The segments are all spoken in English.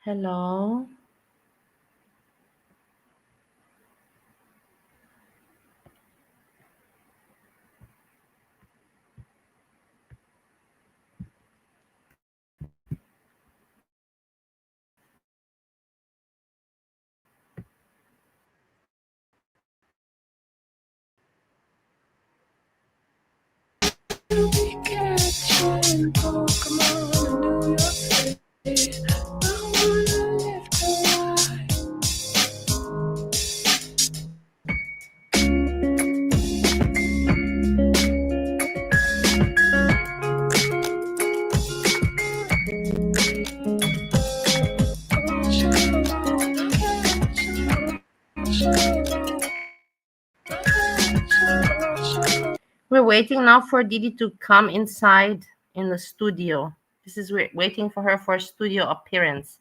Hello. We're waiting now for Deedee to come inside in the studio. This is we're waiting for her for a studio appearance.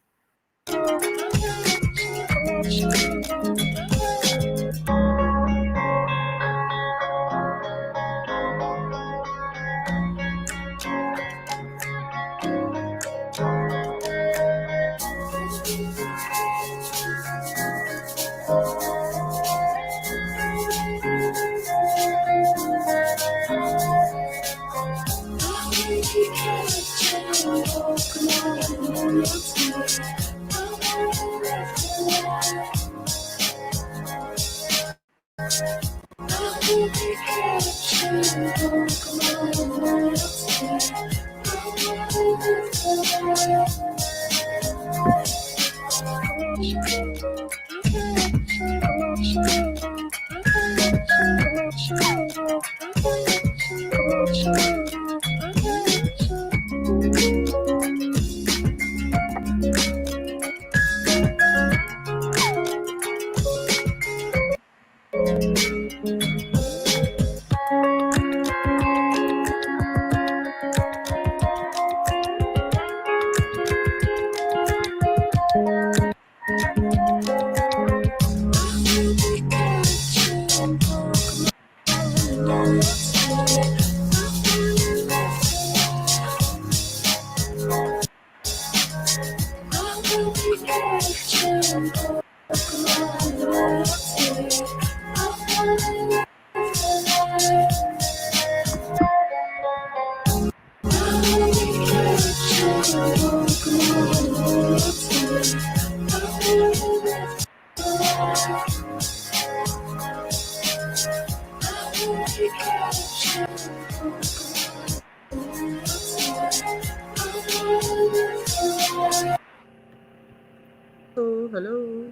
Hello.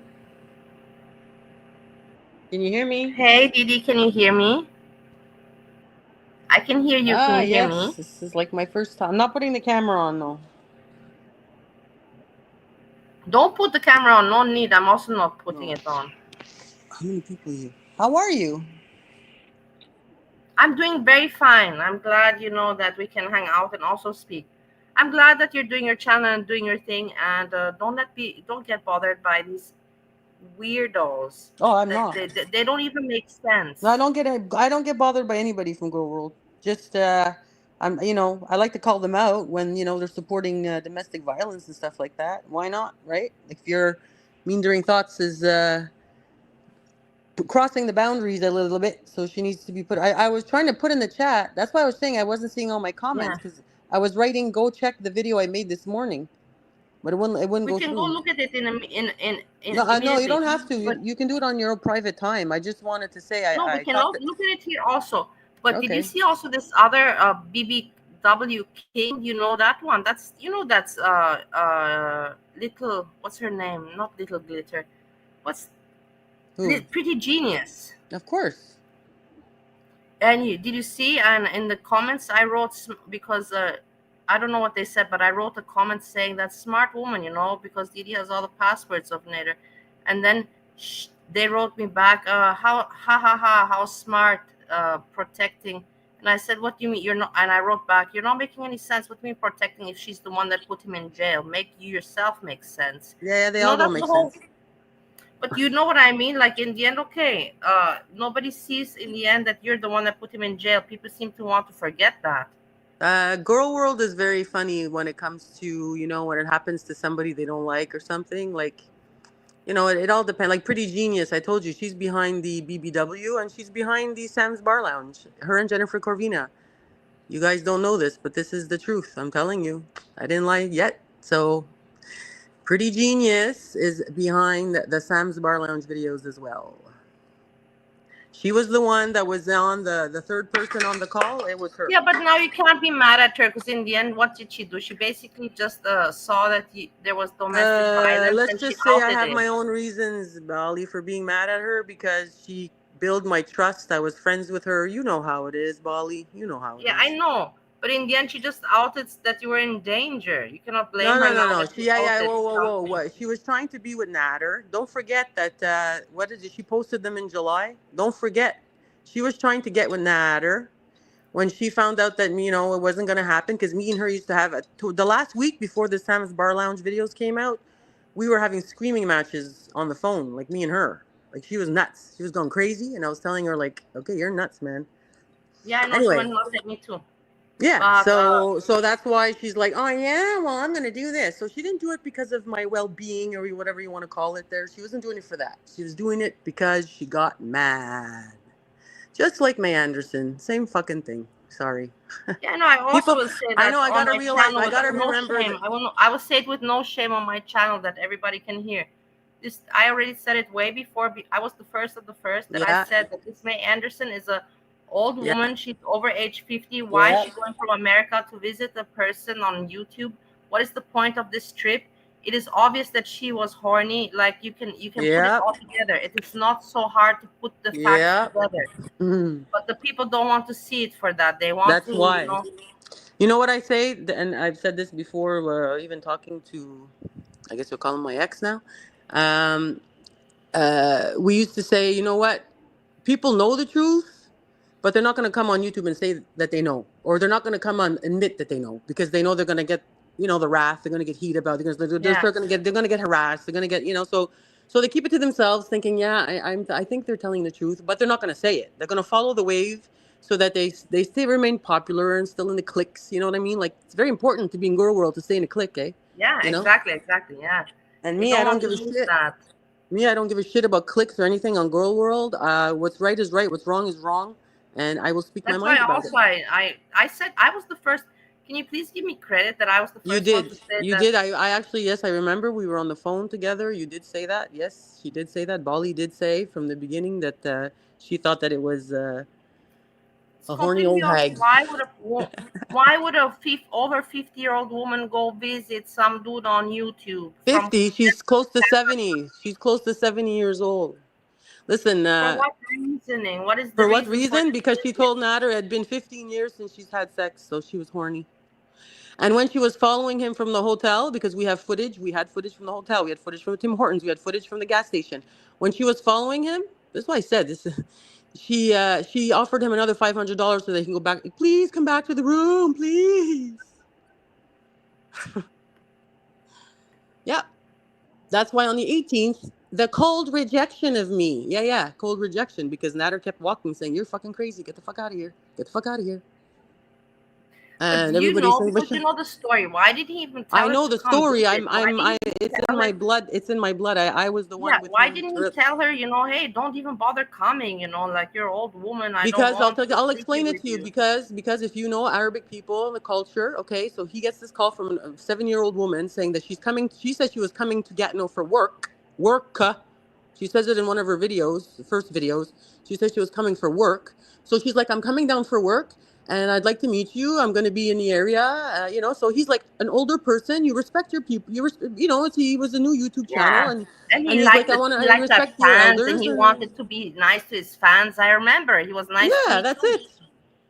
Can you hear me? Hey Deedee, can you hear me? I can hear you. Can you hear Yes. me? This is like my first time. I'm not putting the camera on though. Don't put the camera on. No need. I'm also not putting No. it on. How many people here? How are you? I'm doing very fine. I'm glad that we can hang out and also speak. I'm glad that you're doing your channel and doing your thing, and don't get bothered by these weirdos. Oh, I'm That not. they don't even make No, sense. I don't get bothered by anybody from Girl World. Just I'm I like to call them out when they're supporting domestic violence and stuff like that. Why not, right? If your meandering thoughts is crossing the boundaries a little bit, so she needs to be put. I was trying to put in the chat. That's why I was saying I wasn't seeing all my comments Yeah, because I was writing go check the video I made this morning, but it wouldn't we go can go through. look at it in No, no, you immediately. don't have to. But You can do it on your own private time. I just wanted to say no, we I can thought that. look at it here also. But did you Okay. see also this other BBW King? You know that one? That's little. What's her name? Not Little Glitter. What's Who? Pretty Genius? Of course. And did you see? And in the comments, I wrote because I don't know what they said, but I wrote a comment saying that smart woman, because Didi has all the passwords of Nader, and then they wrote me back, how ha ha ha, how smart, protecting. And I said, what do you mean you're not? And I wrote back, you're not making any sense. What do you mean protecting if she's the one that put him in jail? Make you yourself make sense. Yeah, they all don't That's the make whole. sense. But you know what I mean? Like in the end, okay, nobody sees in the end that you're the one that put him in jail. People seem to want to forget that. Girl world is very funny when it comes to, when it happens to somebody they don't like or something. Like, it all depends. Like Pretty Genius, I told you, she's behind the BBW and she's behind the Sam's Bar Lounge. Her and Jennifer Corvina. You guys don't know this, but this is the truth. I'm telling you. I didn't lie yet. So Pretty Genius is behind the Sam's Bar Lounge videos as well. She was the one that was on the third person on the call. It was her. Yeah, but now you can't be mad at her because in the end, what did she do? She basically just saw that there was domestic violence Let's and she just say I outed have it. my own reasons, Bali, for being mad at her because she built my trust. I was friends with her. You know how it is, Bali. You know how it Yeah, I is. know. But in the end, she just outed that you were in danger. You cannot No, blame her no, no, now no. that she Yeah. outed Whoa, whoa, whoa. something. What? She was trying to be with Nader. Don't forget that. What is it? She posted them in July. Don't forget. She was trying to get with Nader when she found out that it wasn't gonna happen because me and her used to have the last week before the Sam's Bar Lounge videos came out. We were having screaming matches on the phone, like me and her. Like she was nuts. She was going crazy, and I was telling her like, "Okay, you're nuts, man." Yeah, I know she Anyway, went nuts at me too. yeah. But So that's why she's like, "Oh yeah, well I'm gonna do this." So she didn't do it because of my well-being or whatever you want to call it. There, she wasn't doing it for that. She was doing it because she got mad, just like May Anderson. Same fucking thing. Sorry. yeah, no, I also People, will say I that know. I on gotta my realize. channel I with gotta no remember shame. that. I will say it with no shame on my channel that everybody can hear. This I already said it way before. I was the first of the first that I Yeah, said that this May Anderson is a old yeah, woman. She's over age 50. Why is yeah, she going from America to visit a person on YouTube? What is the point of this trip? It is obvious that she was horny. Like you can put it yeah, all together. It is not so hard to put the facts yeah. together. Mhm. But the people don't want to see it for that. They want That's to, why. You know what I say, and I've said this before. Even talking to, I guess you'll call him my ex now. Um, we used to say, you know what? People know the truth, but they're not going to come on YouTube and say that they know, or they're not going to come on admit that they know because they know they're going to get, the wrath. They're going to get heat about it because they're yeah. still going to get, they're going to get harassed. They're going to get, so they keep it to themselves, thinking, yeah, I think they're telling the truth, but they're not going to say it. They're going to follow the wave so that they stay remain popular and still in the cliques. You know what I mean? Like it's very important to be in girl world to stay in a clique, eh? Yeah, You know. exactly. Yeah. And They me, I don't don't want to give a lose shit. that. Me, I don't give a shit about clicks or anything on Girl World. What's right is right. What's wrong is wrong, and I will speak my That's why mind about it. also I said I was the first. Can you please give me credit that I was the You first one to did. say You that? did. I actually, yes, I remember we were on the phone together. You did say that. Yes, she did say that. Bali did say from the beginning that she thought that it was It's a horny completely old off. hag. Why would a over 50-year-old woman go visit some dude on YouTube from 50. She's close to 70. She's close to 70 years old. Listen, for what reasoning? What is the for what reason for reason? this Because she visit? told Nader it had been 15 years since she's had sex, so she was horny. And when she was following him from the hotel, because we had footage from the hotel, we had footage from Tim Hortons, we had footage from the gas station. When she was following him, this is why I said this. She offered him another $500 so they can go back. Please come back to the room, please. Yeah, that's why on the 18th, the cold rejection of me. Yeah, cold rejection because Nader kept walking, saying, "You're fucking crazy. Get the fuck out of here. Get the fuck out of here." But And do you everybody know saying, "But because you know the story? Why did he even I tell her know to the come story. visit? Why didn't he It's in tell my her? blood. It's in my blood. I was the Yeah, one with why whom didn't he tell her? Hey, don't even bother coming. Like you're an old woman. I don't because I'll want tell you, to I'll sleep here explain it with to you you. because if you know Arabic people and the culture, okay, so he gets this call from a 7-year-old woman saying that she's coming. She said she was coming to Gatineau for work. She says it in one of her videos, the first videos. She said she was coming for work. So she's like, I'm coming down for work and I'd like to meet you. I'm going to be in the area, So he's like an older person. You respect your people. He was a new YouTube channel Yeah, and and he he's like, liked it. He I liked to have respect your fans, and elders he and wanted to be nice to his fans. I remember he was nice to yeah, me that's too. it.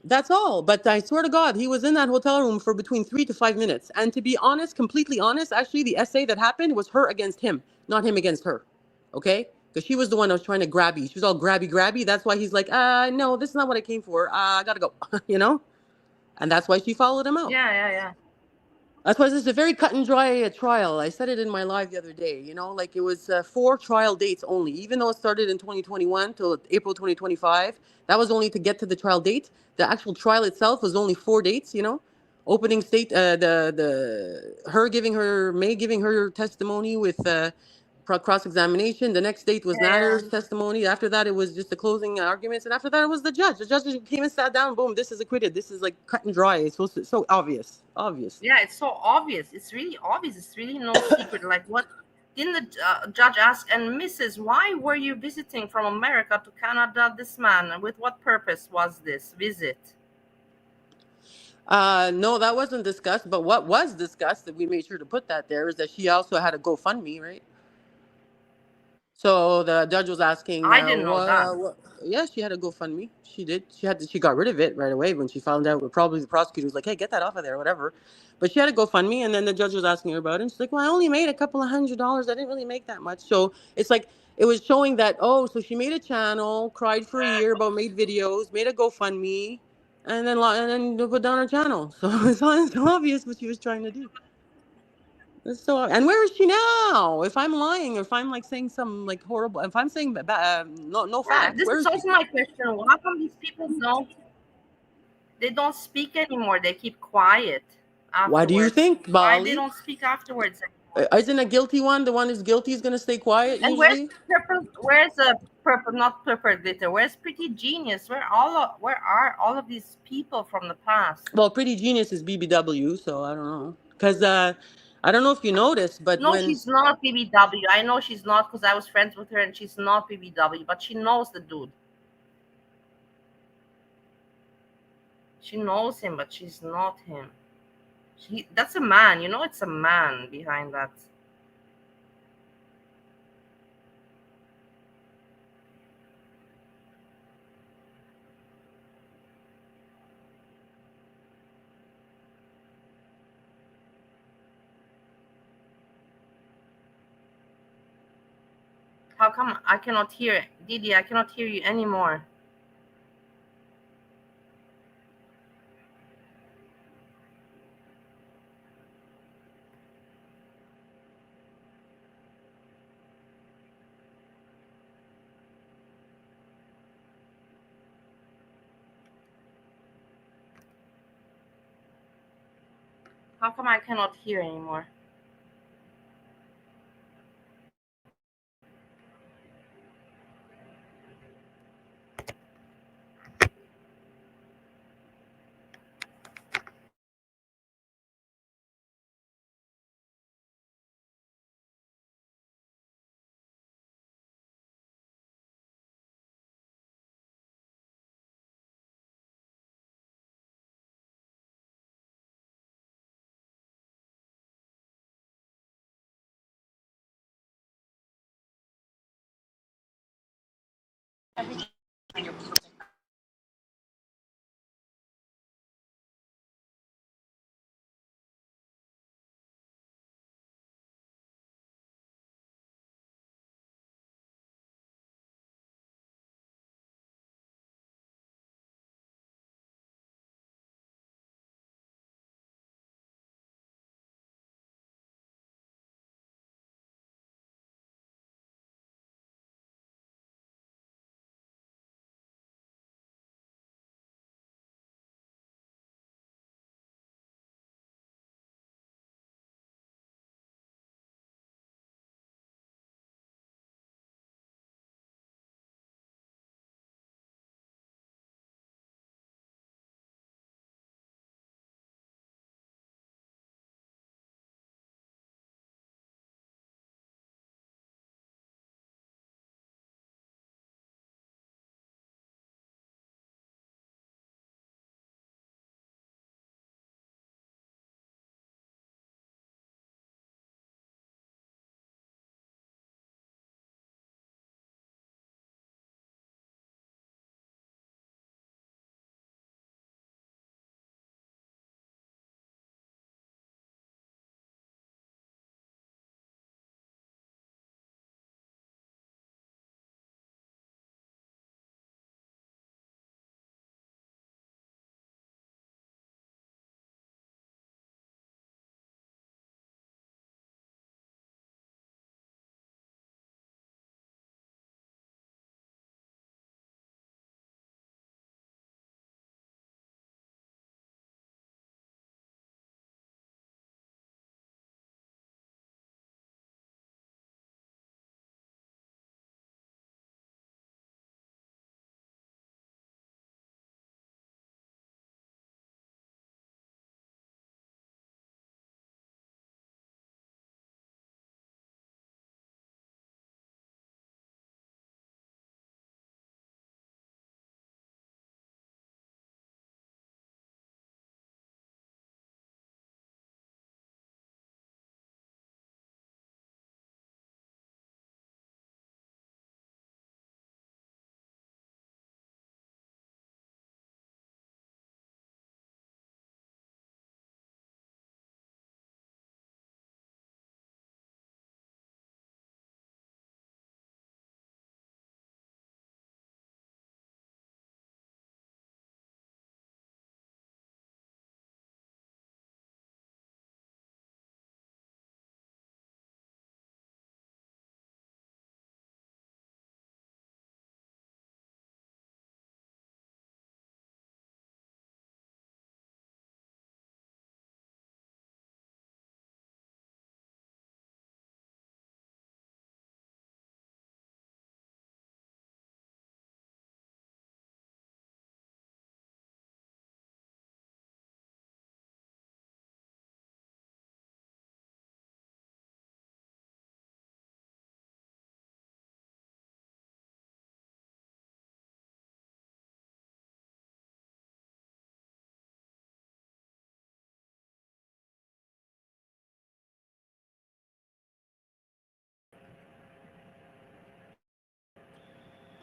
That's all. But I swear to God, he was in that hotel room for between 3 to 5 minutes. And to be honest, completely honest, actually, the essay that happened was her against him, not him against her. Okay? Because she was the one that was trying to grab you. She was all grabby. That's why he's like, no, this is not what I came for. I gotta go. you know? And that's why she followed him out. Yeah. That's why this is a very cut and dry trial. I said it in my live the other day. Like it was 4 trial dates only. Even though it started in 2021 till April 2025, that was only to get to the trial date. The actual trial itself was only 4 dates. opening state, the her giving her May giving her testimony with cross examination. The next date was Yeah. Natter's testimony. After that, it was just the closing arguments, and after that, it was the judge. The judge just came and sat down. Boom! This is acquitted. This is like cut and dry. It's so obvious, obvious. Yeah, it's so obvious. It's really obvious. It's really no secret. Like, what didn't the judge ask? And Mrs., why were you visiting from America to Canada this man? With what purpose was this visit? No, that wasn't discussed. But what was discussed, that we made sure to put that there, is that she also had a GoFundMe, right? So the judge was asking, I didn't know that. yeah, she had a GoFundMe. She did. She got rid of it right away when she found out. Probably the prosecutor was like, "Hey, get that off of there, whatever." But she had a GoFundMe, and then the judge was asking her about it. And she's like, "Well, I only made a couple of $100. I didn't really make that much." So it's like it was showing that, oh, so she made a channel, cried for a year about made videos, made a GoFundMe, and then put down her channel. So it's obvious what she was trying to do. And where is she now? If I'm lying, or if I'm like saying some like horrible, if I'm saying no Yeah, facts, this where is is she? also my question. How come these people don't? They don't speak anymore. They keep quiet Why do you afterwards. think, Why they Bali? don't speak afterwards anymore? Isn't a guilty one the one who's guilty is going to stay quiet And where's usually? purple? Where's the purple? Not purple glitter. Where's Pretty Genius? Where are all of these people from the past? Well, Pretty Genius is BBW, so I don't know. Because I don't know if you noticed, but No, when she's not BBW. I know she's not because I was friends with her and she's not BBW, but she knows the dude. She knows him, but she's not him. That's a man, it's a man behind that. How come I cannot hear Deedee? I cannot hear you anymore. How come I cannot hear anymore?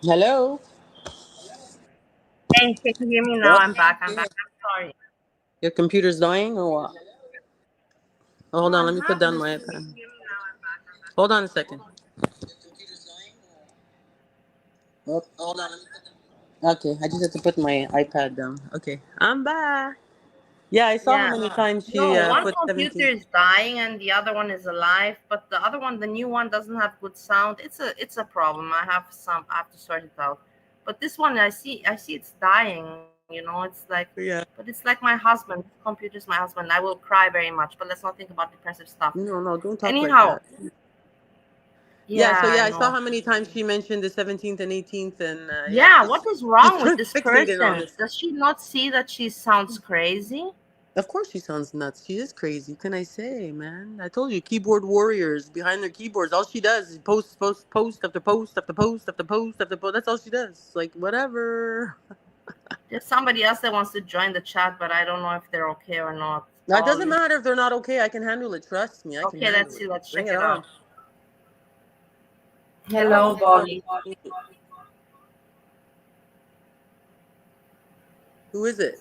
Hello. Hey, can you hear me now? Yep. I'm back. I'm back. I'm sorry. Your computer's dying or what? Oh, No, hold on. I'm Let me put having down this. my Can you iPad. hear me now? I'm back. I'm back. Hold on a second. Hold on. Oh, hold on. Okay, I just have to put my iPad down. Okay, I'm back. Yeah, I saw how Yeah. many times she No, one put computer 17. is dying and the other one is alive, but the other one, the new one, doesn't have good sound. It's a problem. I have to sort it out. But this one, I see it's dying. It's like, but Yeah. it's like my husband. Computer's my husband. I will cry very much. But let's not think about depressive stuff. No, no, don't talk like Anyhow, that. Yeah, yeah, so I yeah, I saw know. how many times she mentioned the 17th and 18th, and yeah, Yeah, what she's is wrong with this fixated on person? this. Does she not see that she sounds crazy? Of course, she sounds nuts. She is crazy. What can I say, man? I told you, keyboard warriors behind their keyboards. All she does is post, post, post after post after post after post after post. That's all she does. Like whatever. There's somebody else that wants to join the chat, but I don't know if they're okay or not. Now it doesn't Probably. matter if they're not okay. I can handle it. Trust me, I can Okay, let's handle see. it. Let's Bring check it it on. out. Hello, Bobby. Who is it?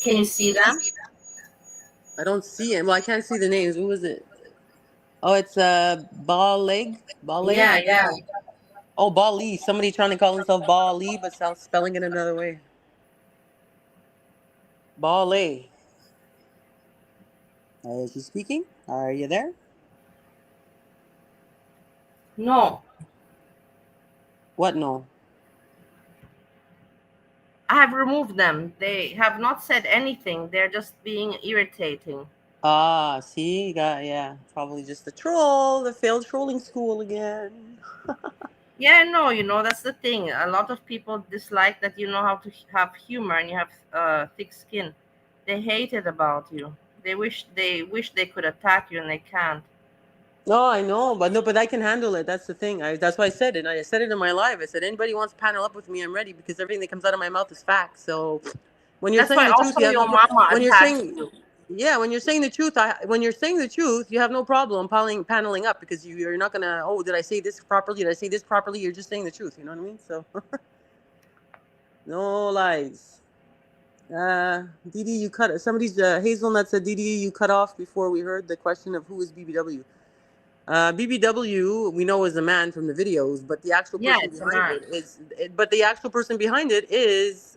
Can you see them? I don't see him. Well, I can't see the names. Who is it? Oh, it's Ball Leg. Ball Leg. Yeah, yeah. Oh, Bali. Somebody trying to call himself Bali, but spelling it another way. Bali. Is she speaking? Are you there? No, What? No. I have removed them. They have not said anything. They're just being irritating. Ah, see, you got yeah, probably just a troll that failed trolling school again. Yeah, no, that's the thing. A lot of people dislike that you know how to have humor and you have thick skin. They hate it about you. They wish they could attack you and they can't. No, I know, but no, but I can handle it. That's the thing. That's why I said it. I said it in my live. I said anybody wants to panel up with me, I'm ready because everything that comes out of my mouth is fact. So when you're That's saying why the truth, also you have no. your mama When you're attacks saying, you. yeah, when you're saying the truth, when you're saying the truth, you have no problem paneling up because you're not gonna. Oh, did I say this properly? Did I say this properly? You're just saying the truth. You know what I mean? So no lies. Deedee, you cut. Somebody's Hazelnut said, Deedee, you cut off before we heard the question of who is BBW. BBW, we know is a man from the videos, but the actual Yeah, person it's a behind man. it but the actual person behind it is,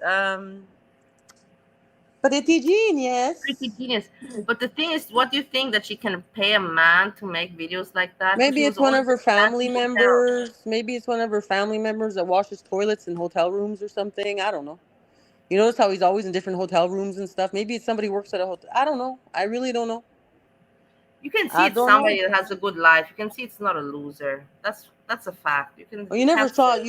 pretty Pretty genius. genius. But the thing is, what do you think that she can pay a man to make videos like that? Because Maybe he was it's one only of her family dancing hotels. members. Maybe it's one of her family members that washes toilets in hotel rooms or something. I don't know. You notice how he's always in different hotel rooms and stuff. Maybe it's somebody who works at a hotel. I don't know. I really don't know. You can see I it's don't know. somebody that has a good life. You can see it's not a loser. That's a fact. Well, You can't say.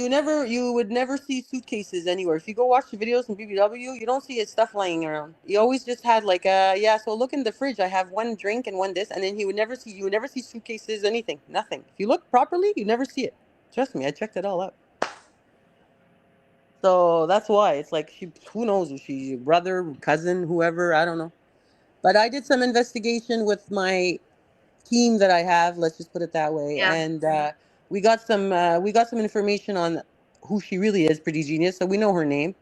you would never see suitcases anywhere. If you go watch the videos from BBW, you don't see his stuff lying around. He always just had like, yeah, so look in the fridge. I have one drink and one this, and then you would never see suitcases, anything, nothing. If you look properly, you never see it. Trust me, I checked it all out. So that's why it's like who knows if she's your brother, cousin, whoever, I don't know. But I did some investigation with my team that I have. Let's just put it that way. Yeah. And we got some information on who she really is. Pretty genius. So we know her name,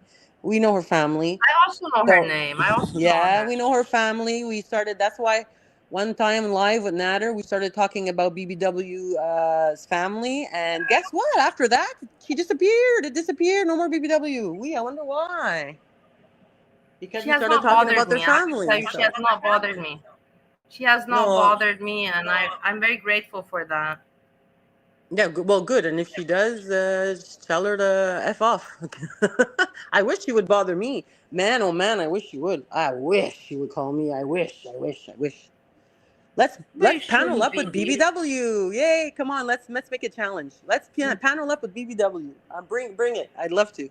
we know her family. I also know her So name. I also know yeah, her. we know her family. We started. That's why one time live with Nader, we started talking about BBW's family. And guess what? After that, she disappeared. It disappeared. No more BBW. I wonder why. Because She we has started not talking bothered about their me. I have to family tell and you, she has stuff. not bothered me. She has not No, bothered me, and I'm very grateful for that. yeah, well, good. And if she does, just tell her to F off. I wish she would bother me. Man, oh man, I wish she would. I wish she would call me. I wish. But you Let's panel shouldn't up be, with Dee. BBW. Yay, come on, let's make a challenge. Let's panel up with BBW. Bring it. I'd love to.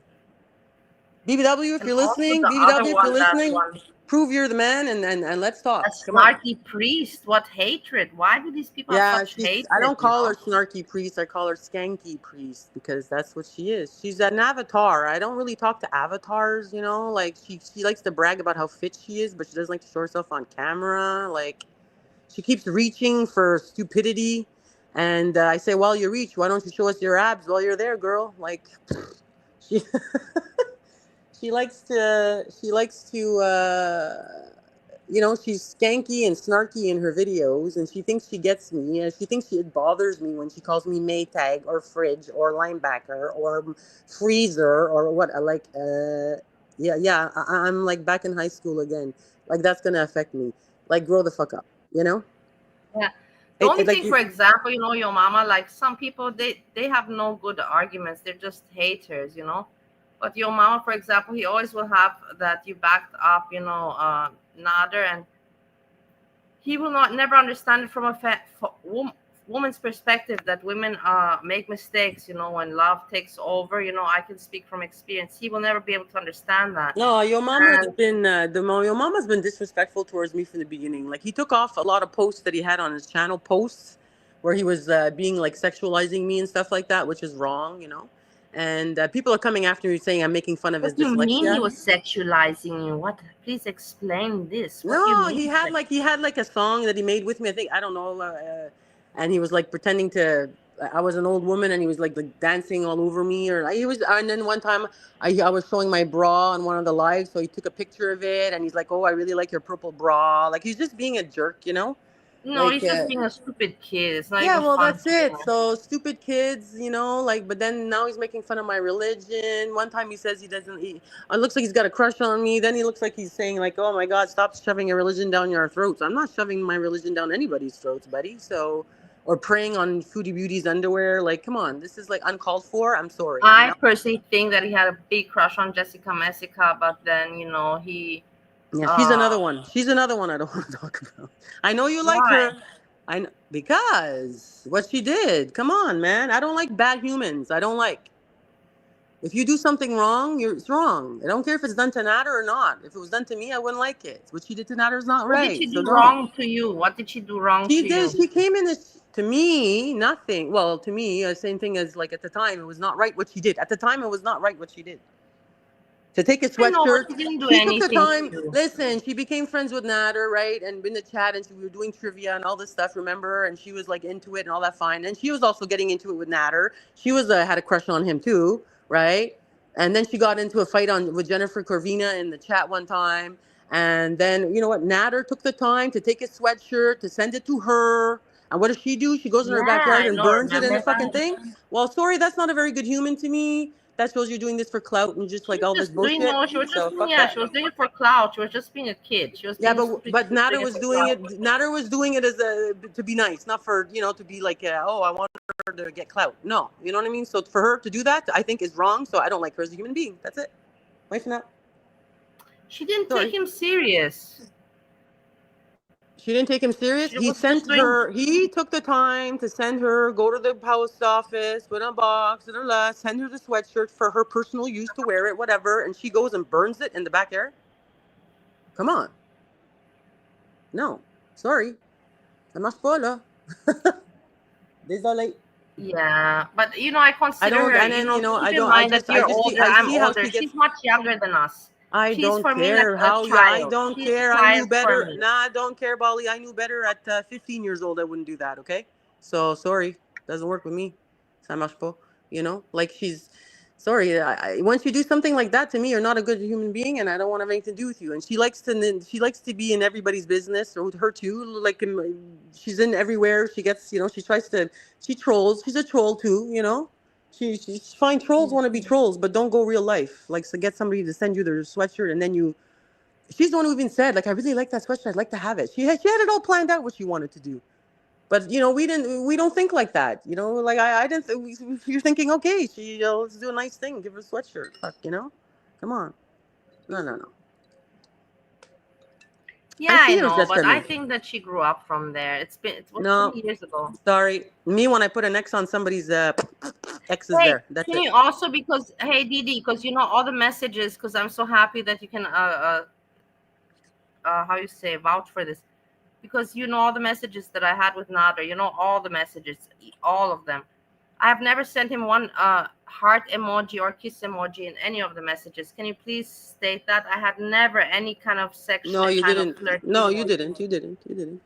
BBW, if And you're also listening, the other BBW, if you're one, that listening, one. prove you're the man and let's A talk. Come on. snarky priest. What hatred? Why do these people have Yeah, such I hatred, don't call her snarky priest. I call her skanky priest because that's what she is. She's an avatar. I don't really talk to avatars, like she likes to brag about how fit she is, but she doesn't like to show herself on camera. Like she keeps reaching for stupidity And I say, while you reach, why don't you show us your abs while you're there, girl? Like, she she likes to she's skanky and snarky in her videos, and she thinks she gets me. She thinks it bothers me when she calls me Maytag or fridge or linebacker or freezer or what. I'm like back in high school again. Like that's gonna affect me. Like grow the fuck up, you know. Yeah. The only Like thing, for example, your mama, like some people, they have no good arguments. They're just haters. But your mama, for example, he always will have that you backed up, Nader, and he will not never understand it from a woman's perspective, that women make mistakes, when love takes over. I can speak from experience. He will never be able to understand that. No, your mama's And been your mama's been disrespectful towards me from the beginning. Like he took off a lot of posts that he had on his channel, posts where he was being like sexualizing me and stuff like that, which is wrong. And people are coming after me saying I'm making fun of his what do you mean he dyslexia. was sexualizing you? What? Please explain this. What do you No, mean? he had like a song that he made with me. I think I don't know, and he was like pretending to. I was an old woman, and he was like dancing all over me, or he was. And then one time, I was showing my bra on one of the lives, so he took a picture of it, and he's like, "Oh, I really like your purple bra." Like he's just being a jerk. No, Like he's just being a stupid kid. It's not yeah, even well, fun that's for it. him. So stupid kids. Like, but then now he's making fun of my religion. One time he says he doesn't. It looks like he's got a crush on me. Then he looks like he's saying like, "Oh my God, stop shoving your religion down your throats." I'm not shoving my religion down anybody's throats, buddy. So, or preying on Foodie Beauty's underwear. Like, come on, this is like uncalled for. I'm sorry. I personally think that he had a big crush on Jessica Messica, but then he. Yeah, she's Uh, another one. She's another one I don't want to talk about. I know you like why? her. I know because what she did. Come on, man. I don't like bad humans. I don't like. If you do something wrong, it's wrong. I don't care if it's done to Nader or not. If it was done to me, I wouldn't like it. What she did to Nader is not What did right. she So do don't. wrong to you? What did she do wrong She to did. you? She came in this to me, nothing. Well, to me, same thing as like at the time, it was not right what she did. At the time, it was not right what she did. To take a I know, but sweatshirt, she didn't do she took the anything to time. you. Listen, she became friends with Nader, right? And in the chat, and we were doing trivia and all this stuff, remember? And she was like into it and all that fine. And she was also getting into it with Nader. She was had a crush on him too, right? And then she got into a fight with Jennifer Corvina in the chat one time. And then you know what? Nader took the time to take his sweatshirt to send it to her. And what does she do? She goes in her Yeah, backyard I and know. burns it in the Remember fucking that? thing. Well, sorry, that's not a very good human to me. That shows you're doing this for clout and just She like was all this just doing bullshit. no. She was just So doing, fuck yeah. She that. was doing it for clout. She was just being a kid. She was Yeah, being a but stupid but kid Nader doing it was for doing clout. it. Nader was doing it as to be nice, not for to be like oh I want her to get clout. No, you know what I mean. So for her to do that, I think is wrong. So I don't like her as a human being. That's it. Wait for now. She didn't take Sorry. him serious. She didn't take him She serious. was He just sent doing. her. He took the time to send her, go to the post office, put a box, send her the sweatshirt for her personal use to wear it, whatever. And she goes and burns it in the backyard. Come on. No, sorry. I'm not spoiler. Désolé. Yeah, but I I consider don't, her. and then Keep I in don't. I mind that just, I you're just see, older. I I'm see how older. she gets. She's much younger than us. I She's don't for me like care a how you. I child. don't She's a care. I knew child for better. me. Nah, I don't care, Bali. I knew better at 15 years old. I wouldn't do that. Okay, so sorry, doesn't work with me. Ça marche pas. Like she's. Sorry, once you do something like that to me, you're not a good human being, and I don't want to have anything to do with you. And she likes to be in everybody's business, or her too. Like she's in everywhere. She gets, she trolls. She's a troll too. She's fine. Trolls want to be trolls, but don't go real life. Like, so get somebody to send you their sweatshirt, and then you. She's the one who even said, like, I really like that sweatshirt. I'd like to have it. She had it all planned out what she wanted to do, but we don't think like that. Like I didn't. You're thinking, okay, let's do a nice thing, give her a sweatshirt. Fuck. Come on. No, no, no. Yeah, I Ainsi, know, just but I me. think that she grew up from there. It was No, 20 years ago. sorry. Me when I put an X on somebody's X is Hey, there. That's can it. you also, because hey Deedee, because all the messages, because I'm so happy that you can how you say, vouch for this, because all the messages that I had with Nader, all the messages, all of them. I have never sent him one heart emoji or kiss emoji in any of the messages. Can you please state that? I had never any kind of No, sexual you kind of didn't. flirty No, you emoji. didn't. You didn't. You didn't.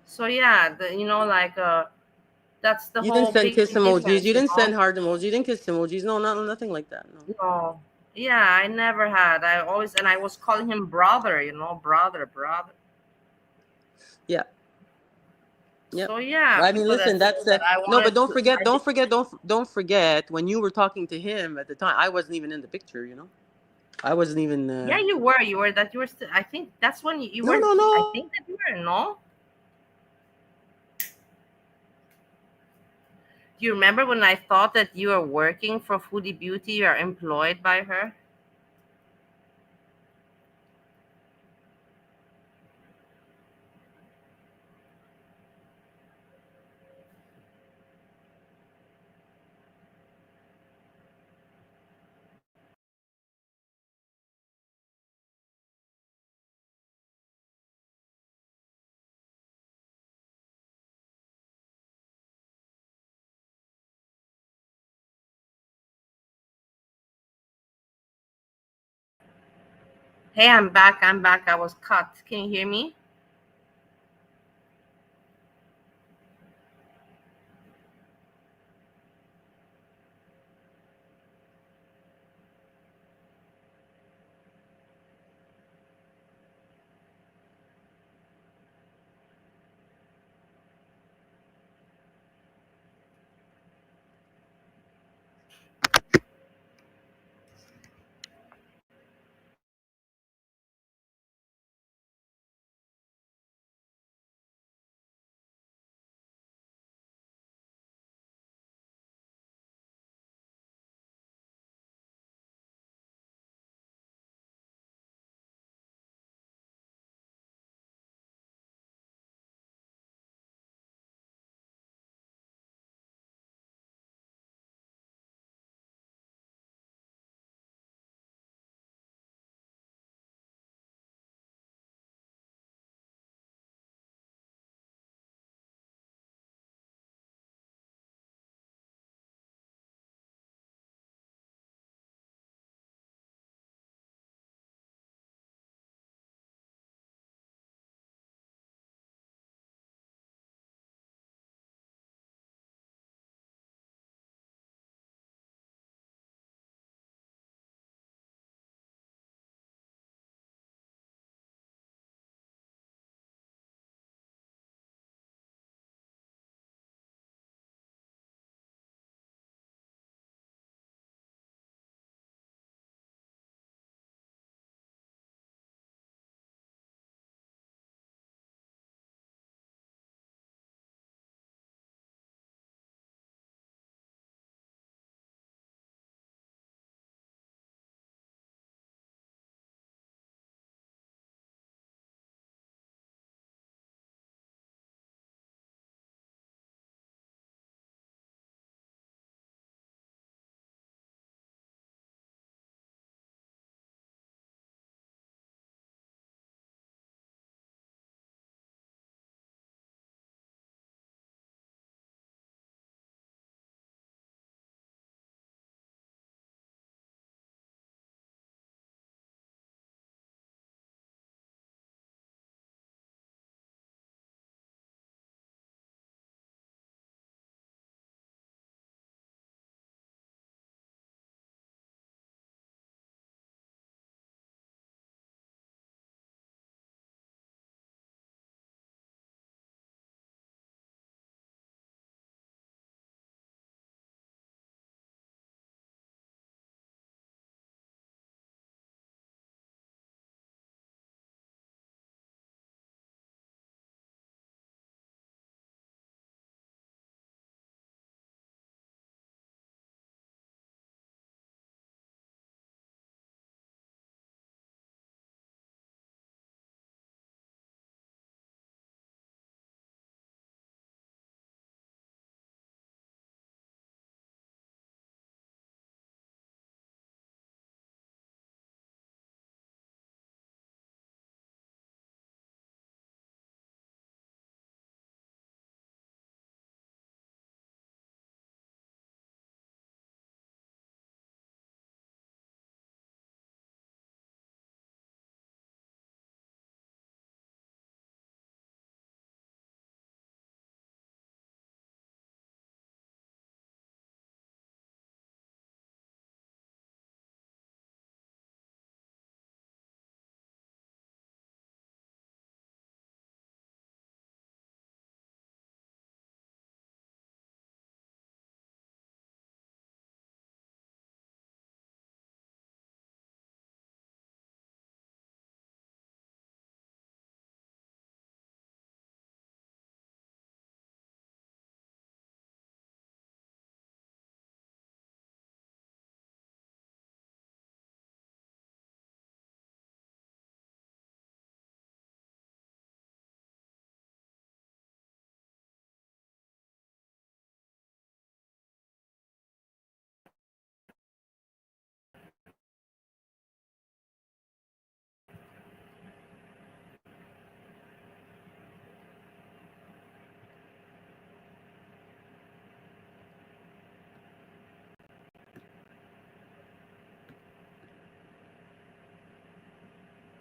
So yeah, like That's the You didn't whole send big kiss emojis. difference, You you didn't know. send heart emojis. You didn't kiss emojis. No, nothing like that. No. No. Yeah, I never had. I always, and I was calling him brother, you know, brother, brother. Yeah. Yep. So yeah, I mean, people that listen, say that's that I no, but wanted don't to, forget, I did, don't forget when you were talking to him at the time. I wasn't even in the picture. I wasn't even. yeah, you were that you were still, I think that's when you No, were, no, I no. think that you were, no? Do you remember when I thought that you were working for Foodie Beauty, you are employed by her? Hey, I'm back, I'm back. I was cut. Can you hear me?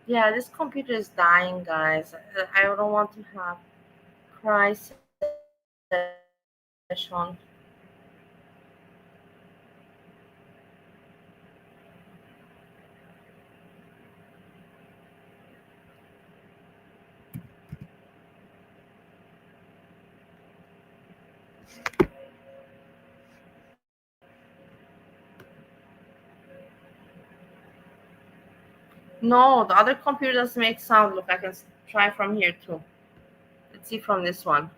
Yeah, this computer is dying, guys. I don't want to have cry session. No, the other computer doesn't make sound. Look, I can try from here too. Let's see from this one.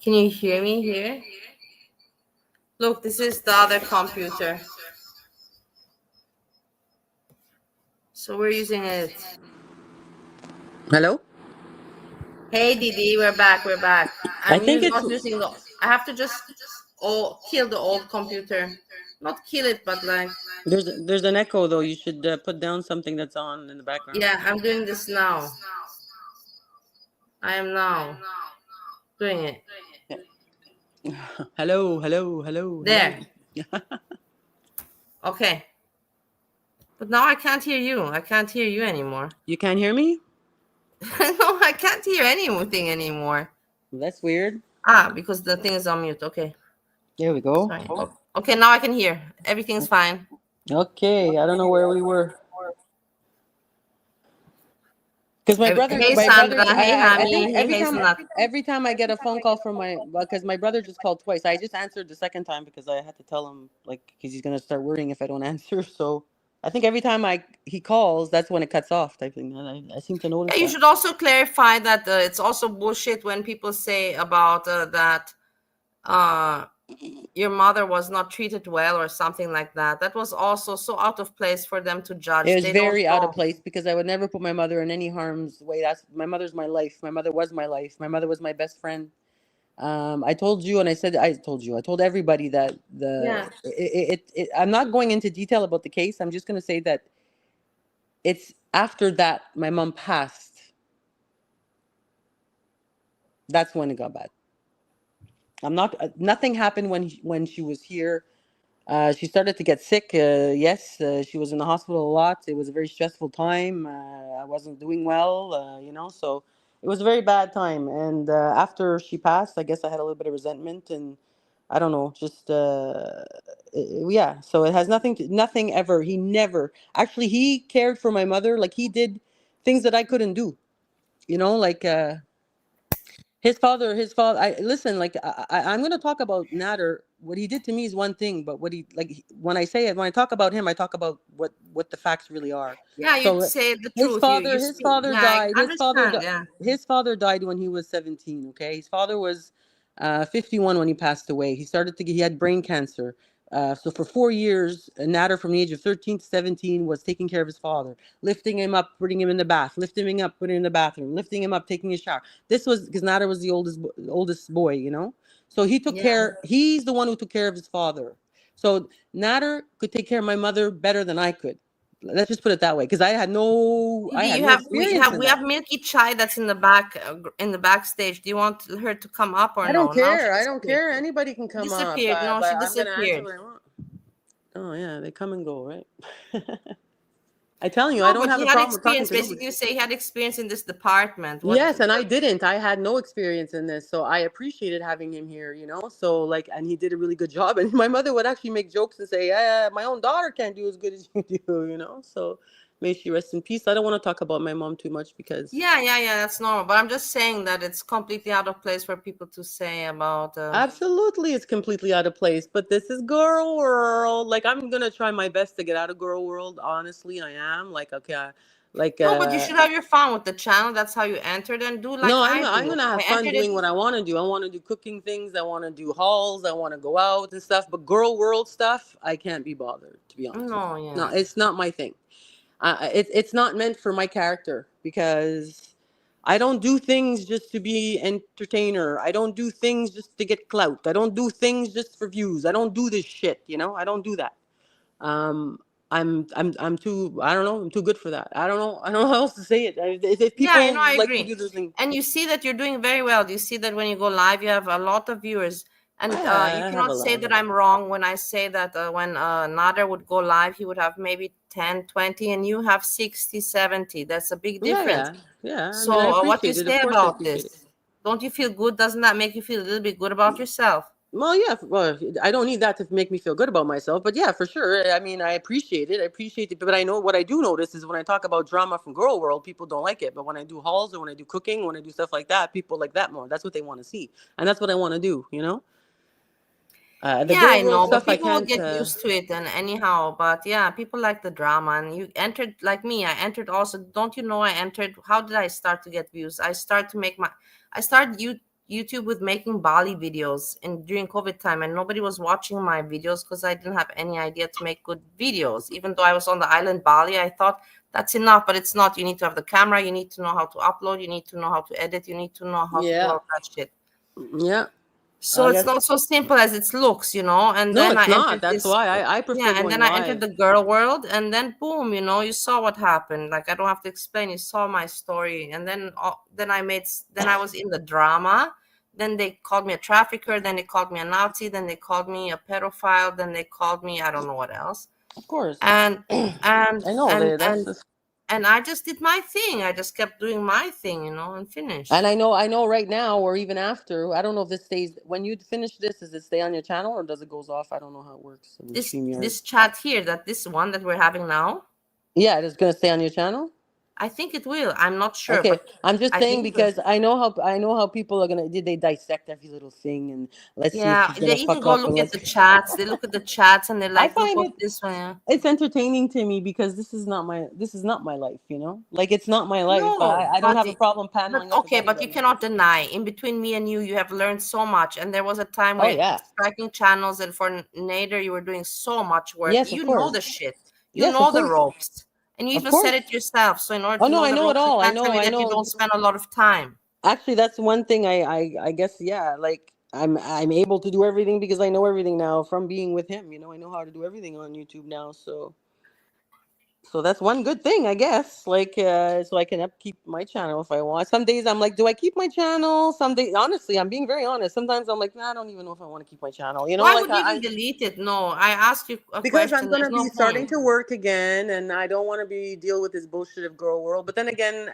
Can you hear me here? Look, this is the other computer. So we're using it. Hello? Hey Didi, we're back. We're back. I I'm think it's not using the. I have to just kill the old computer. Not kill it, but like. there's an echo though. You should put down something that's on in the background. Yeah, I'm doing this now. I am now doing it. Hello, hello, hello, hello. There. Okay. But now I can't hear you. I can't hear you anymore. You can't hear me? No, I can't hear anything anymore. That's weird. Ah, because the thing is on mute. Okay. There we go. Sorry. Okay, now I can hear. Everything's fine. Okay, I don't know where we were. Because Hey my brother, Sandra. Hey I think Hami. Hey Hazelnut. every time I get a phone call from because my brother just called twice. I just answered the second time because I had to tell him like because he's gonna start worrying if I don't answer. So I think every time he calls, that's when it cuts off. Type thing. And I seem to notice Yeah, you that. should also clarify that it's also bullshit when people say about that uh, your mother was not treated well or something like that. That was also so out of place for them to It judge. was They don't very out of know. place because I would never put my mother in any harm's way. That's my mother's my life. My mother was my life. My mother was my best friend. I told you, and I told everybody that Yeah. I'm not going into detail about the case. I'm just going to say that it's after that my mom passed. That's when it got bad. I'm not. Nothing happened when she was here. She started to get sick. Yes, she was in the hospital a lot. It was a very stressful time. I wasn't doing well, so it was a very bad time. And after she passed, I guess I had a little bit of resentment and I don't know, just yeah. So it has nothing ever. He never actually he cared for my mother. Like he did things that I couldn't do. Like his father. I listen. Like I'm gonna talk about Nader. What he did to me is one thing, but when I say it, when I talk about him, I talk about what the facts really are. Yeah, you So say the his truth. You father, his speak. father Yeah, I died. understand. Yeah. His father died when he was 17. Okay, his father was 51 when he passed away. He had brain cancer. So for 4 years, Nader from the age of 13 to 17 was taking care of his father, lifting him up, putting him in the bath, lifting him up, putting him in the bathroom, lifting him up, taking a shower. This was because Nader was the oldest boy, So he took Yeah. care. He's the one who took care of his father. So Nader could take care of my mother better than I could. Let's just put it that way, because I Do had you no have experience in we that. have Milky Chai that's in the back in the backstage. Do you want her to come up or I no? don't Now she care. I don't disappeared. care. Anybody can come up, Disappeared. No, but she I'm gonna answer disappeared. what I want. Oh yeah, they come and go, right? I telling you, I No, don't but have he a had problem with talking experience. to nobody. Basically, you say he had experience in this department. Yes, and I didn't. I had no experience in this, so I appreciated having him here. So like, and he did a really good job. And my mother would actually make jokes and say, "Yeah, my own daughter can't do as good as you do." So may she rest in peace. I don't want to talk about my mom too much because Yeah. That's normal. But I'm just saying that it's completely out of place for people to say about. absolutely it's completely out of place. But this is girl world. Like I'm gonna try my best to get out of girl world. Honestly, I am. Like okay, like No, but you should have your fun with the channel. That's how you entered and do like no, I I'm do. gonna have I fun entered it. doing what I want to do. I want to do cooking things. I want to do hauls. I want to go out and stuff. But girl world stuff, I can't be bothered. To be honest with No, you, no, yeah. it's not my thing. It's not meant for my character because I don't do things just to be entertainer. I don't do things just to get clout. I don't do things just for views. I don't do this shit, you know? I don't do that. Um I'm too, I don't know, I'm too good for that. I don't know how else to say it. If Yeah, I know, people I like to agree. do their thing, And you see that you're doing very well. Do you see that when you go live, you have a lot of viewers? And you I have a cannot lot. say that I'm wrong when I say that when Nader would go live, he would have maybe 10, 20, and you have 60, 70. That's a big Yeah, difference. yeah, yeah. I mean, I So what do you appreciate it. Of say course, I about appreciate it. this? Don't you feel good? Doesn't that make you feel a little bit good about yourself? Well, yeah. Well, I don't need that to make me feel good about myself, but yeah, for sure. I mean, I appreciate it. I appreciate it. But I know what I do notice is when I talk about drama from girl world, people don't like it. But when I do hauls or when I do cooking, when I do stuff like that, people like that more. That's what they want to see, and that's what I want to do. You know, the Yeah, girl I world know, but stuff I people will can't. get used to it and anyhow. But yeah, people like the drama. And you entered like me. I entered also. Don't you know I entered? How did I start to get views? I started YouTube with making Bali videos and during COVID time, and nobody was watching my videos because I didn't have any idea to make good videos. Even though I was on the island Bali, I thought that's enough, but it's not. You need to have the camera. You need to know how to upload. You need to know how to edit. You need to know how to do Yeah, all that shit. yeah. So I it's guess not so simple as it looks, And no, then it's I not. entered That's this, why I prefer yeah, and going then I entered live. the girl world, and then boom, you saw what happened. Like I don't have to explain. You saw my story, and then then I was in the drama. Then they called me a trafficker. Then they called me a Nazi. Then they called me a pedophile. Then they called me I don't know what else. Of course, And and I know and there. and and I just did my thing. I just kept doing my thing, and And finished. I know right now or even after. I don't know if this stays when you finish this. Does it stay on your channel or does it goes off? I don't know how it works with StreamYard. This chat here, this one that we're having now. Yeah, it is gonna stay on your channel. I think it will. I'm not sure, Okay, but I'm just I saying think it will. because I know how people are gonna did they dissect every little thing and let's see if Yeah, she's they gonna even fuck go up look and at let's. the chats. They look at the chats and they're I like, look find what it this one. Yeah. it's entertaining to me because this is not my life. You know, like it's not my life. No, I don't have a problem but paneling up with okay, but you anybody. cannot deny. In between me and you have learned so much, and there was a time Oh where yeah, striking channels, and for Nader, you were doing so much work. yes, of You know the course, shit. You yes, of know the course, ropes, and you of even said course. it yourself. So in order Oh to no, know I the know it ropes, you all. can't tell me I that you know. don't spend a lot of time. Actually, that's one thing I guess yeah, like I'm able to do everything because I know everything now from being with him. You know, I know how to do everything on YouTube now. So that's one good thing, I guess. Like so I can upkeep my channel if I want. Some days I'm like, do I keep my channel? Some days honestly, I'm being very honest. Sometimes I'm like, nah, I don't even know if I want to keep my channel. You know, Why like would you even I delete it? No, I asked you a because I'm question. There's gonna no be starting point. to work again, and I don't want to be deal with this bullshit of girl world. But then again,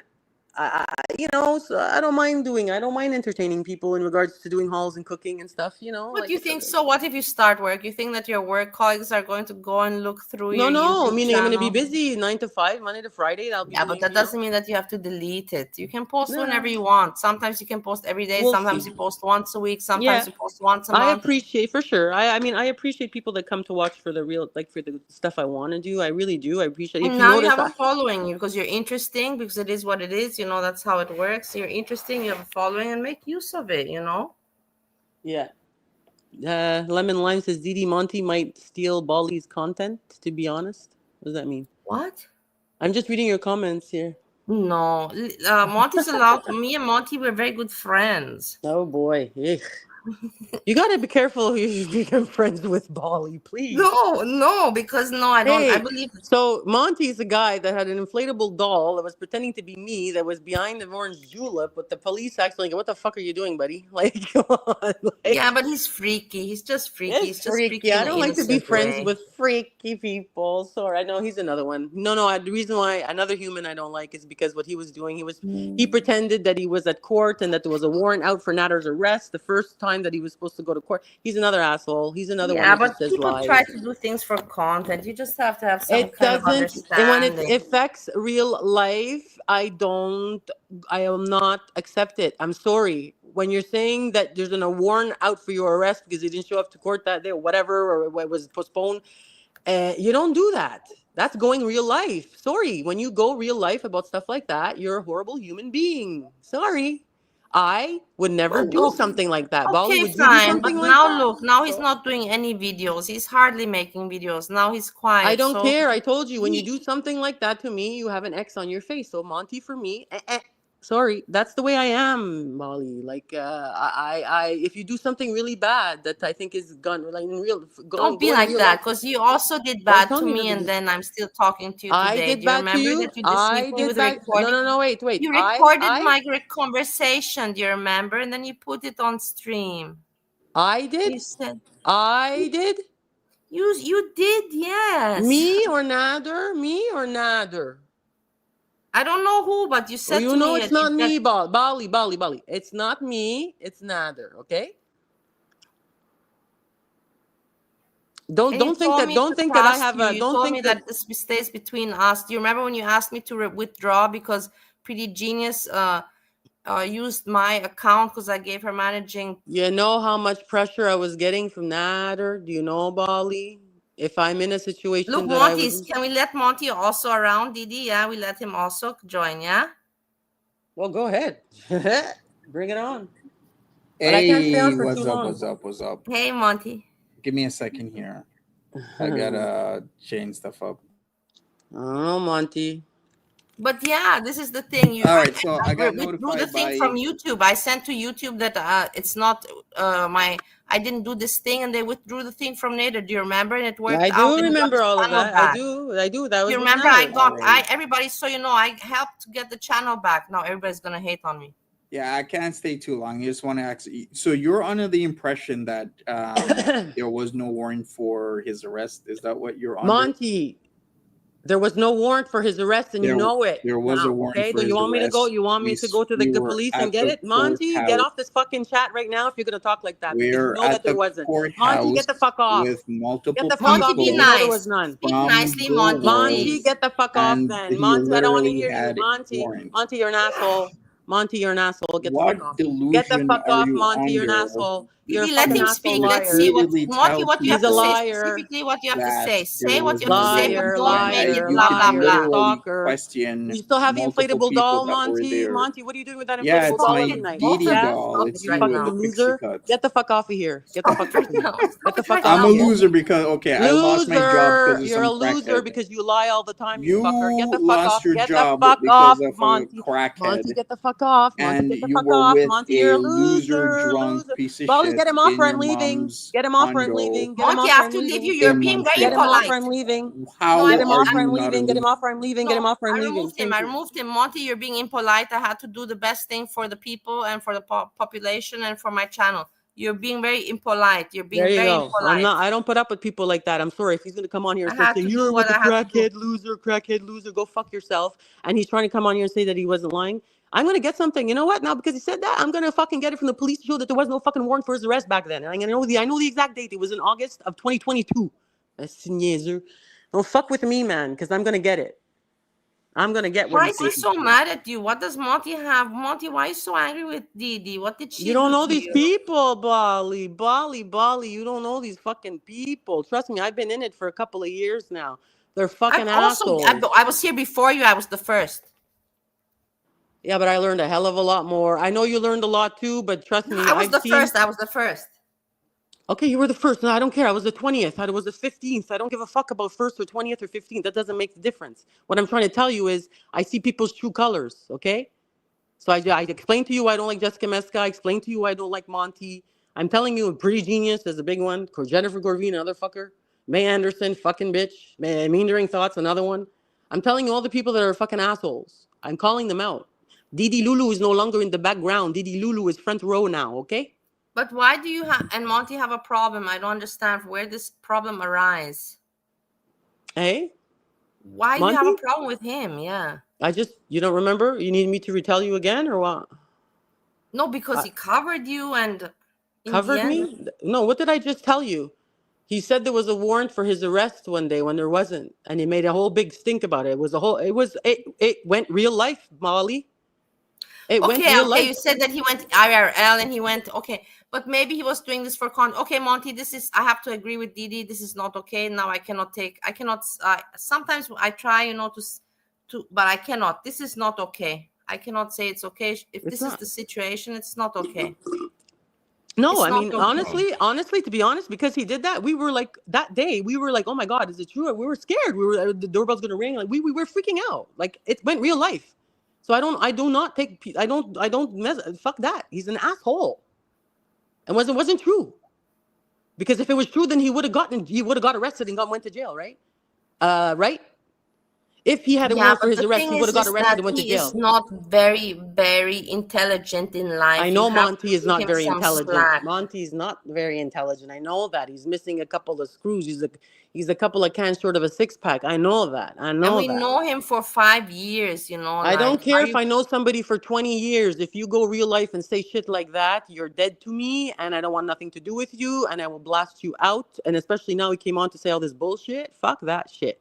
you know, so I don't mind doing. I don't mind entertaining people in regards to doing hauls and cooking and stuff. You know, What do like you it's think? okay. So, what if you start work? You think that your work colleagues are going to go and look through No, your no. YouTube Meaning I'm gonna be channel? busy 9 to 5, Monday to Friday. I'll be Yeah, but doing. that You know, doesn't mean that you have to delete it. You can post whenever no, you want. Sometimes you can post every day. we'll Sometimes see. you post once a week. Sometimes Yeah, you post once a I month. appreciate for sure. I mean, I appreciate people that come to watch for the real, like for the stuff I want to do. I really do. I appreciate. If And you now you notice, have a following because you're interesting, because it is what it is. That's how it works. You're interesting. You have a following, and make use of it. yeah. Lemon Lime says Deedee Monty might steal Bali's content. To be honest, what does that mean? What? I'm just reading your comments here. No, Monty's allowed. Me and Monty were very good friends. Oh boy. Eek. You gotta be careful who you become friends with, Bali, please. No, no, because no, I don't. I Hey, believe. so Monty's a guy that had an inflatable doll that was pretending to be me that was behind the orange julep with the police actually like, what the fuck are you doing, buddy? Like, come on. Yeah, Like, but he's freaky. He's just freaky. it's He's just freaky. freaky in I an don't like to be innocent friends way. with freaky people. Sorry, I know he's another one. No, no. The reason why another human I don't like is because what he was doing, he pretended that he was at court and that there was a warrant out for Natter's arrest the first time that he was supposed to go to court. He's another asshole. He's another one Yeah, that but just says people try lies. to do things for content. You just have to have some It kind of doesn't, and when it understanding. affects real life, I am not accept it. I'm sorry. When you're saying that there's a warrant out for your arrest because you didn't show up to court that day or whatever, or it was postponed, you don't do that. That's going real life. Sorry. When you go real life about stuff like that, you're a horrible human being. Sorry. I would never do Okay, something like that. Bali, okay, would you do fine. something But like now that? look, now he's So not doing any videos. He's hardly making videos. Now he's I quiet. don't So care. I told you when you he do something like that to me, you have an X on your face. So Monty for me, Sorry, that's the way I am, Molly. Like, if you do something really bad that I think is gone, like in real, Don't be go in like real that, life. because you also did Well, I'm bad to telling you, me, and then I'm still talking to you I today. did Do you bad to remember you. that you I deceived me did with the bad. No, recording? no, no. Wait, wait. You recorded my conversation, do you remember? And then you put it on stream. I did. You said I did. you did, yes. Me or neither? Me or neither? I don't know who, but you Oh, said you to know me it's that you not get. me, Bali. It's not me. It's neither. Okay. And you Don't think told that. me to Don't think that I trust have you. a. You Don't told me think that. that this stays between us. Do you remember when you asked me to withdraw because Pretty Genius used my account because I gave her managing. You know how much pressure I was getting from neither. Do you know, Bali? If I'm in a Look, situation that I Monty, was. can we let Monty also around, Deedee? Yeah, we let him also join, yeah? Well, go ahead. Bring it on. But I can't stay Hey, on for too what's up? long. What's up? What's up? Hey, Monty. Give me a second here. I gotta change stuff up. Oh, Monty. But yeah, this is the thing. All right, so I got Withdrew the notified thing from by. YouTube. I sent to YouTube that it's not my. I didn't do this thing, and they withdrew the thing from Nader. Do you remember? And it worked I out, do and he got remember his all of channel that. I back. do. I do. That Do you was with remember? I neither. got. All right. Everybody. So you know, I helped get the channel back. Now everybody's gonna hate on me. Yeah, I can't stay too long. I just want to ask. So you're under the impression that there was no warrant for his arrest. Is that what you're under? Monty, there was no warrant for his arrest, and you There, know it there was a now. warrant Okay, for do you his want me to go? arrest. You want me to go to We the were police and at get the it? Monty, get courthouse. off this fucking chat right now if you're gonna talk like that, because you We're know that at there the wasn't. Monty, courthouse get the fuck off. with Get multiple the fuck Monty, off, be because people you know there nice. was none. Speak from nicely, the Monty, world, Monty, please. get the fuck off and then. he Monty, I don't want to literally hear you. had a Monty, warrant. Monty, you're an asshole. Monty, you're an asshole. Get the fuck What off. Get the delusion fuck are off, you Monty. You're an under asshole. You're a Didi, let fucking him to asshole speak. Let's see liar. what repeatedly Monty, tell what you have He's a to say people liar. specifically. What you have to that say. there Say what was you have to say, no but Liar, don't warrant? make it liar, You blah could blah liar, blah. literally stalker. question You still have the multiple inflatable people doll, that were Monty? there. Monty, what are you doing with that Yeah, inflatable it's Stop doll my every it, night? both of Deedee you. Yeah? doll. Stop It's it You right you with the fucking now. pixie loser. cuts. Get the fuck off of here. Get the Stop fuck it off right of here. now. Get Stop the it fuck right off I'm of a now, here. loser Monty. because okay, I lost my job Loser. because of You're a some loser crackhead. because you lie all the time, you You fucker. Get the fuck lost off. your Get the job fuck off, because of a Monty. Monty, crackhead, get the fuck off. Monty, and get the you fuck were off. with Monty, you're a a loser loser. drunk Loser. piece of Bali, shit get him off or in I'm your leaving. mom's Get him off or I'm condo leaving. Get him Monty, off I or have I'm to leave leaving. you. You're in being very Get him off or impolite. I'm Montreal. leaving. No, Get How him are off or you I'm not a leaving. Get him loser? off or I'm leaving. Get him no. off or I'm I leaving. removed him. Thank I you. removed him. Monty, you're being impolite. I had to do the best thing for the people and for the population and for my channel. You're being very impolite. You're There being you very go. I'm impolite. not. I don't put up with people like that. I'm sorry if he's gonna come on here I and start had saying to do you're what with a I had to do. crackhead loser. Go fuck yourself. And he's trying to come on here and say that he wasn't lying. I'm gonna get something. You know what? Now because he said that, I'm gonna fucking get it from the police to show that there was no fucking warrant for his arrest back then. And I'm gonna know I know the exact date. It was in August of 2022. That's niaiser. Don't fuck with me, man, because I'm gonna get it. I'm gonna get what Why he's is he talking so about. mad at you? What does Monty have? Monty, why are you so angry with Deedee? What did You she don't do know to these you? people, Bali. You don't know these fucking people. Trust me, I've been in it for a couple of years now. They're I've fucking also, assholes. I was here before you. I was the first. Yeah, but I learned a hell of a lot more. I know you learned a lot too, but trust No, me, I was I've the seen. first. I was the first. Okay, you were the first. No, I don't care. I was the 20th. I was the 15th. I don't give a fuck about first or 20th or 15th. That doesn't make the difference. What I'm trying to tell you is I see people's true colors, okay? So I explained to you I don't like Jessica Meska. I explained to you I don't like Monty. I'm telling you, a Pretty Genius is a big one. Jennifer Gorvie, another fucker. May Anderson, fucking bitch. Meandering Thoughts, another one. I'm telling you all the people that are fucking assholes. I'm calling them out. Didi Lulu is no longer in the background. Didi Lulu is front row now, okay? But why do you and Monty have a problem? I don't understand where this problem arise. Hey, Why you have a Monty? problem with him? Yeah. You don't remember? You need me to retell you again or what? No, because I, he covered you, and in the covered end, me? No, what did I just tell you? He said there was a warrant for his arrest one day when there wasn't, and he made a whole big stink about it. It went real life, Molly. It went okay, real okay. You life. said that he went IRL and he went okay, but maybe he was doing this for Okay, Monty, this is. I have to agree with Deedee. This is not okay. Now I cannot take. I cannot. Sometimes I try, but I cannot. This is not okay. I cannot say it's okay. If It's this is not. the situation, it's not okay. No, It's I not mean okay. honestly, to be honest, because he did that, we were like that day. We were like, oh my god, is it true? We were scared. We were the doorbell's gonna ring. Like we were freaking out. Like it went real life. So I do not take, I don't mess, fuck that. He's an asshole. And wasn't true. Because if it was true, then he would have got arrested and went to jail, right? Right? If he had a Yeah, warrant for but his the arrest, thing he would have got is arrested that and went to he is jail. not very, very intelligent in life. I You know have to Monty is give not him very some intelligent. slack. Monty's not very intelligent. I know that. He's missing a couple of screws. He's a couple of cans short of a six pack. I know that. I And know we that. know him for 5 years, I don't like, care are if you? I know somebody for 20 years. If you go real life and say shit like that, you're dead to me, and I don't want nothing to do with you, and I will blast you out. And especially now he came on to say all this bullshit. Fuck that shit.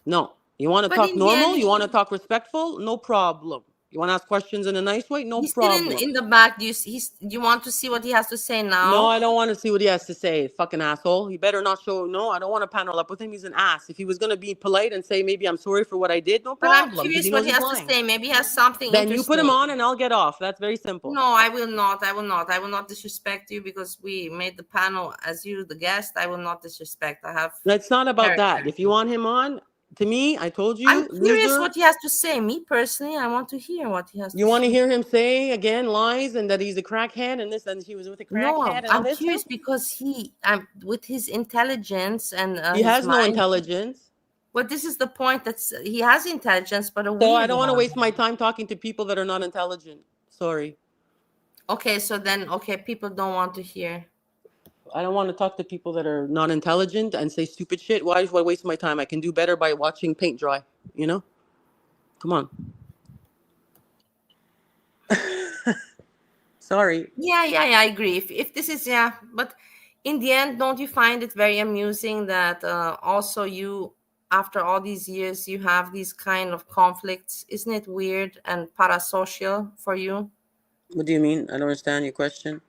No. You want to But talk in the end, normal? You want to talk respectful? No problem. You want to ask questions in a nice way? No he's still problem. in the back. You want to see what he has to say No, now? I don't want to see what he has to say. Fucking asshole. He better not show. No, I don't want to panel up with him. He's an ass. If he was going to be polite and say, maybe I'm sorry for what I did, no But I'm problem, because curious he what knows he he's has to lying. say. Maybe he has something Then you put him interesting. on and I'll get off. That's very simple. No, I will not. I will not. I will not disrespect you because we made the panel as you, the guest. I will not disrespect. I have It's not about that. character. If you want him on, to me, I told I'm you, curious loser. what he has to say. Me personally, I want to hear what he has You to want to say. hear him say again lies and that he's a crackhead and this and he was with a crackhead No, and all I'm this stuff? curious because with his intelligence and He his has no mind. intelligence. But this is the point, he has intelligence, but a So I weird don't want to one. waste my time talking to people that are not intelligent. Sorry. Okay, so then, people don't want to hear. I don't want to talk to people that are not intelligent and say stupid shit. Why should I waste my time? I can do better by watching paint dry, you know? Come on. Sorry. Yeah, I agree. If this is, yeah, but in the end, don't you find it very amusing that also you, after all these years, you have these kind of conflicts? Isn't it weird and parasocial for you? What do you mean? I don't understand your question.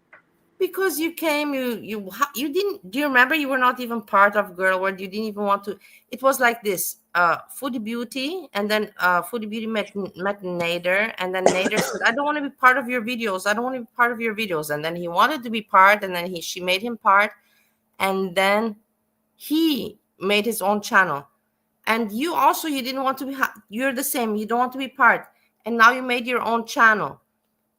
Because you came, you didn't. Do you remember you were not even part of Girl World? You didn't even want to. It was like this: Foodie Beauty, and then Foodie Beauty met Nader, and then Nader said, "I don't want to be part of your videos. I don't want to be part of your videos." And then he wanted to be part, and then she made him part, and then he made his own channel. And you also, you didn't want to be. You're the same. You don't want to be part, and now you made your own channel.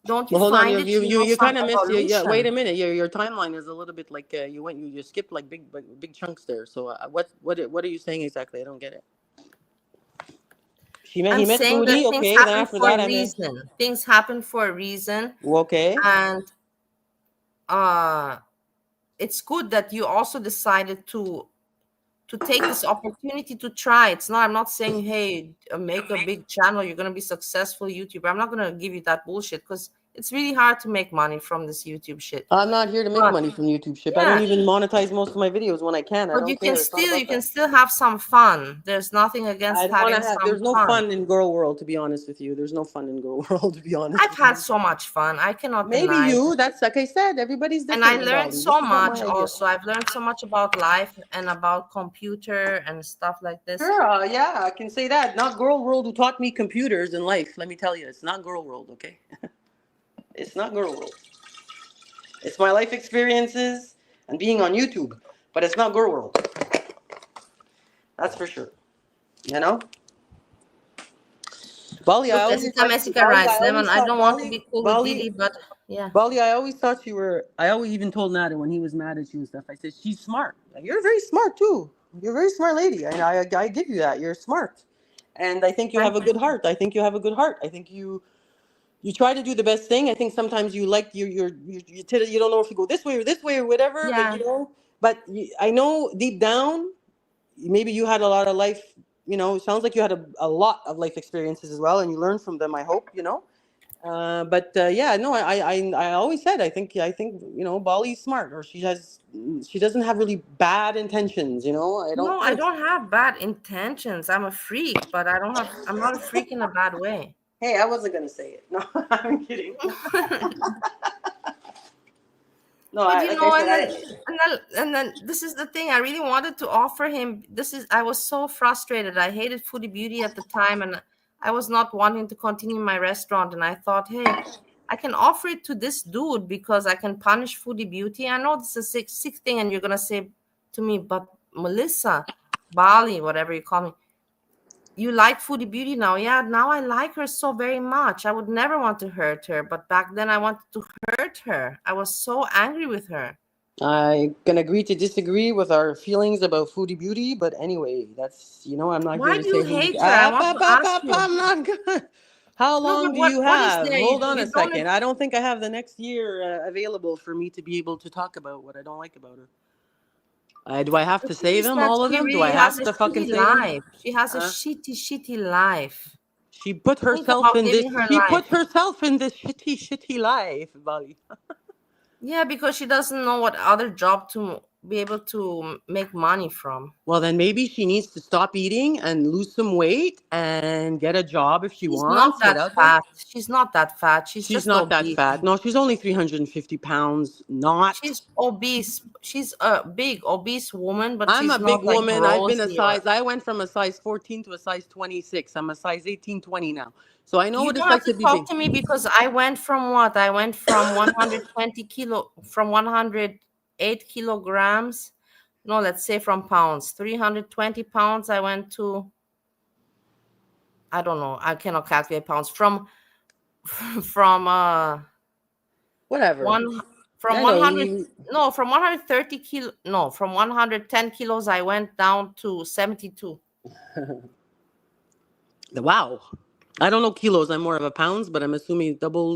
Don't you Well, hold on. find it, You some kind of missed. Yeah. Wait evolution? a minute. Your timeline is a little bit like you skipped like big chunks there. So what are you saying exactly? I don't get it. I'm He met saying that Foodie. things Okay. Then happen after for that, a I mean, reason. Things happen for a reason, okay. and uh, it's good that you also decided to take this opportunity to try. It's not. I'm not saying, hey, make a big channel. You're gonna be successful YouTuber. I'm not gonna give you that bullshit because it's really hard to make money from this YouTube shit. I'm not here to make But money from YouTube shit. I yeah, don't even monetize most of my videos when I can. I but you don't can care. It's not still about that. have some fun. There's nothing I against don't want having to have. some There's no fun. fun in Girl World, to be honest with you. There's no fun in Girl World, to be honest I've with had you. so much fun. I cannot Maybe deny. you. That's like I said. Everybody's And I different in learned Bali. This so is not my much idea. also. I've learned so much about life and about computer and stuff like this. Sure, yeah, I can say that. Not Girl World who taught me computers and life. Let me tell you, it's not Girl World, okay? It's not Girl World. It's my life experiences and being on YouTube, but it's not Girl World. That's for sure. You know? Bali, I Look, always Esita thought, Messica Bali, writes, I Lemon, always I thought, don't want to Bali, be cool with Bali, Deedee, but yeah. Bali, I always thought you were, I always even told Nada when he was mad at you and stuff, I said, she's smart. You're very smart too. You're a very smart lady. And I give you that. You're smart. And I think you have Thank a you. good heart. I think you have a good heart. I think you try to do the best thing. I think sometimes you like you don't know if you go this way or whatever, but Yeah. you know, but I know deep down, maybe you had a lot of life, you know, it sounds like you had a lot of life experiences as well, and you learned from them, I hope, you know. Yeah, no, I always said I think you know Bali's smart, or she doesn't have really bad intentions, you know. I don't No, I think. don't have bad intentions. I'm a freak, but I'm not a freak in a bad way. Hey, I wasn't gonna say it. No, I'm kidding. No, But like I said, and then this is the thing. I really wanted to offer him. I was so frustrated. I hated Foodie Beauty at the time, and I was not wanting to continue my restaurant. And I thought, hey, I can offer it to this dude because I can punish Foodie Beauty. I know this is a sick thing, and you're gonna say to me, but Melissa, Bali, whatever you call me, You like Foodie Beauty now? Yeah, now I like her so very much. I would never want to hurt her, but back then I wanted to hurt her. I was so angry with her. I can agree to disagree with our feelings about Foodie Beauty, but anyway, that's, I'm not here Why to do you say who's. hate her? I want to ask you. I'm not gonna. How No, long but do you what is have? there? Hold on a You don't. second. I don't think I have the next year available for me to be able to talk about what I don't like about her. Do I have The to thing say is them, that all of she them? Do really I has have a to fucking shitty say them? life. She has a Uh, shitty life. she put Think herself about in this. living her She life. put herself in this shitty life, buddy. Yeah, because she doesn't know what other job to be able to make money from. Well, then maybe she needs to stop eating and lose some weight and get a job if she She's not wants. Get that out there. fat. She's not that fat. She's She's just not that obese. fat. No, she's only 350 pounds. Not. She's obese. She's a big obese woman, but I'm a she's not big like woman. I've been a rosy or. size, I went from a size 14 to a size 26. I'm a size 18, 20 now. So I know You what don't it's have like to to be talk big. to me because I went from what? I went from 120 kilo, from 108 kilograms. No, let's say from pounds. 320 pounds. I went to, I don't know. I cannot calculate pounds. From Whatever. one from I know. 100, no, from 130 kilo, no, from 110 kilos I went down to 72. Wow. I don't know kilos. I'm more of a pounds, but I'm assuming double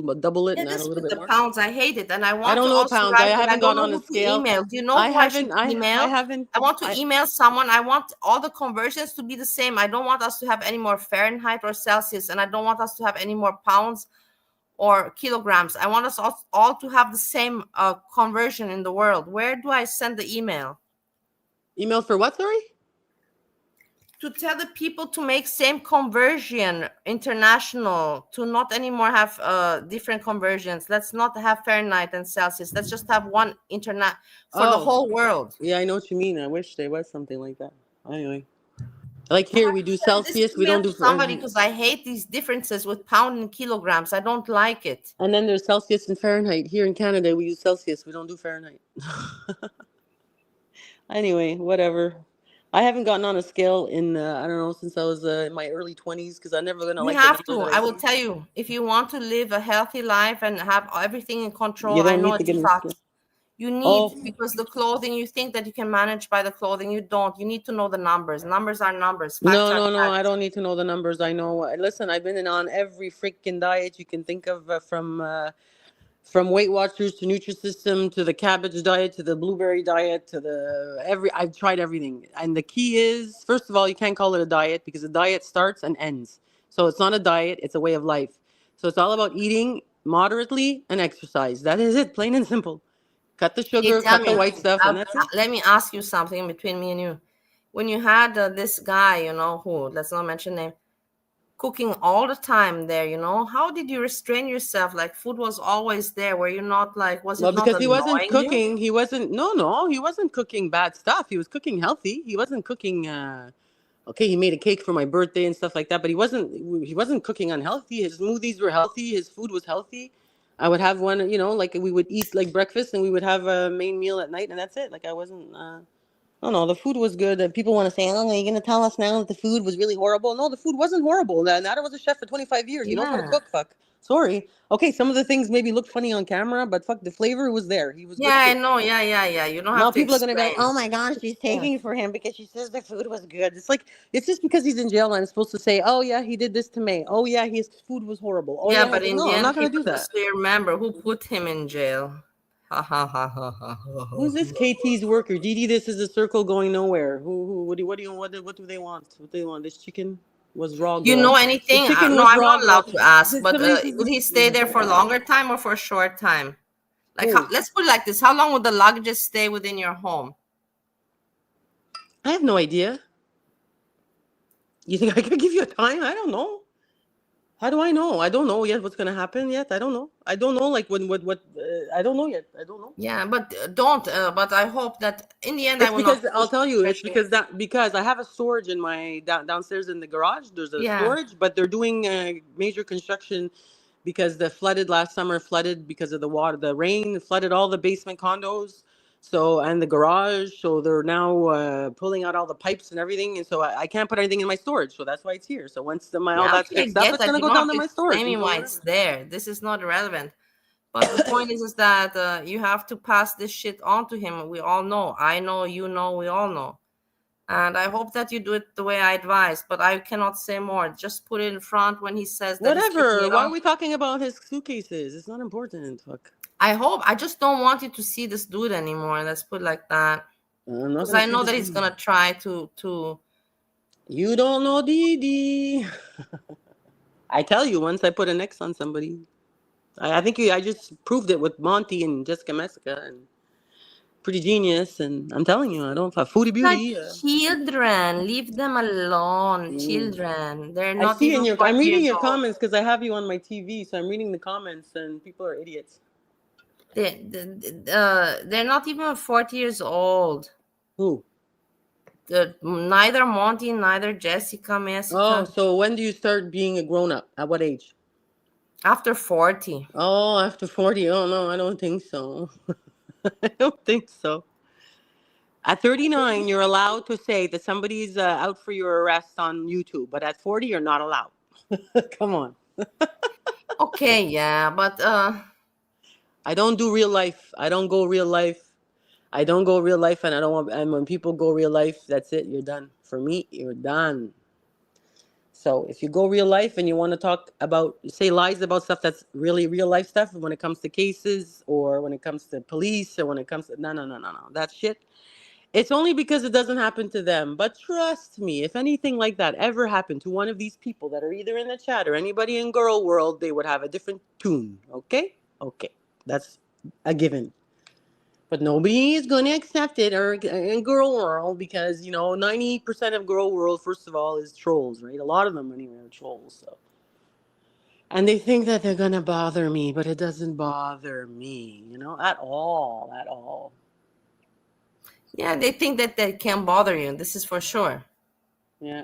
it Yeah, and add a this little with bit the more. pounds, I hate it. And I I want don't to know also pounds. I write, but I haven't don't gone know on who a to scale. email. Do you know I who I should haven't. I email? haven't. I want to email someone. I want all the conversions to be the same. I don't want us to have any more Fahrenheit or Celsius, and I don't want us to have any more pounds or kilograms. I want us all to have the same conversion in the world. Where do I send the email? Email for what? Sorry. To tell the people to make same conversion international, to not anymore have different conversions. Let's not have Fahrenheit and Celsius. Let's just have one internet for the Oh, whole world. yeah. I know what you mean. I wish there was something like that. Anyway, like So here I we do send this Celsius. We email don't to do. somebody because I hate these differences with pound and kilograms. I don't like it. And then there's Celsius and Fahrenheit. Here in Canada, we use Celsius. We don't do Fahrenheit. Anyway, whatever. I haven't gotten on a scale in I don't know, since I was in my early 20s, because I'm never gonna You like the have number to. that I I will see. tell you, if you want to live a healthy life and have everything in control, You I don't know need to it get on a scale. sucks. You need, Oh because the clothing, you think that you can manage by the clothing. You don't. You need to know the numbers. Numbers are numbers. Facts no, are no, no! I facts. don't need to know the numbers. I know. Listen, I've been on every freaking diet you can think of, from Weight Watchers to Nutrisystem to the cabbage diet to the blueberry diet to the every. I've tried everything, and the key is, first of all, you can't call it a diet because a diet starts and ends. So it's not a diet; it's a way of life. So it's all about eating moderately and exercise. That is it, plain and simple. Cut the Okay, sugar, tell cut the me. white stuff, and that's it. Let me ask you something between me and you. When you had this guy, who, let's not mention name, cooking all the time there, how did you restrain yourself? Like food was always there. Were you not like, was Well, it not because he wasn't annoying you? cooking, he wasn't. No, he wasn't cooking bad stuff. He was cooking healthy. He wasn't cooking. Okay, he made a cake for my birthday and stuff like that, but he wasn't. He wasn't cooking unhealthy. His smoothies were healthy. His food was healthy. I would have one, like we would eat like breakfast, and we would have a main meal at night, and that's it. Like I wasn't. No, no, the food was good. And people want to say, "Oh, are you going to tell us now that the food was really horrible?" No, the food wasn't horrible. Nada was a chef for 25 years. He knows how to Yeah. cook. Fuck. Sorry. Okay, some of the things maybe looked funny on camera, but fuck, the flavor was there. He was Yeah, good I cook. know. Yeah. You don't Now have to people are gonna be like, explain. "Oh my gosh, she's Yeah. taking for him because she says the food was good." It's like it's just because he's in jail and I'm supposed to say, "Oh yeah, he did this to me. Oh yeah, his food was horrible. Oh Yeah, yeah." but in No, the I'm end, not gonna people do that. just remember who put him in jail. Ha ha ha ha ha ha. Who's this KT's worker? Deedee, this is a circle going nowhere. Who? What do they want? What they want? This chicken was raw, You girl. know The anything? chicken No, was I'm raw, not girl. allowed to ask. But Somebody says would this. he stay there for a longer time or for a short time? Like, Who? let's put it like this: how long would the luggages stay within your home? I have no idea. You think I could give you a time? I don't know. How do I know? I don't know yet what's gonna happen yet. I don't know. I don't know like when what I don't know yet. I don't know. Yeah, but don't. But I hope that in the end, I It's will not because I'll force tell you. It's pressure. because I have a storage in my downstairs in the garage. There's a Yeah. storage, but they're doing major construction because the flooded last summer flooded because of the water, the rain flooded all the basement condos. So, and the garage, so they're now pulling out all the pipes and everything, and so I can't put anything in my storage, so that's why it's here. So once all Yeah, that's okay, I fixed up, get it's that. gonna You go don't down have to to my storage explain me until why it's whatever. there. This is not relevant. But the point is that you have to pass this shit on to him. We all know. I know, you know, we all know. And I hope that you do it the way I advise, but I cannot say more. Just put it in front when he says that he's kicking Whatever. it Why are off. we talking about his suitcases? It's not important. Fuck. I hope. I just don't want you to see this dude anymore. Let's put it like that. I'm not Because gonna I see know this that he's dude. gonna try to. You don't know Deedee. I tell you, once I put an X on somebody, I think I just proved it with Monty and Jessica Messica and Pretty Genius. And I'm telling you, I don't have Foodie Like Beauty. children, leave them alone. Mm. Children, they're I not see even in your. 40 I'm reading years your old. comments because I have you on my TV, so I'm reading the comments, and people are idiots. They're not even 40 years old. Who? Neither Monty, neither Jessica Oh, Messica. so when do you start being a grown up? At what age? After 40. Oh, after 40. Oh no, I don't think so. I don't think so. At 39, you're allowed to say that somebody's out for your arrest on YouTube, but at 40, you're not allowed. Come on. Okay, yeah, but I don't do real life. I don't go real life. I don't go real life, and I don't want. And when people go real life, that's it. You're done. For me, you're done. So if you go real life and you want to talk about, say lies about stuff that's really real life stuff, when it comes to cases or when it comes to police or when it comes to no, that shit. It's only because it doesn't happen to them. But trust me, if anything like that ever happened to one of these people that are either in the chat or anybody in girl world, they would have a different tune. Okay? Okay. That's a given. But nobody is going to accept it or in girl world because, 90% of girl world, first of all, is trolls, right? A lot of them anyway are trolls. So. And they think that they're going to bother me, but it doesn't bother me, at all, at all. yeah, they think that they can't bother you. This is for sure. Yeah.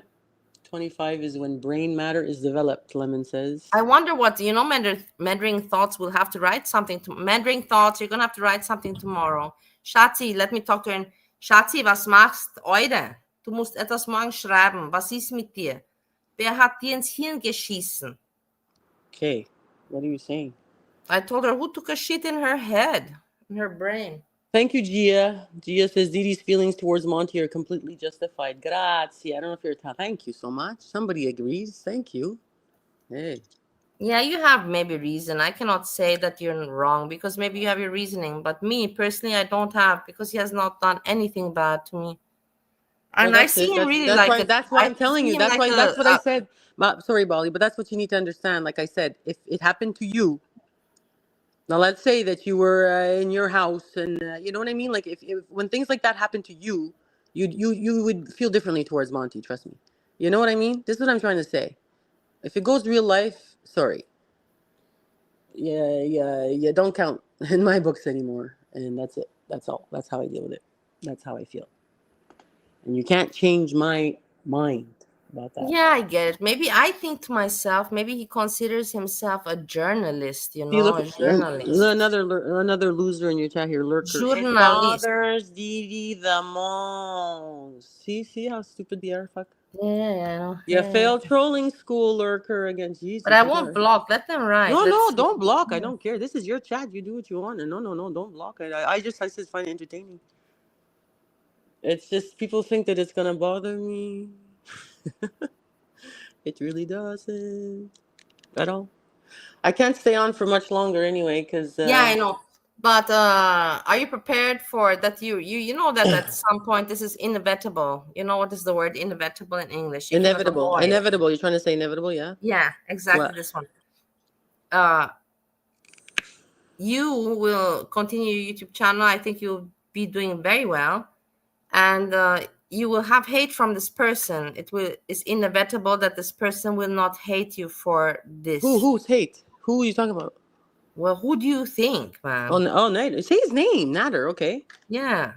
25 is when brain matter is developed, Lemon says. I wonder what, Mandarin Thoughts will have to write something to Mandarin Thoughts. You're going to have to write something tomorrow. Chtty, let me talk to her. Chtty, was machst heute? Du musst etwas morgen schreiben. Was ist mit dir? Wer hat dir ins Hirn geschissen? Okay. What are you saying? I told her, who took a shit in her head, in her brain? Thank you, Gia. Gia says Deedee's feelings towards Monty are completely justified. Grazie. I don't know if you're thank you so much. Somebody agrees. Thank you. Hey. Yeah, you have maybe reason. I cannot say that you're wrong because maybe you have your reasoning. But me, personally, I don't have because he has not done anything bad to me. Well, And I that's see it. him That's really that's like why a, that's why I I'm telling see you. him That's like why that's what I said. Sorry, Bali, but that's what you need to understand. Like I said, if it happened to you, now let's say that you were in your house, and you know what I mean. Like if when things like that happen to you, you would feel differently towards Monty. Trust me. You know what I mean? This is what I'm trying to say. If it goes real life, sorry. Yeah, don't count in my books anymore. And that's it. That's all. That's how I deal with it. That's how I feel. And you can't change my mind about that. yeah, I get it. Maybe I think to myself, maybe he considers himself a journalist, See, look, a journalist. another loser in your chat here, lurker. It Journalist. bothers Deedee the most. See how stupid they are. Fuck. Yeah, You yeah. failed trolling school, lurker again. But Jesus, I you won't got. block. Let them write. No, Let's see. don't block. I don't care. This is your chat. You do what you want. And no, don't block it. I just find it entertaining. It's just people think that it's gonna bother me. It really doesn't at all. I can't stay on for much longer anyway, because Yeah, I know. But are you prepared for that? You know that at some point this is inevitable. You know what is the word inevitable in English? You cannot avoid it. inevitable. You're trying to say inevitable, yeah? Yeah, exactly. What? This one. You will continue your YouTube channel. I think you'll be doing very well, and you will have hate from this person. It's inevitable that this person will not hate you for this. Who's hate? Who are you talking about? Well, who do you think, man? Oh, Nader. Say his name, Nader. Okay. Yeah.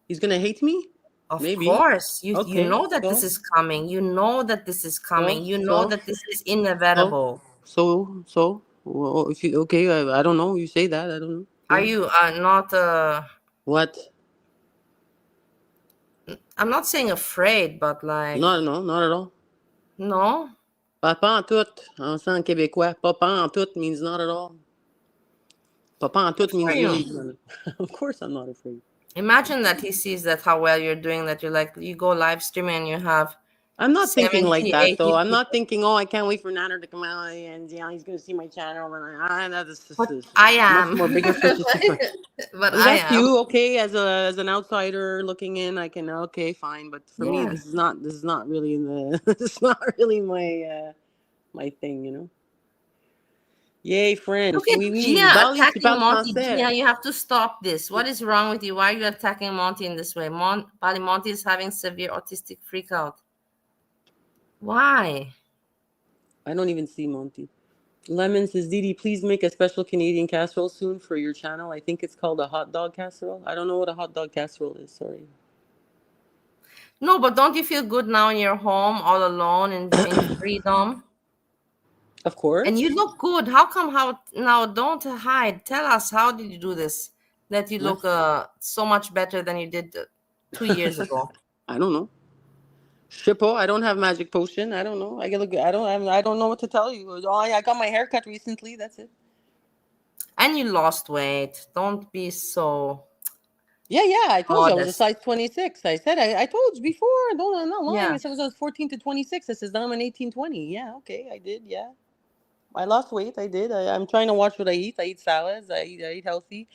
He's gonna hate me. Of Maybe. course, you Okay. know that this is coming. You know that this is coming. You know that this is inevitable. So. Well, if you okay, I don't know. You say that. I don't know. Are you not What? I'm not saying afraid, but like, No, not at all. no. Pas en tout. En sang québécois. Pas en tout means not at all. Pas en Good tout for means you. really. Of course, I'm not afraid. Imagine that he sees that how well you're doing, that you're like, you go live streaming and you have I'm not thinking 70, like that 80 though. I'm not people. thinking, oh, I can't wait for Natter to come out and he's gonna see my channel and that is But just I much am. more bigger fish to fry. But I That's am. you, okay? As an outsider looking in, I can okay, fine. But for me, Yeah. this is not really in the it's not really my thing, you know. Yay, Look French. at Oui, oui. Gia Bali, tu attacking parles Monty. français. Gia, you have to stop this. What is wrong with you? Why are you attacking Monty in this way? Bali Monty is having severe autistic freakout. Why? I don't even see Monty. Lemon says, Deedee, please make a special Canadian casserole soon for your channel. I think it's called a hot dog casserole. I don't know what a hot dog casserole is. Sorry. No, but don't you feel good now in your home all alone in freedom? Of And you course. look good. How come? How now? Don't hide. Tell us, how did you do this? That you look so much better than you did 2 years ago. I don't know. Shippo, I don't have magic potion. I don't know. I look. I don't know what to tell you. Oh, I got my hair cut recently. That's it. And you lost weight. Don't be so Yeah. I told you I was a modest. size 26. I said I told you before. I'm not lying. Yeah. I said I was 14 to 26. I says now I'm an 18, 20. Yeah, okay, I did. Yeah, I lost weight. I did. I'm trying to watch what I eat. I eat salads. I eat healthy.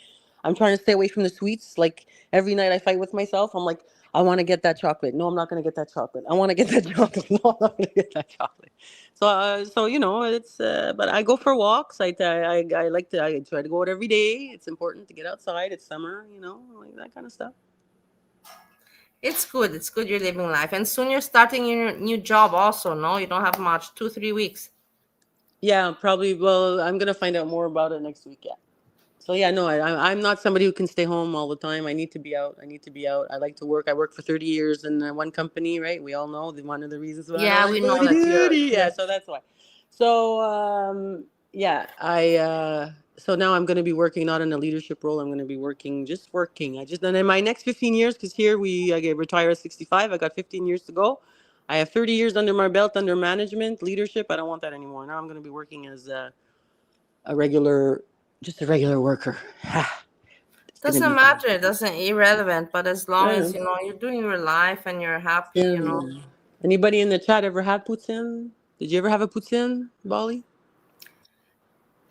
I'm trying to stay away from the sweets. Like every night I fight with myself. I'm like, I want to get that chocolate. No, I'm not going to get that chocolate. I want to get that chocolate. No, I'm not going to get that chocolate. So you know, it's. But I go for walks. I like to. I try to go out every day. It's important to get outside. It's summer. You know, like that kind of stuff. It's good. It's good you're living life. And soon you're starting your new job also, no? You don't have much. 2, 3 weeks. Yeah, probably. Well, I'm gonna find out more about it next week. Yeah. So yeah, no, I'm not somebody who can stay home all the time. I need to be out. I need to be out. I like to work. I worked for 30 years in one company, right? We all know one of the reasons why I don't Yeah, like we know Foodie that Beauty. Yeah, you're so that's why. So yeah, so now I'm going to be working not in a leadership role. I'm going to be working just working. I just and in my next 15 years, because here I get retired at 65. I got 15 years to go. I have 30 years under my belt under management leadership. I don't want that anymore. Now I'm going to be working as a regular, just a regular worker. It's gonna doesn't be fun. matter. It doesn't irrelevant. But as long I as know. you know you're doing your life and you're happy, Yeah. you know. Anybody in the chat ever had poutine? Did you ever have a poutine, Bali?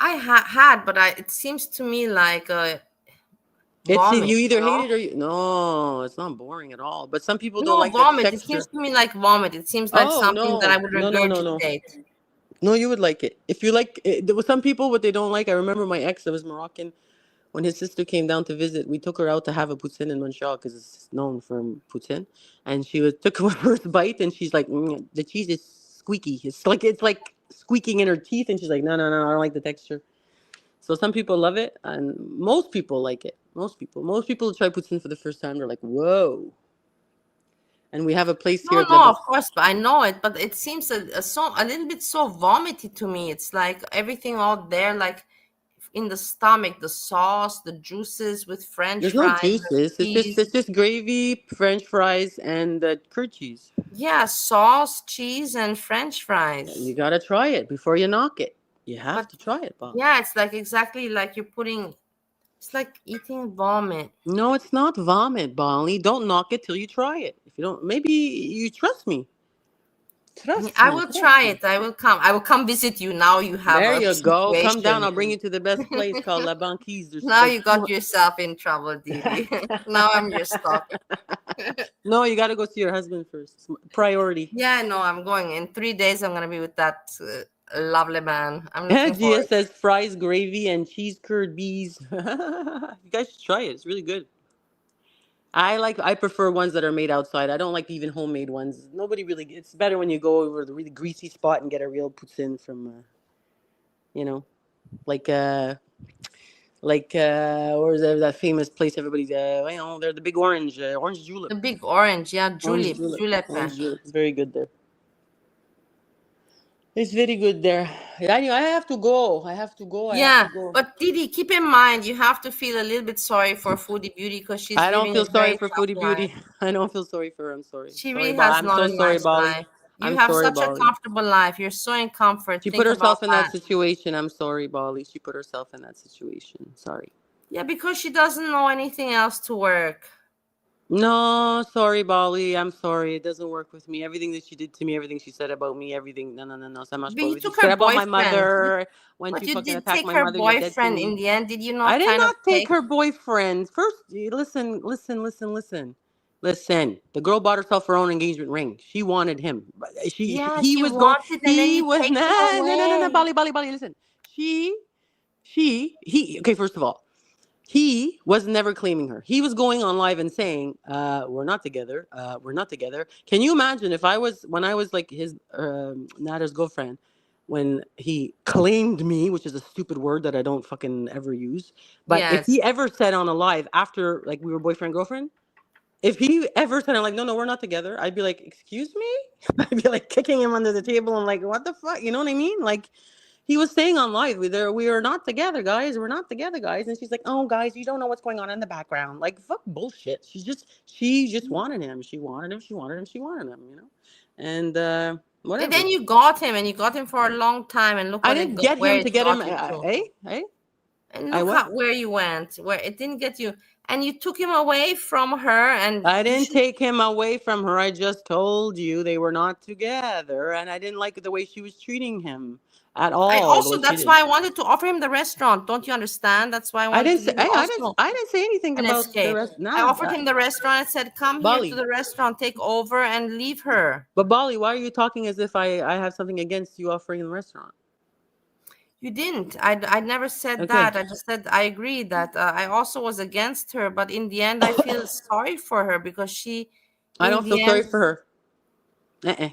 I had, but it seems to me like It's vomit, you you either hate know. it or you. No, it's not boring at all. But some people don't No, like the vomit. It seems texture. to me like vomit. It seems like Oh something that I no, would no. regurgitate. No, you would like it if you like. There was some people what they don't like. I remember my ex that was Moroccan. When his sister came down to visit, we took her out to have a poutine in Montreal because it's known for poutine. And took her first bite, and she's like, "The cheese is squeaky. It's like squeaking in her teeth." And she's like, No, I don't like the texture." So some people love it, and most people like it. Most people try poutine for the first time. They're like, "Whoa!" And we have a place here No, at no, Lebanon. of course, I know it, but it seems a little bit so vomity to me. It's like everything out there, like in the stomach, the sauce, the juices with French There's no fries, the juices. It's just cheese. it's just gravy, French fries, and curd cheese. Yeah, sauce, cheese, and French And you fries. gotta try it before you knock it. You have But to try it, Bob. yeah, it's like exactly like you're putting. It's like eating vomit. No, it's not vomit, Bonnie. Don't knock it till you try it. If you don't, maybe you trust me. Trust I me. will Trust try me. it. I will come. I will come visit you. Now you have There a you go. Come down. situation. I'll bring you to the best place called La Banquise. There's Now like you got yourself in trouble, Deedee. Now I'm your stalker. No, you got to go see your husband first. It's priority. Yeah, no, I'm going. In 3 days, I'm going to be with that lovely man. I'm looking Gia forward. says fries, gravy, and cheese curd bees. You guys should try it. It's really good. I prefer ones that are made outside. I don't like even homemade ones. Nobody really. It's better when you go over the really greasy spot and get a real poutine from, you know, like or is that famous place everybody's they're the big orange julep. The big orange, yeah, Orange julep, julep. julep. Orange julep. It's very good there. It's very good there. Anyway, I have to go. I have to go. I have Yeah, to go. but Deedee, keep in mind you have to feel a little bit sorry for Foodie Beauty because she's I don't living feel a sorry very for tough Foodie life. Beauty. I don't feel sorry for her. I'm sorry. She Sorry, really Bali. has I'm not so a sorry, nice Bali. life. You I'm have sorry, such a Bali. comfortable life. You're so in comfort. She Think put about herself in that that. situation. I'm sorry, Bali. She put herself in that situation. Sorry. Yeah, because she doesn't know anything else to work. No, sorry, Bali. I'm sorry. It doesn't work with me. Everything that she did to me, everything she said about me, everything. No, no, no, no. So much But you Everything took she her said about my boyfriend. mother. When But you you fucking did attack take my her mother, you're dead to boyfriend me. in the end. Did you I not did kind of not take take? her boyfriend. First, listen, listen, listen, listen. Listen. The girl bought herself her own engagement ring. She wanted him. Yeah, He she was going. wanted, and then He you was take him nah, no, no, no, no. away. Bali, Bali, Bali. Listen. He. Okay, first of all, he was never claiming her. He was going on live and saying, we're not together. We're not together. Can you imagine if when I was like his, Nada's girlfriend, when he claimed me, which is a stupid word that I don't fucking ever use. But if Yes. he ever said on a live after like we were boyfriend, girlfriend, if he ever said, I'm like, no, no, we're not together, I'd be like, excuse me? I'd be like kicking him under the table and like, what the fuck? You know what I mean? Like, he was saying on live, we are not together, guys. We're not together, guys. And she's like, oh, guys, you don't know what's going on in the background. Like, fuck bullshit. She just wanted him. She wanted him. She wanted him. She wanted him. You know, and And whatever. then you got him, and you got him for a long time, and look I what didn't get where him to it get him. got you to. Hey, And I look what? how where you went, where it didn't get you, and you took him away from her, and I you didn't should. take him away from her. I just told you they were not together, and I didn't like the way she was treating him at I all. The also way she that's did. why I wanted to offer him the restaurant. Don't you understand? That's why I I wanted didn't to say. give him Hey, also I didn't say anything an about the escape. rest. I Nah, offered him the restaurant and said, "Come here to Bali. the restaurant, take over, and leave her." But Bali, why are you talking as if I have something against you offering the restaurant? You didn't. I never said Okay. that. I just said I agree that I also was against her, but in the end, I feel sorry for her because she, I in don't feel the sorry end, for her. Uh-uh.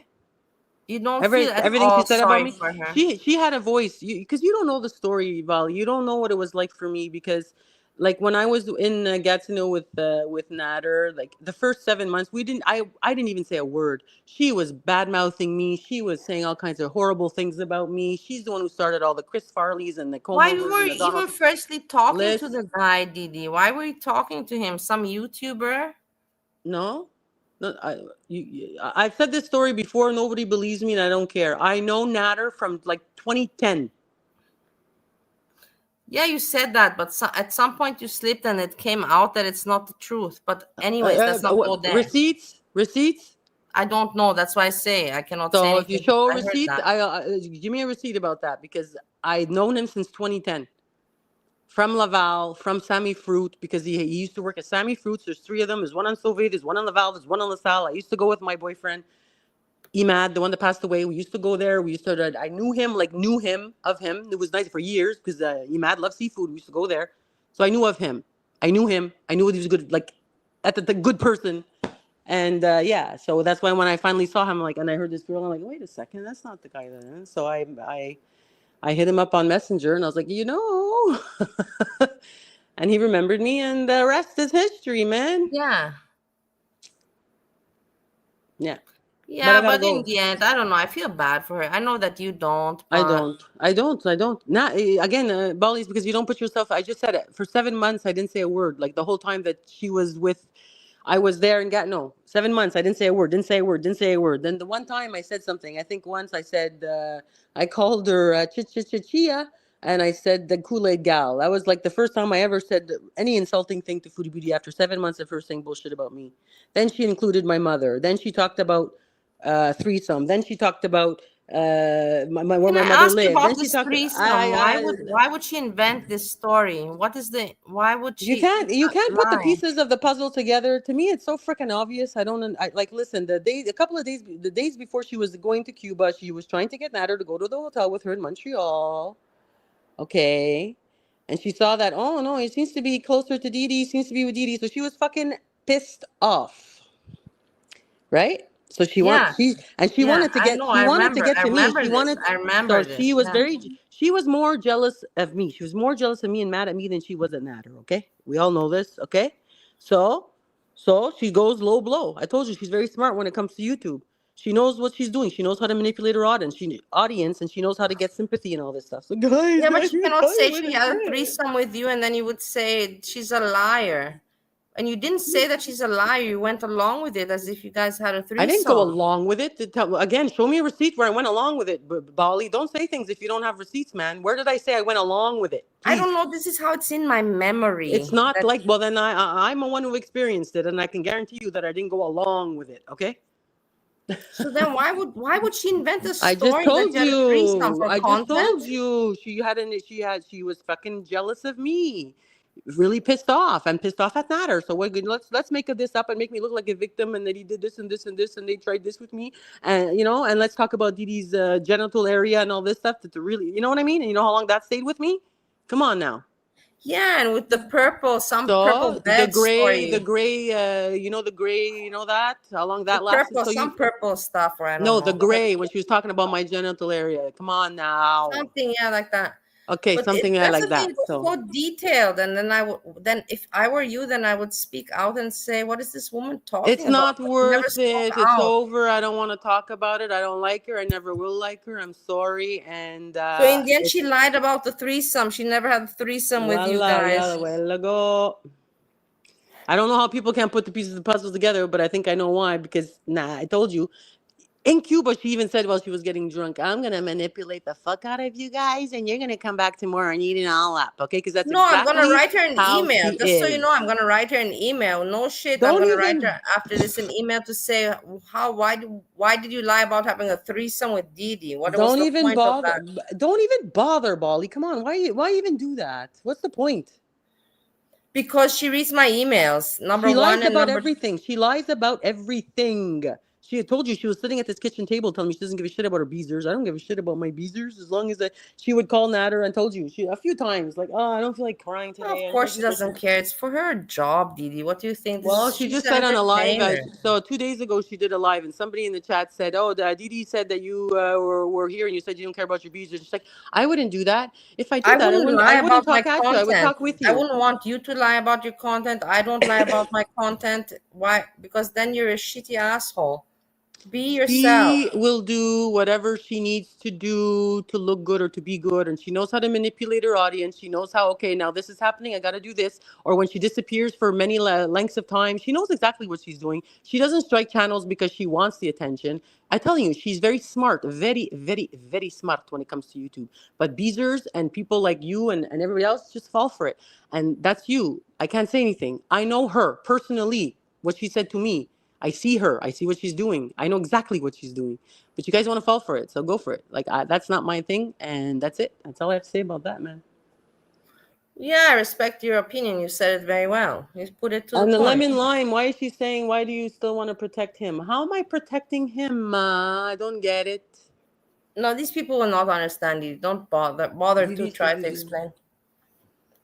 you don't feel at Everything she all said about sorry me, for her. she had a voice. Because you don't know the story, Val. You don't know what it was like for me because, like when I was in Gatineau with Nader, like the first 7 months, I didn't even say a word. She was bad mouthing me. She was saying all kinds of horrible things about me. She's the one who started all the Chris Farleys and the Why Comovers were and the you Donald. even firstly talking to List. the guy, Didi? Why were you talking to him? Some YouTuber? No, no. I've said this story before. Nobody believes me, and I don't care. I know Nader from like 2010. Yeah, you said that, but at some point you slipped and it came out that it's not the truth. But anyways, let's not go there. Receipts. I don't know. That's why I say I cannot say So if you anything because show a I heard receipt, that. give me a receipt about that because I've known him since 2010 from Laval, from Sammy Fruit because he used to work at Sammy Fruits. There's three of them. There's one on Sauvé, there's one on Laval, there's one on LaSalle. I used to go with my boyfriend Imad, the one that passed away. We used to go there. I knew him, of him. It was nice for years because Imad loved seafood. We used to go there, so I knew of him. I knew him. I knew he was good, like at the good person. And yeah, so that's why when I finally saw him, like, and I heard this girl, I'm like, wait a second, that's not the guy that is. So I hit him up on Messenger, and I was like, and he remembered me, and the rest is history, man. Yeah. Yeah, but I Yeah, gotta but in go. the end, I don't know. I feel bad for her. I know that you don't, I but don't. I don't. I don't. Not again, Bali's because you don't put yourself. I just said it for 7 months. I didn't say a word. Like the whole time that she was with, I was there and got no 7 months. I didn't say a word. Didn't say a word. Didn't say a word. Then the one time I said something. I think once I said I called her Chia, and I said the Kool-Aid gal. That was like the first time I ever said any insulting thing to Foodie Beauty after 7 months of her saying bullshit about me. Then she included my mother. Then she talked about threesome. Then she talked about where can I my mother ask you lived. Then about she this talked. threesome? Why would she invent this story? What is the why would she You can't put the lie? pieces of the puzzle together. To me, it's so freaking obvious. I don't. Like. Listen, a couple of days, the days before she was going to Cuba, she was trying to get Nader to go to the hotel with her in Montreal. Okay, and she saw that. Oh no, he seems to be closer to Deedee. Seems to be with Deedee. So she was fucking pissed off, right? So Yeah, she yeah. wanted to I get know. I remember. I to me. remember this. I So remember she this. was Yeah. she was more jealous of me. She was more jealous of me and mad at me than she was at Nader. Okay, we all know this. Okay, so she goes low blow. I told you she's very smart when it comes to YouTube. She knows what she's doing. She knows how to manipulate her audience. And she knows how to get sympathy and all this stuff. So guys, Yeah, but I she can cannot tell you say what she it had a is. threesome with you, and then you would say she's a liar. And you didn't say that she's a liar. You went along with it as if you guys had a I didn't go threesome. along with it. Again, show me a receipt where I went along with it. Bali, don't say things if you don't have receipts, man. Where did I say I went along with it? I Please. don't know. This is how it's in my It's memory. not That like, well, then I'm the one who experienced it, and I can guarantee you that I didn't go along with it. Okay. so then why would she invent a I just story that told you had a threesome you. for I just told content? you. She was fucking jealous of me. Really pissed off. I'm pissed off at Natter. So we're good. Let's make this up and make me look like a victim and that he did this and this and this and they tried this with me. And and let's talk about Deedee's genital area and all this stuff that really, you know what I mean? And you know how long that stayed with me? Come on now. Yeah, and with the purple, some purple So bed the story. gray, the gray, that? How long The that lasted? purple, So some purple stuff, or I don't no, the know. Whatever. gray when she was talking about my genital area. Come on now. Something, yeah, like that. Okay, But something that's like the thing, that. it was So so detailed. And then if I were you, then I would speak out and say, what is this woman it's talking about? not But you never worth spoke it. It's out. over. I don't want to talk about it. I don't like her. I never will like her. I'm sorry. And So in the end, it's she lied about the threesome. She never had a threesome with you voila, guys. yeah, well go. I don't know how people can't put the pieces of the puzzle together, but I think I know why. Because I told you. In Cuba, she even said while she was getting drunk, I'm going to manipulate the fuck out of you guys, and you're going to come back tomorrow and eat it all up, okay? Because that's No, I'm gonna exactly write her an how email. she Just so you know, is. I'm gonna write her an email. No shit. I'm Don't gonna write her even after this an email to say why did you lie about having a threesome with Deedee? What was don't the even point of bother. that? Don't even bother, Bali. Come on, why even do that? What's the point? Because she reads my emails, number She one, lies and about number everything. She lies about everything. She had told you she was sitting at this kitchen table telling me she doesn't give a shit about her beezers. I don't give a shit about my beezers as long as she would call Natter and told you a few times like, oh, I don't feel like crying of today. I don't feel course like she doing this. doesn't care. It's for her job, Deedee. What do you think? Well, she She's just an said on a live. entertainer. So 2 days ago, she did a live, and somebody in the chat said, "Oh, Deedee said that you were here, and you said you don't care about your beezers." She's like, "I wouldn't do that. If I I did that, wouldn't I lie wouldn't about my talk at you. I would content. talk with I you." wouldn't want you to lie about your content. I don't lie about my content. Why? Because then you're a shitty asshole. Be yourself. She will do whatever she needs to do to look good or to be good. And she knows how to manipulate her audience. She knows how, okay, now this is happening. I got to do this. Or when she disappears for many lengths of time, she knows exactly what she's doing. She doesn't strike channels because she wants the attention. I tell you, she's very smart, very, very, very smart when it comes to YouTube. But Beezers and people like you and everybody else just fall for it. And that's you. I can't say anything. I know her personally, what she said to me. I see her. I see what she's doing. I know exactly what she's doing. But you guys want to fall for it, so go for it. Like that's not my thing, and that's it. That's all I have to say about that, man. Yeah, I respect your opinion. You said it very well. You put it to the And the point. lemon lime, why is she saying, why do you still want to protect him? How am I protecting him? I don't get it. No, these people will not understand you. Don't bother to Deedee try said to you. explain.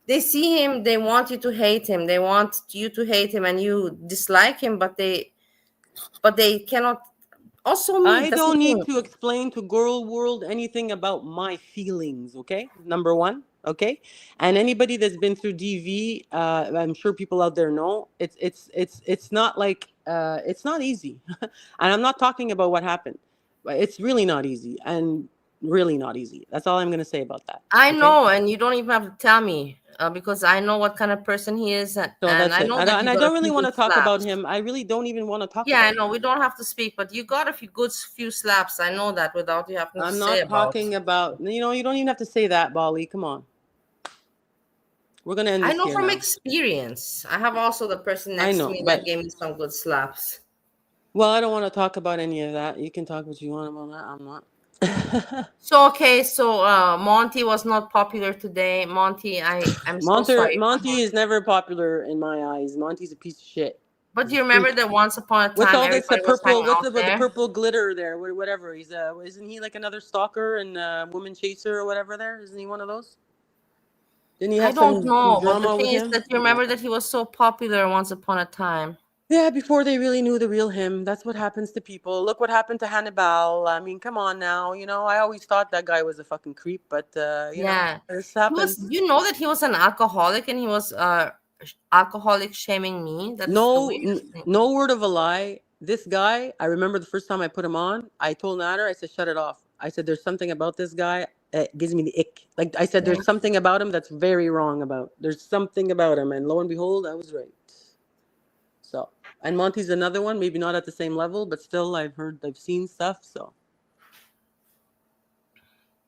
They see him, they want you to hate him. They want you to hate him and you dislike him, but they cannot. Also me, I that's the don't thing. need to explain to girl world anything about my feelings, okay? Number one, okay? And anybody that's been through DV, I'm sure people out there know, it's not like it's not easy. And I'm not talking about what happened. But it's really not easy and really not easy. That's all I'm going to say about that. I Okay? know, and you don't even have to tell me because I know what kind of person he is, So and that's I it. know that And you I got a don't really few want good to talk about slaps. him. I really don't even want to talk Yeah, I about know him. we don't have to speak, but you got a few slaps. I know that without you having to I'm say not about. talking about, you don't even have to say that, Bali. Come on. We're going to end I this know here from now. experience. I have also the person I next to know, me that but gave me some good slaps. well, I don't want to talk about any of that. You can talk what you want about that. I'm not. So okay, so Monty was not popular today. Monty, I'm so sorry for Monty him. is never popular in my eyes. Monty's a piece of shit. But He's do a you remember freak. that once upon a What's time all this? The everybody was purple. hanging What's out the there? purple glitter there? Whatever. He's isn't he like another stalker and woman chaser or whatever? There isn't he one of those? Didn't he I have don't some know, but the drama with thing is him? that you Yeah. remember that he was so popular once upon a time. Yeah, before they really knew the real him. That's what happens to people. Look what happened to Hannibal. I mean, come on now. I always thought that guy was a fucking creep, but Yeah, this he was. happens. You know that he was an alcoholic, and he was alcoholic shaming me. That's the weirdest thing. No word of a lie. This guy, I remember the first time I put him on, I told Nader, I said, shut it off. I said, there's something about this guy that gives me the ick. Like I said, there's something about him that's very wrong about. There's something about him. And lo and behold, I was right. So, and Monty's another one, maybe not at the same level, but still I've seen stuff. So.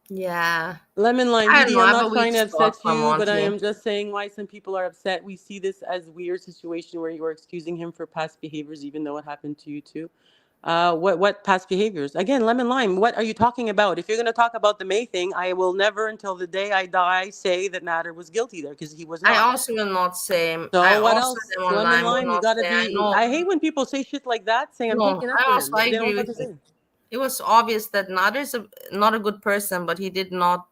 Yeah. Lemon Lime, I don't Deedee, know. I I'm have a not weak trying to spot upset for you, but I Monty. am just saying why some people are upset. We see this as weird situation where you are excusing him for past behaviors, even though it happened to you too. What past behaviors? Again, Lemon Lime, what are you talking about? If you're going to talk about the May thing, I will never, until the day I die, say that Nader was guilty there, because he was I not. also will not say. I So what also else? them Lemon online will Lime, you not got to say. I be. know. I hate when people say shit like that, saying I'm No, taking up for him. I They don't agree know what with to you. say. It was obvious that Nader's not a good person, but he did not.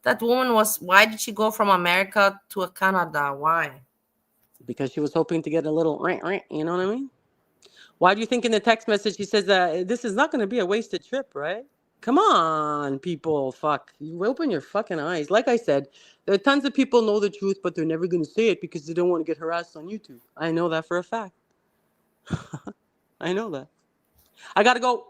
That woman was. Why did she go from America to Canada? Why? Because she was hoping to get a little, you know what I mean? Why do you think in the text message she says this is not going to be a wasted trip, right? Come on, people. Fuck. You open your fucking eyes. Like I said, there are tons of people know the truth, but they're never going to say it because they don't want to get harassed on YouTube. I know that for a fact. I know that. I got to go.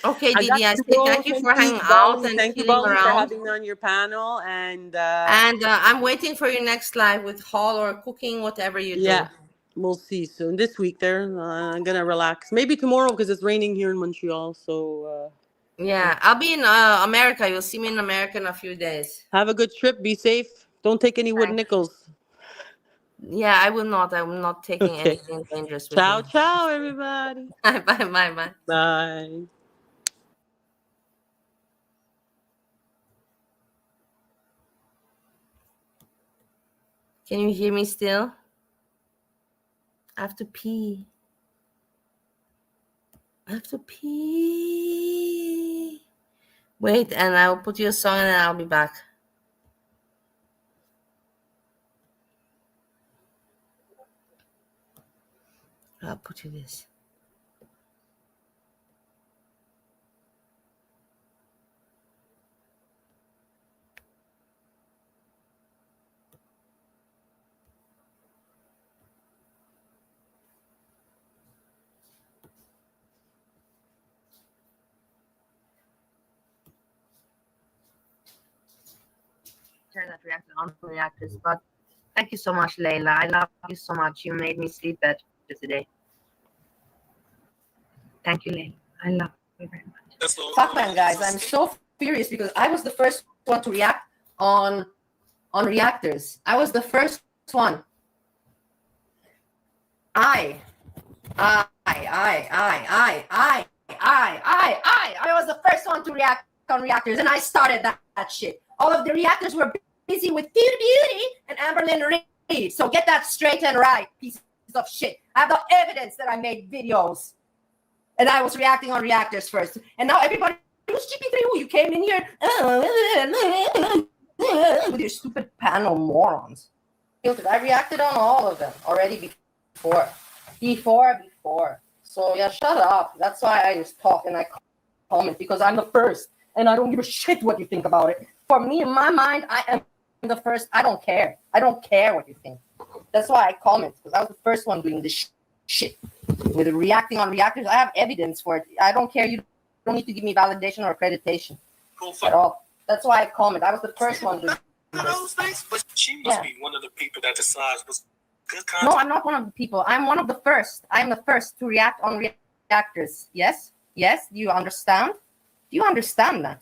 Okay, I got Deedee, I to say go. thank you for hanging out and Thank you, chilling Bali, for around. having me on your panel. And And I'm waiting for your next live with haul or cooking, whatever you yeah, do. we'll see soon. This week, there, I'm going to relax. Maybe tomorrow because it's raining here in Montreal. So Yeah, I'll be in America. You'll see me in America in a few days. have a good trip. Be safe. Don't take any wooden Thanks. nickels. Yeah, I will not. I'm not taking Okay. anything dangerous with Ciao, me. ciao, everybody. Bye, bye, bye, bye. Bye. Can you hear me still? I have to pee. I have to pee. Wait, and I'll put you a song and then I'll be back. I'll put you this. That reacted on reactors, but thank you so much, Layla. I love you so much. You made me sleep better today. Thank you, Layla. I love you very much. Fuck man, guys, I'm so furious because I was the first one to react on reactors. I was the first one. I was the first one to react on reactors, and I started that shit. All of the reactors were busy with Foodie Beauty and Amberlynn Reed. So get that straight and right, pieces of shit. I have the evidence that I made videos, and I was reacting on reactors first. And now everybody, who's GP3? You came in here with your stupid panel morons. I reacted on all of them already before. So yeah, shut up. That's why I just talk and I comment, because I'm the first and I don't give a shit what you think about it. For me, in my mind, I am the first. I don't care. I don't care what you think. That's why I comment, because I was the first one doing this shit. With reacting on reactors, I have evidence for it. I don't care. You don't need to give me validation or accreditation at all. That's why I comment. I was the first one doing this. But she must be one of the people that decides what's good content. No, I'm not one of the people. I'm one of the first. I'm the first to react on reactors. Yes? Yes? Do you understand? Do you understand that?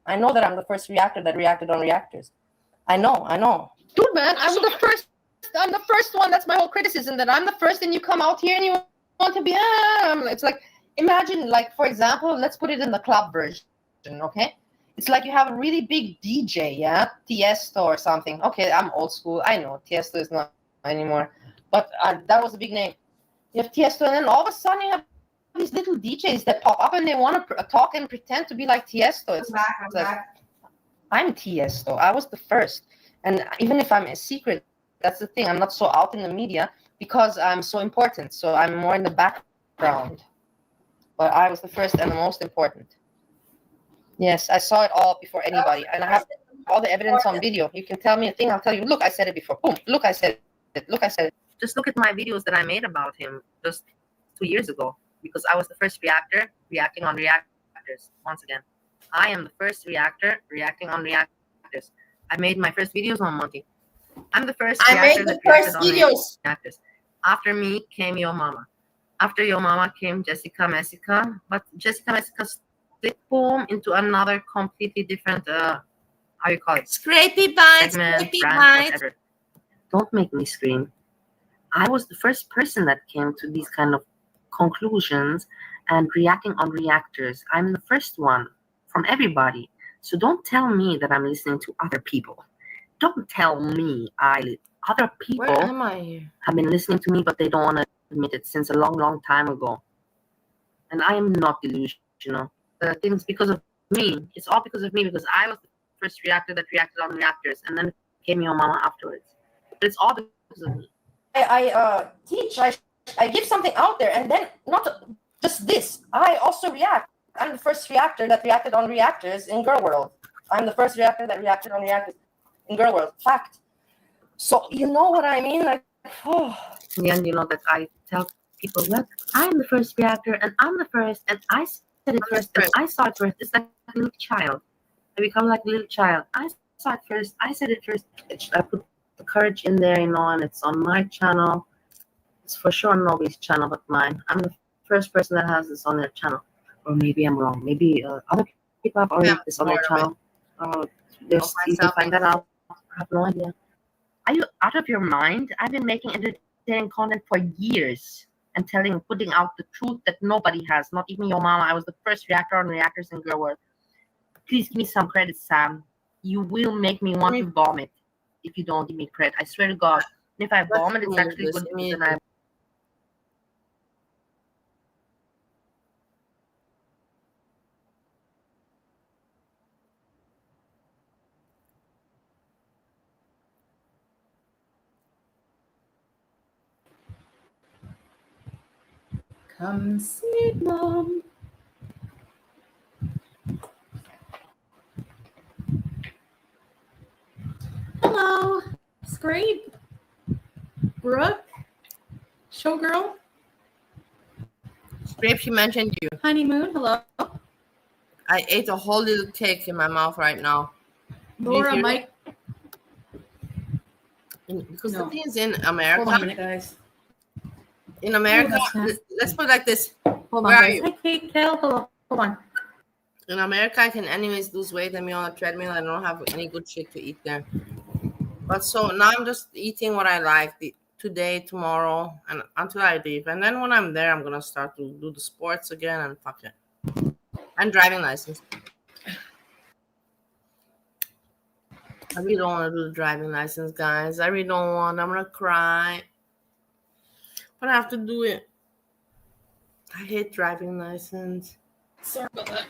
I know that I'm the first reactor that reacted on reactors. I know. Dude, man, I'm the first. I'm the first one. That's my whole criticism, that I'm the first and you come out here and you want to be... It's like, imagine, like, for example, let's put it in the club version, okay? It's like you have a really big DJ, yeah? Tiesto or something. Okay, I'm old school. I know. Tiesto is not anymore. But that was a big name. You have Tiesto, and then all of a sudden you have these little DJs that pop up and they want to talk and pretend to be like Tiesto. It's like, I'm Tiesto. I was the first. And even if I'm a secret, that's the thing. I'm not so out in the media because I'm so important. So I'm more in the background. But I was the first and the most important. Yes, I saw it all before anybody. And I have all the evidence on video. You can tell me a thing, I'll tell you, look, I said it before. Boom, look, I said it. Look, I said it. Just look at my videos that I made about him. Just 2 years ago because I was the first reactor reacting on reactors. Once again, I am the first reactor reacting on reactors. I made my first videos on Monty. I'm the first I reactor made the that reacted first on videos. reactors. After me came Yo Mama. After Yo Mama came Jessica Messica, but Jessica Messica split boom into another completely different how you call it? Scrapey bites, Segment, scrapey brand, bites. whatever. Don't make me scream. I was the first person that came to these kind of conclusions and reacting on reactors. I'm the first one from everybody. So don't tell me that I'm listening to other people. Don't tell me other people Where am I here? have been listening to me, but they don't want to admit it since a long, long time ago. And I am not delusional. Things because of me. It's all because of me because I was the first reactor that reacted on reactors, and then came Your Mama afterwards. But it's all because of me. I teach. I give something out there, and then not just this. I also react. I'm the first reactor that reacted on reactors in Girl World. I'm the first reactor that reacted on reactors in Girl World. Fact. So you know what I mean? Like, oh. In the end, you know that I tell people, well, I'm the first reactor, and I'm the first, and I said it first, and I saw it first. It's like a little child. I become like a little child. I saw it first. I said it first. I put the courage in there, you know, and it's on my channel. It's for sure nobody's channel but mine. I'm the first person that has this on their channel. Or maybe I'm wrong. Maybe other people have already this on their channel. There's you can find that out. I have no idea. Are you out of your mind? I've been making entertaining content for years and putting out the truth that nobody has, not even Your Mama. I was the first reactor on reactors in Girl World. Please give me some credit, Sam. You will make me want to vomit if you don't give me credit. I swear to God. And if I vomit, it's actually good because then I. Come see Mom. Hello, Scrape, Brooke, Showgirl, Scrape, she mentioned you. Honeymoon. Hello, I ate a whole little cake in my mouth right now. Laura, Mike. Because No. the thing is in America. Hold on a minute, guys. In America, Oh, let's put it like this. Hold Where on, are guys. you? Hi, Kate. Kel. Hello. Hold on. In America, I can anyways lose weight and be on a treadmill. I don't have any good shit to eat there. But so now I'm just eating what I like today, tomorrow, and until I leave. And then when I'm there, I'm gonna start to do the sports again and fuck it. And driving license. I really don't want to do the driving license, guys. I really don't want. I'm gonna cry. But I have to do it. I hate driving license. Sorry about that.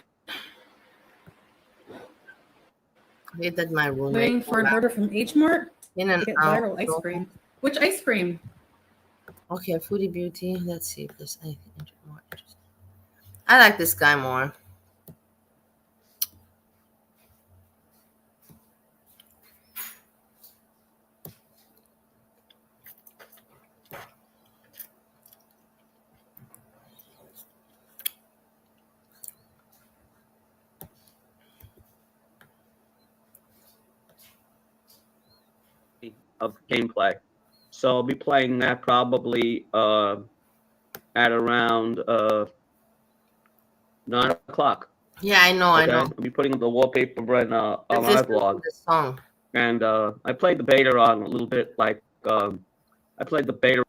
I hate that my roommate. Waiting for an order from H Mart. In and Get out. viral ice cream. Which ice cream? Okay, Foodie Beauty. Let's see if there's anything more interesting. I like this guy more. Of gameplay. So I'll be playing that probably at around 9 o'clock. Yeah, I know, Okay? I know. I'll be putting up the wallpaper right now on Let's my listen to blog. the song. And I played the beta on a little bit, like I played the beta.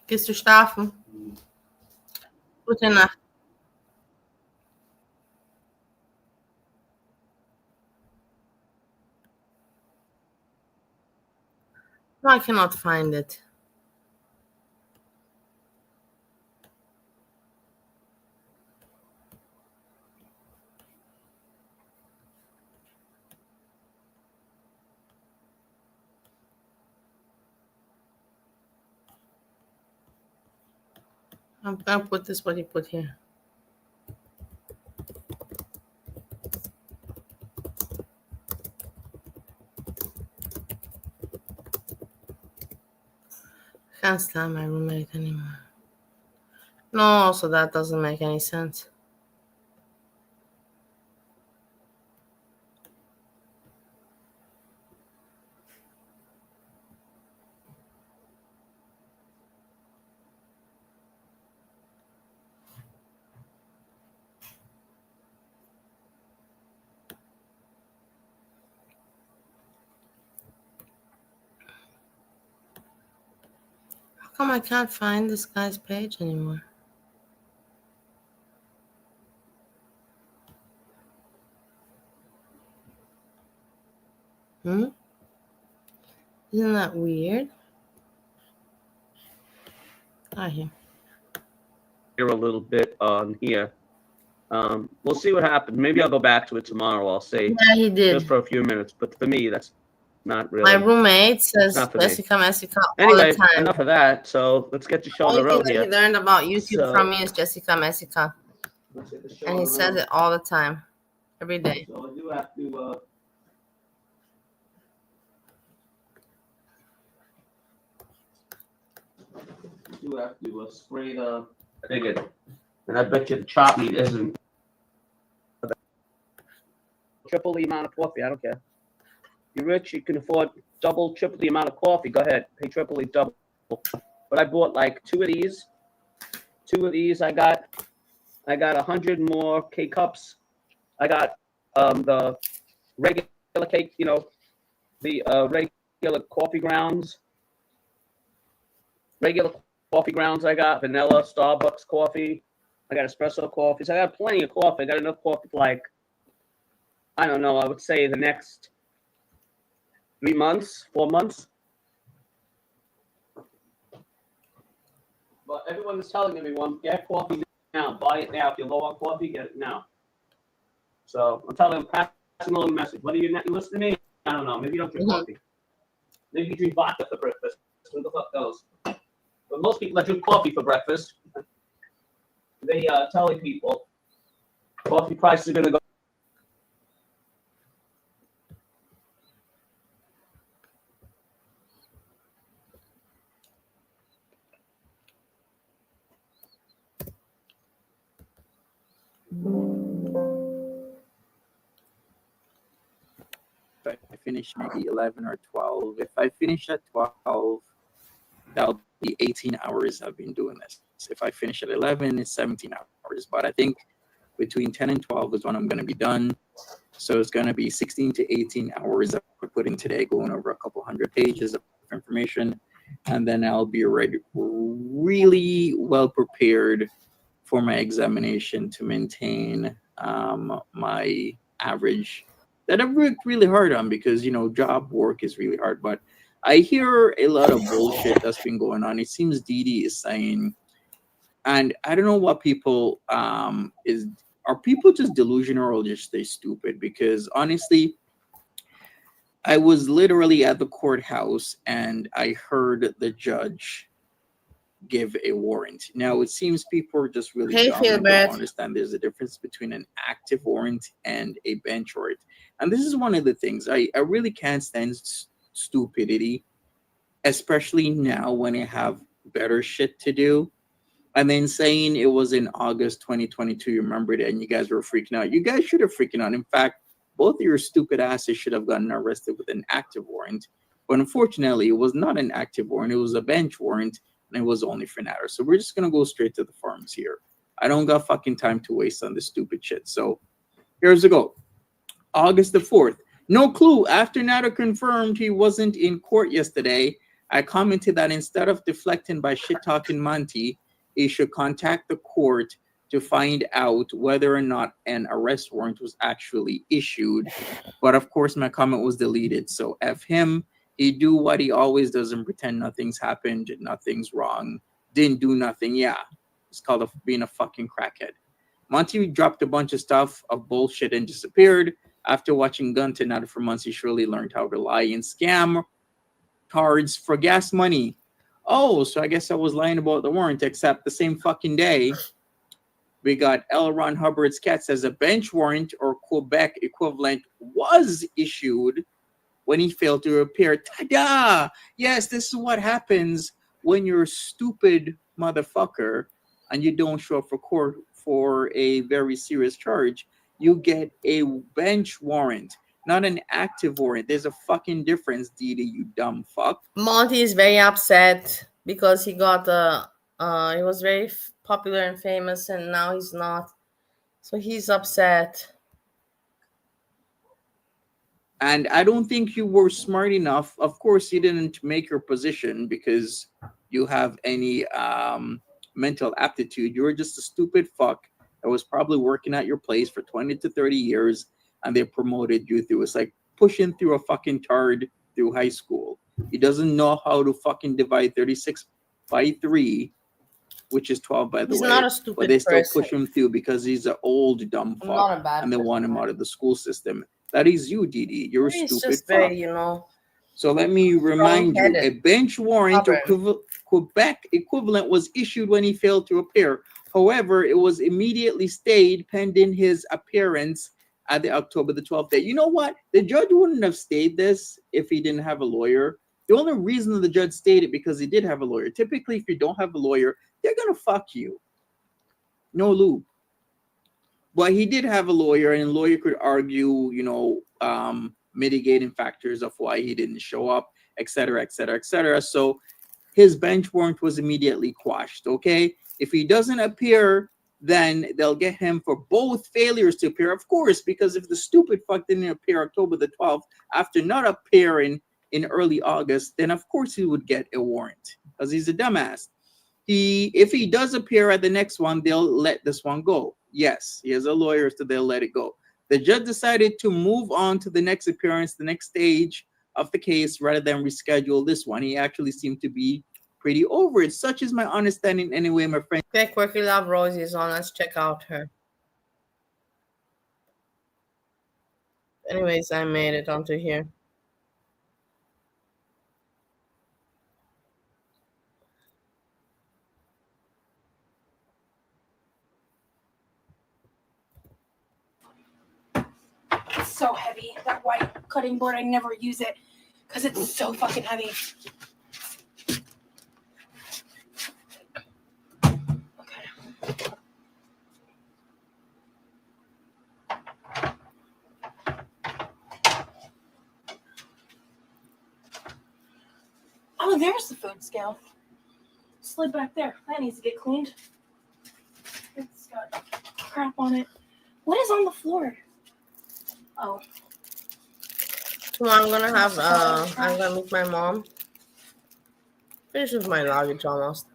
Gehst du schlafen? put in a. No, I cannot find it. I'm gonna put this what you put here. Can't stand my roommate anymore. No, so that doesn't make any sense. How come I can't find this guy's page anymore? Isn't that weird? Here. Here a little bit on here. We'll see what happens. Maybe I'll go back to it tomorrow. I'll say Yeah, he did. just for a few minutes. But for me, that's not really. My roommate says not for me. Jessica all Anyway, the time. enough of that. So let's get the show on the Only thing road that here. he learned about YouTube So- from me is Jessica. Let's get the show And on he the says road. it all the time. Every day. So I do have to. Spray the bigot. And I bet you the chop meat isn't triple the amount of coffee. I don't care. You're rich, you can afford double, triple the amount of coffee. Go ahead, pay triple, double. But I bought like two of these. I got 100 more K cups. I got the regular cake, the regular coffee grounds. Regular coffee grounds I got, vanilla, Starbucks coffee. I got espresso coffees. I got plenty of coffee. I got enough coffee for like, I don't know, I would say the next 3 months, 4 months. But everyone is telling everyone, get coffee now. Buy it now. If you're low on coffee, get it now. So I'm telling them, passing along the message. Whether you're not listening to me, I don't know. Maybe you don't drink coffee. Maybe you drink vodka for breakfast. Who the fuck knows? But most people that drink coffee for breakfast, they telling people coffee prices are going to go. If I finish maybe 11 or 12, if I finish at 12, that'll be 18 hours I've been doing this. If I finish at 11, it's 17 hours. But I think between 10 and 12 is when I'm going to be done. So it's going to be 16 to 18 hours that I put in today, going over a couple hundred pages of information. And then I'll be ready, really well prepared for my examination to maintain my average that I've worked really hard on, because, job work is really hard. But I hear a lot of bullshit that's been going on. It seems Deedee is saying, and I don't know what people are people just delusional or just they stupid? Because honestly, I was literally at the courthouse and I heard the judge give a warrant. Now it seems people are just really dumb and don't understand there's a difference between an active warrant and a bench warrant. And this is one of the things I really can't stand stupidity, especially now when I have better shit to do. And then saying it was in August 2022, you remember that, and you guys were freaking out. You guys should have freaking out. In fact, both of your stupid asses should have gotten arrested with an active warrant. But unfortunately, it was not an active warrant. It was a bench warrant, and it was only for Natter. So we're just going to go straight to the farms here. I don't got fucking time to waste on this stupid shit. So here's the go. August the 4th. No clue. After Natter confirmed he wasn't in court yesterday, I commented that instead of deflecting by shit-talking Monty, he should contact the court to find out whether or not an arrest warrant was actually issued. But of course, my comment was deleted. So F him. He do what he always does and pretend nothing's happened, nothing's wrong, didn't do nothing. Yeah, it's called being a fucking crackhead. Monty dropped a bunch of stuff of bullshit and disappeared. After watching Gunton out for months, he surely learned how to lie and scam cards for gas money. Oh, so I guess I was lying about the warrant, except the same fucking day, we got L. Ron Hubbard's cat says a bench warrant or Quebec equivalent was issued when he failed to appear. Ta-da! Yes, this is what happens when you're a stupid motherfucker and you don't show up for court for a very serious charge. You get a bench warrant, not an active warrant. There's a fucking difference, Deedee, you dumb fuck. Monty is very upset because he got he was very popular and famous, and now he's not. So he's upset. And I don't think you were smart enough. Of course, you didn't make your position because you have any mental aptitude. You were just a stupid fuck that was probably working at your place for 20 to 30 years, and they promoted you through. It's like pushing through a fucking tard through high school. He doesn't know how to fucking divide 36 by 3, which is 12, by the He's way. not a stupid But they still person. push him through because he's an old dumb I'm fuck, not a bad and they want him person. out of the school system. That is you, Deedee. You're a He's stupid just fuck. very, you know. So let me remind you, a Strong-headed. bench warrant or Stubborn. Quebec equivalent was issued when he failed to appear. However, it was immediately stayed pending his appearance at the October the 12th day. You know what? The judge wouldn't have stayed this if he didn't have a lawyer. The only reason the judge stayed it because he did have a lawyer. Typically, if you don't have a lawyer, they're going to fuck you. No lube. But he did have a lawyer, and the lawyer could argue, mitigating factors of why he didn't show up, et cetera, et cetera, et cetera. So his bench warrant was immediately quashed, okay? If he doesn't appear, then they'll get him for both failures to appear, of course, because if the stupid fuck didn't appear October the 12th after not appearing in early August, then of course he would get a warrant because he's a dumbass. If he does appear at the next one, they'll let this one go. Yes, he has a lawyer, so they'll let it go. The judge decided to move on to the next appearance, the next stage of the case, rather than reschedule this one. He actually seemed to be pretty over it. Such is my understanding anyway, my friend. Okay, Quirky Love Rosie is on. Let's check out her. Anyways, I made it onto here. It's so heavy. That white cutting board, I never use it because it's so fucking heavy. Okay. Oh, there's the food scale. Slid back there. That needs to get cleaned. It's got crap on it. What is on the floor? Oh. Tomorrow I'm gonna meet my mom. Finish with my luggage almost.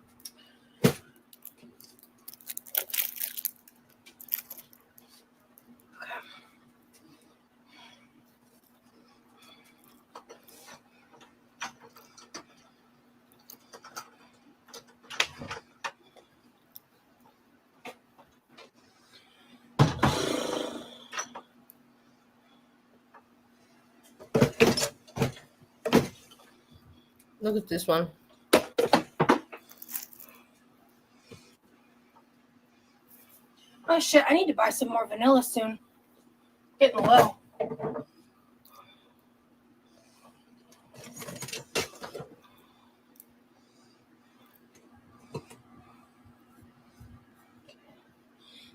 Look at this one. Oh shit, I need to buy some more vanilla soon. Getting low.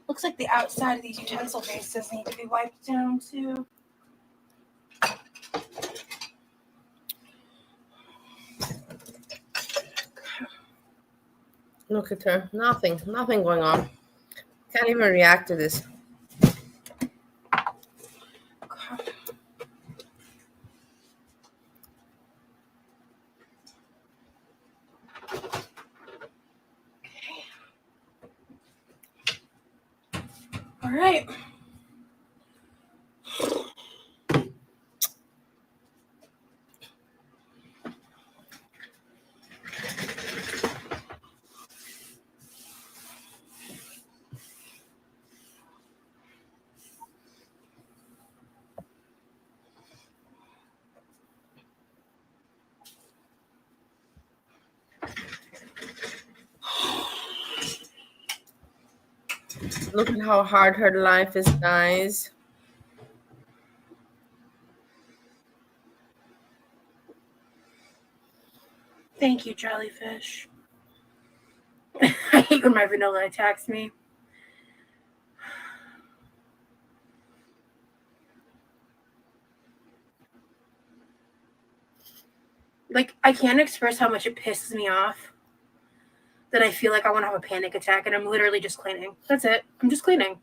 Looks like the outside of these utensil bases need to be wiped down too. Look at her. Nothing going on. Can't even react to this. All right. Look at how hard her life is, guys. Thank you, jellyfish. I hate when my vanilla attacks me. Like, I can't express how much it pisses me off that I feel like I want to have a panic attack, and I'm literally just cleaning. That's it. I'm just cleaning.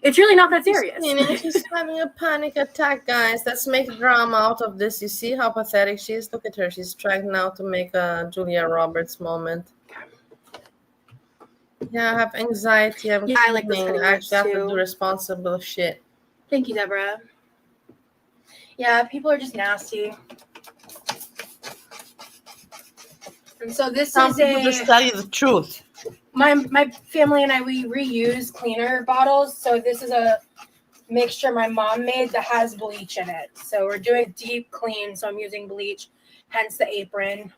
It's really not that serious. She's having a panic attack, guys. Let's make drama out of this. You see how pathetic she is? Look at her. She's trying now to make a Julia Roberts moment. Yeah, I have anxiety. I'm I like this cleaning. cutting I boards actually have to too. do responsible shit. Thank you, Deborah. Yeah, people are just nasty. And so this Some is people just tell you the truth. my family and I, we reuse cleaner bottles. So this is a mixture my mom made that has bleach in it. So we're doing deep clean. So I'm using bleach, hence the apron.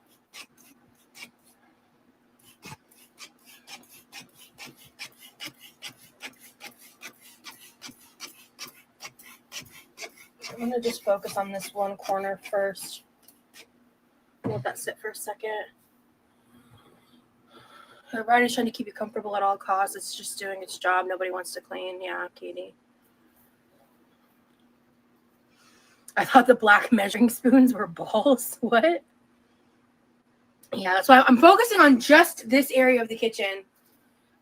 I'm gonna just focus on this one corner first. Let that sit for a second. Everybody's trying to keep you comfortable at all costs. It's just doing its job. Nobody wants to clean. Yeah, Katie. I thought the black measuring spoons were balls. What? Yeah, so I'm focusing on just this area of the kitchen.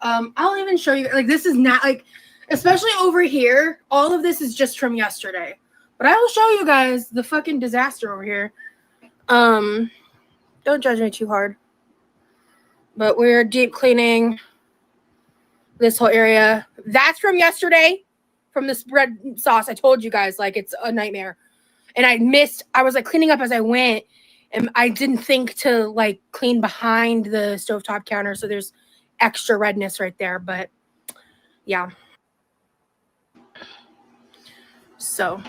I'll even show you, like, this is not, like, especially over here, all of this is just from yesterday. But I will show you guys the fucking disaster over here. Don't judge me too hard. But we're deep cleaning this whole area. That's from yesterday, from this bread sauce. I told you guys, like, it's a nightmare. And I was like cleaning up as I went, and I didn't think to like clean behind the stovetop counter. So there's extra redness right there. But yeah. So,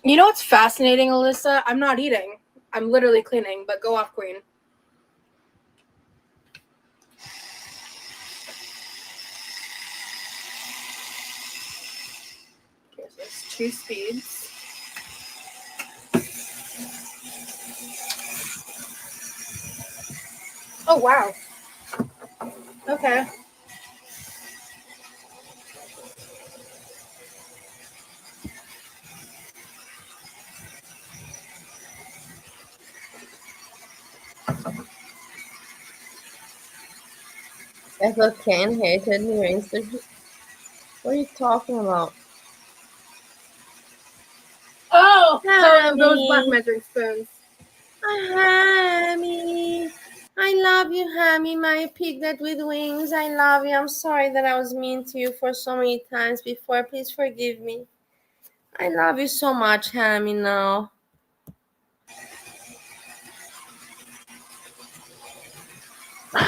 you know what's fascinating, Alyssa? I'm not eating. I'm literally cleaning, but go off, queen. Okay, so it's 2 speeds. Oh, wow. Okay. I thought Ken hated me. What are you talking about? Oh, those black Hammy. measuring spoons. Hammy. I love you, Hammy, my piglet with wings. I love you. I'm sorry that I was mean to you for so many times before. Please forgive me. I love you so much, Hammy, now. Okay,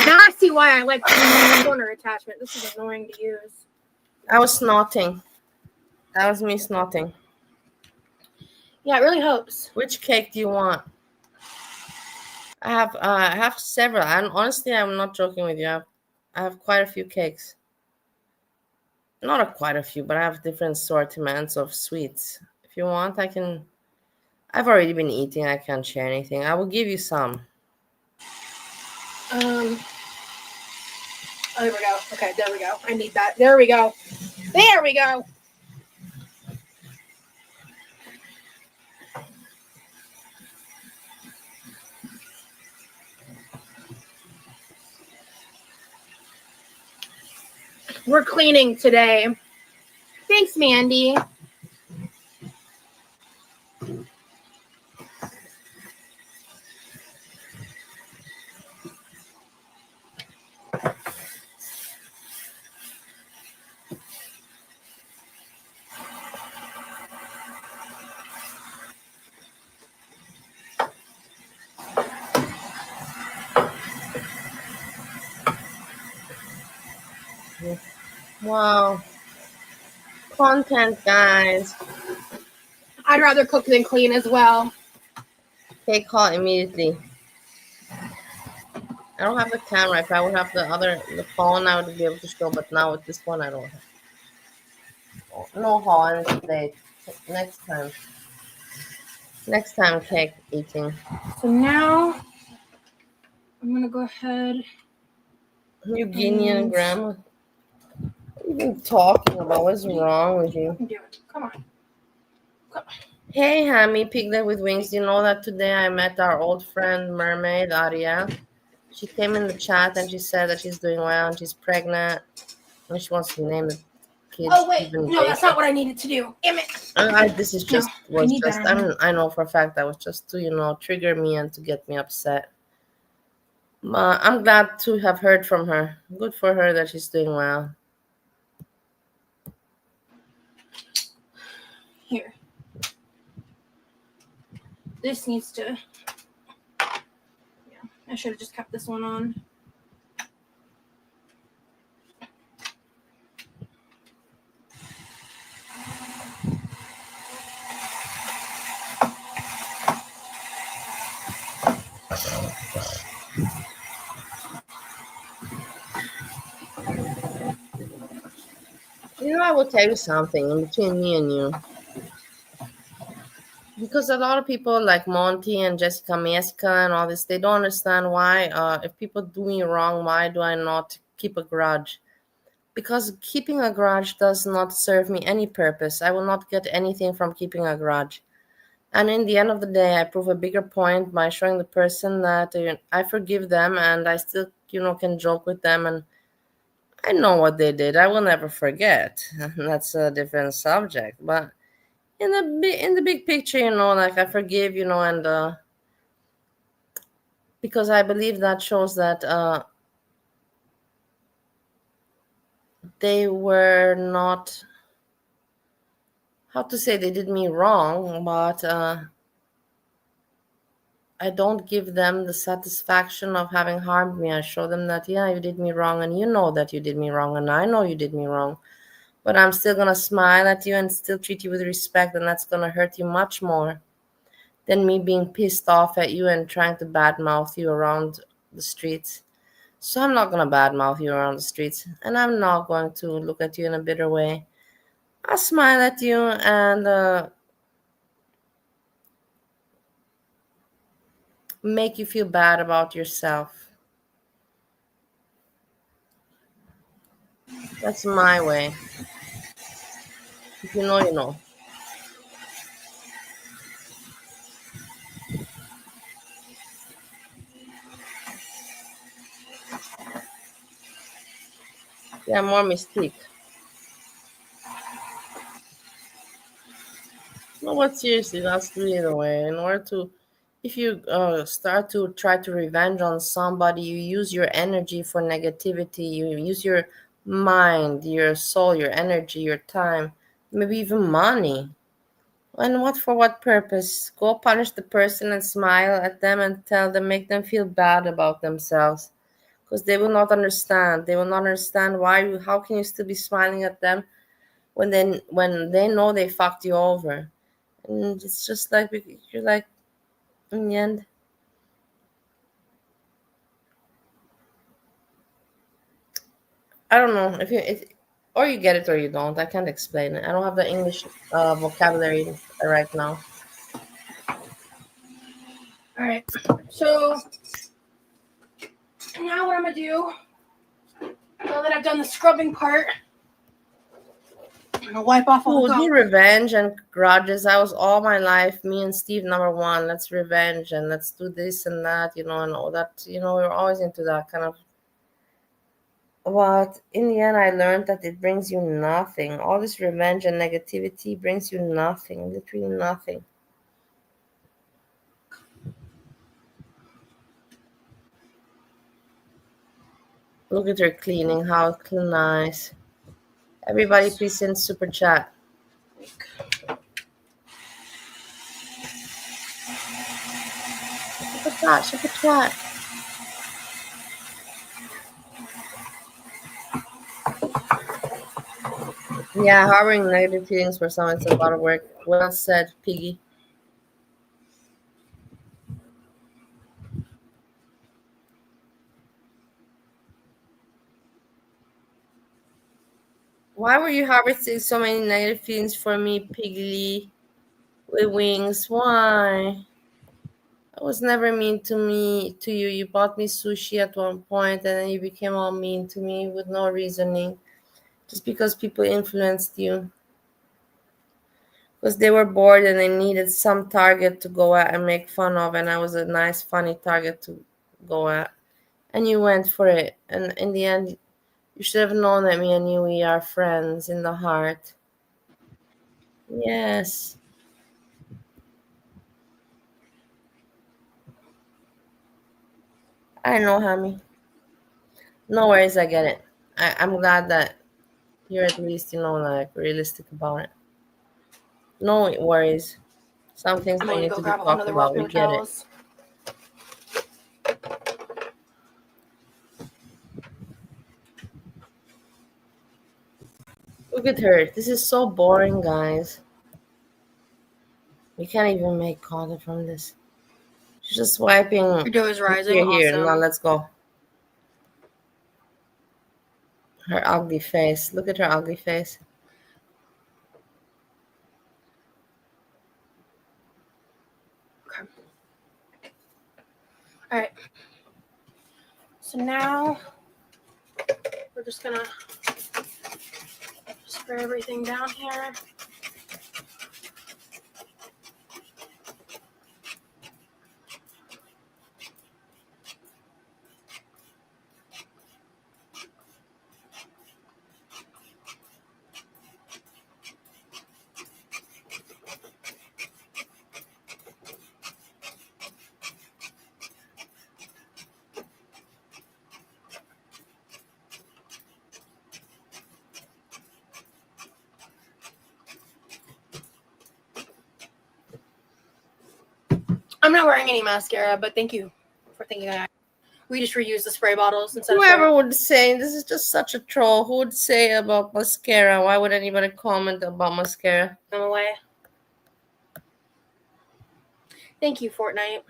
now I see why I like the corner attachment. This is annoying to use. I was snotting. That was me snotting. Yeah, it really helps. Which cake do you want? I have several. And honestly, I'm not joking with you. I have quite a few cakes. Not quite a few, but I have different assortments of sweets. If you want, I can. I've already been eating. I can't share anything. I will give you some. Oh, there we go. Okay, there we go. I need that. There we go. There we go. We're cleaning today. Thanks, Mandy. Wow. Content, guys. I'd rather cook than clean as well. Take call immediately. I don't have the camera. If I would have the phone, I would be able to show. But now with this one, I don't have. No haul, and it's late. Next time. Next time, cake eating. So now I'm gonna go ahead. Eugenian grandma. What are you even talking about? What's wrong with you? You can do it. Come on. Hey, Hammy, Piglet with Wings. You know that today I met our old friend Mermaid Aria. She came in the chat and she said that she's doing well and she's pregnant and she wants to name the kids. Oh wait, Stephen no, that's Jacob. not what I needed to do. Damn it. This is No, just I need that on here. I know for a fact that was just to trigger me and to get me upset. I'm glad to have heard from her. Good for her that she's doing well. Here. This needs to. Yeah, I should have just kept this one on. I will tell you something in between me and you. Because a lot of people like Monty and Jessica and all this, they don't understand why, if people do me wrong, why do I not keep a grudge? Because keeping a grudge does not serve me any purpose. I will not get anything from keeping a grudge. And in the end of the day, I prove a bigger point by showing the person that I forgive them and I still, can joke with them and I know what they did. I will never forget. That's a different subject. But in the big picture, like I forgive, and because I believe that shows that they were not, how to say, they did me wrong, but I don't give them the satisfaction of having harmed me. I show them that, yeah, you did me wrong, and you know that you did me wrong, and I know you did me wrong. But I'm still going to smile at you and still treat you with respect, and that's going to hurt you much more than me being pissed off at you and trying to badmouth you around the streets. So I'm not going to badmouth you around the streets, and I'm not going to look at you in a bitter way. I'll smile at you and make you feel bad about yourself. That's my way. If you know, you know. Yeah, more mystique. No, but seriously, that's really the way. In order to, if you start to try to revenge on somebody, you use your energy for negativity. You use your mind, your soul, your energy, your time, maybe even money. And what for what purpose? Go punish the person and smile at them and tell them, make them feel bad about themselves. Because they will not understand. They will not understand how can you still be smiling at them when they know they fucked you over. And it's just like, you're like, in the end, I don't know or you get it or you don't. I can't explain it. I don't have the English vocabulary right now. All right. So now what I'm gonna do, now that I've done the scrubbing part, I'm gonna wipe off all the Do gunk. revenge and grudges. I was all my life, me and Steve, number one. Let's revenge and let's do this and that, and all that. We're always into that kind of. But in the end, I learned that it brings you nothing. All this revenge and negativity brings you nothing, literally nothing. Look at her cleaning, how nice. Everybody, please send super chat. Super chat. Yeah, harboring negative feelings for someone is a lot of work. Well said, Piggy. Why were you harboring so many negative feelings for me, Piggy? With wings? Why? I was never mean to you. You bought me sushi at one point and then you became all mean to me with no reasoning. Just because people influenced you. Because they were bored and they needed some target to go at and make fun of, and I was a nice, funny target to go at. And you went for it. And in the end, you should have known that me and you, we are friends in the heart. Yes. I know, Hammy. No worries, I get it. I'm glad that you're at least, like, realistic about it. No worries. Some things I'm don't gonna need go to be grab talked another about. roll We of get it. towels. Look at her. This is so boring, guys. We can't even make content from this. She's just swiping. Your dough is rising. Here. Now Awesome. let's go. Her ugly face. Look at her ugly face. Okay. All right. So now we're just gonna spray everything down here. I'm not wearing any mascara, but thank you for thinking that. We just reuse the spray bottles instead of Whoever would say this is just such a troll. Who would say about mascara? Why would anybody comment about mascara? them away. Thank you, Fortnite.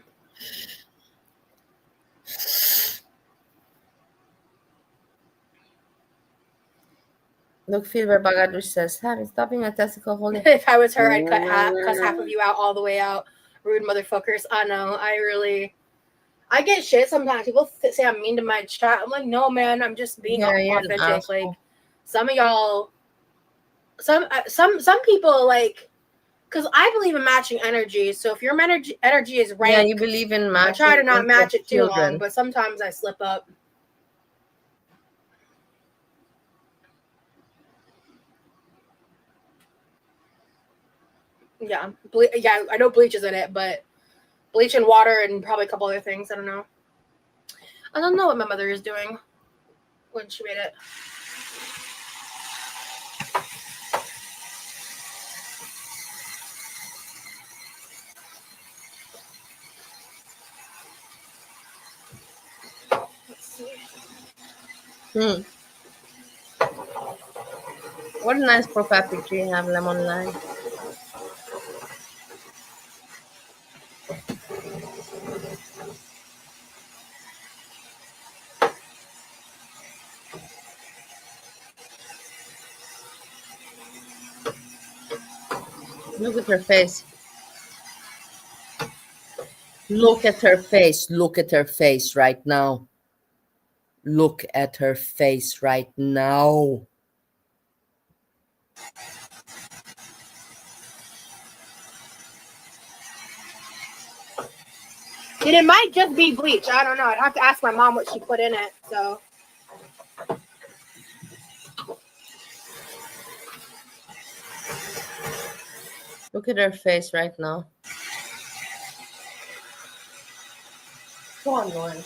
Look, Filber Bagadush says, Harry, stop being a testicle holder. If I was her, I'd cuss half of you out all the way out. Rude motherfuckers. I know. I get shit sometimes. People say I'm mean to my chat. I'm like, no, man. I'm just being you're an authentic. Like, asshole. some of y'all, some people, like, because I believe in matching energy. So if your energy is right, Yeah, you believe in I matching. try to not match it too long, children. but sometimes I slip up. Yeah, yeah, I know bleach is in it, but bleach and water and probably a couple other things. I don't know. I don't know what my mother is doing when she made it. Let's see. What a nice profile picture you have, Lemon Line. Look at her face. Look at her face. Look at her face right now. Look at her face right now. And it might just be bleach. I don't know. I'd have to ask my mom what she put in it. So. Look at her face right now. Go on, Lauren.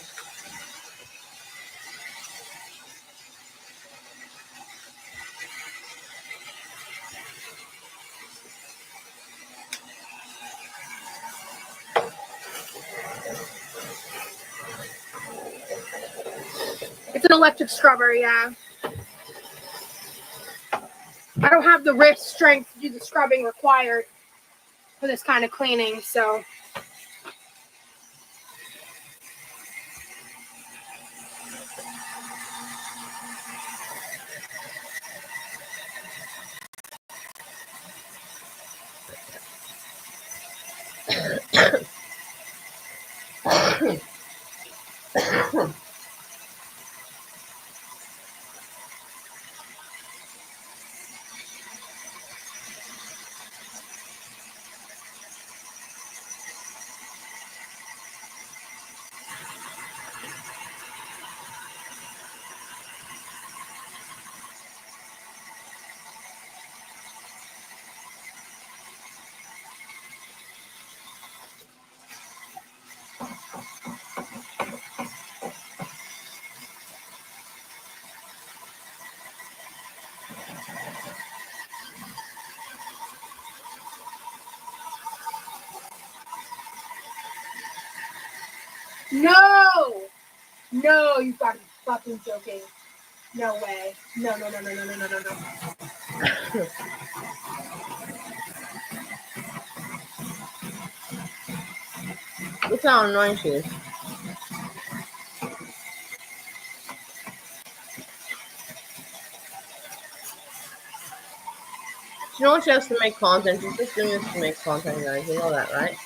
It's an electric scrubber, yeah. I don't have the wrist strength to do the scrubbing required for this kind of cleaning, so. No! No, you've got to be fucking joking. No way. No. Look how annoying she is. She knows she has to make content. She's just doing this to make content, guys. You know that, right?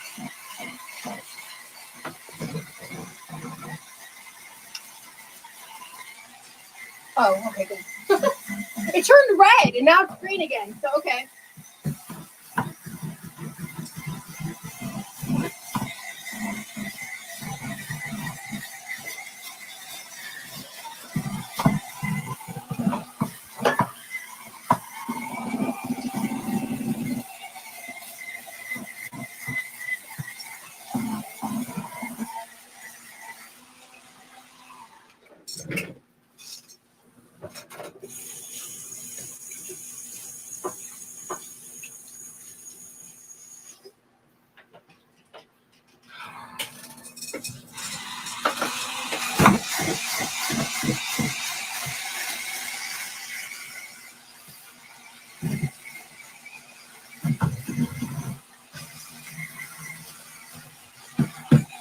Oh, okay, good. It turned red and now it's green again. So okay.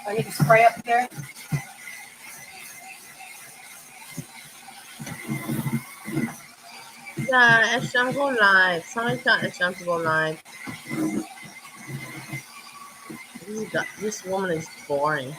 I need to spray up there. Yeah, Esham go live. Somebody tell Esham to go live. This woman is boring.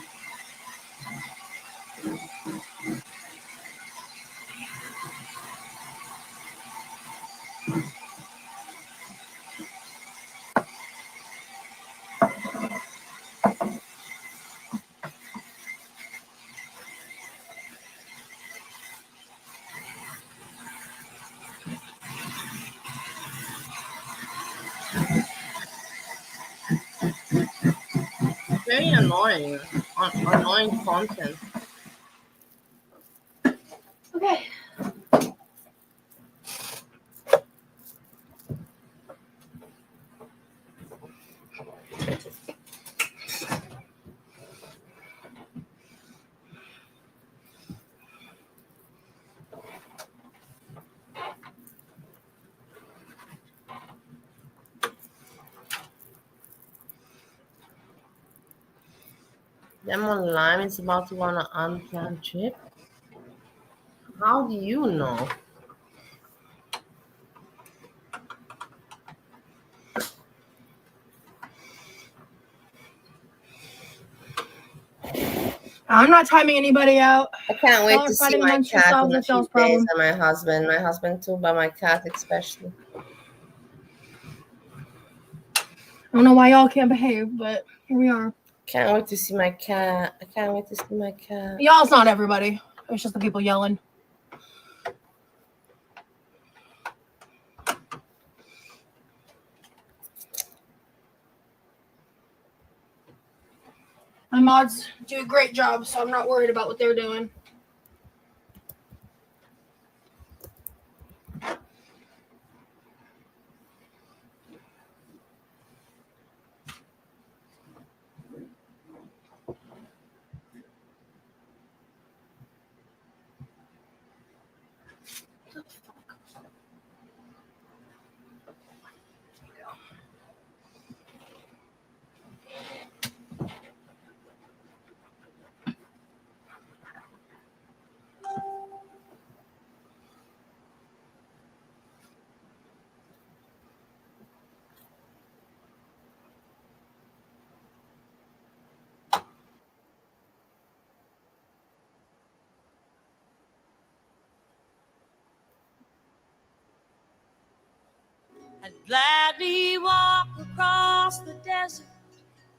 Very annoying. Annoying content. Okay. Lemon Lime is about to go on an unplanned trip. How do you know? I'm not timing anybody out. I can't wait Y'all are to see fighting my amongst cat yourselves. in a That's few y'all's days problem. and my husband. My husband too, but my cat especially. I don't know why y'all can't behave, but here we are. Can't wait to see my cat. I can't wait to see my cat. Y'all's not everybody. It's just the people yelling. My mods do a great job, so I'm not worried about what they're doing. I'd gladly walk across the desert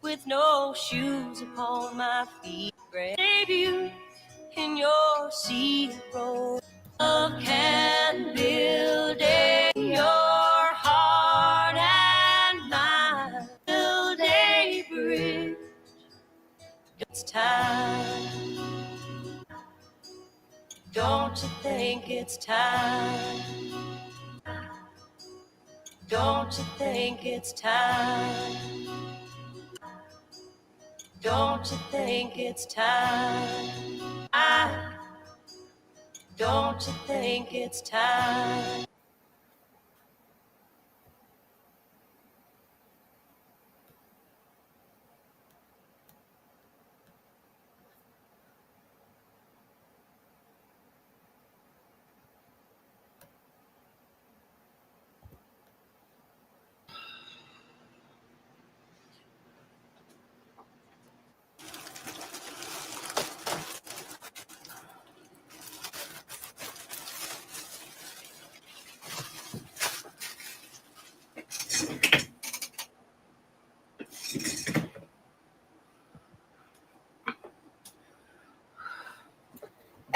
with no shoes upon my feet. Save you in your sea road. Love can build your heart and mind. Build a bridge. It's time. Don't you think it's time? Don't you think it's time? Don't you think it's time? Don't you think it's time?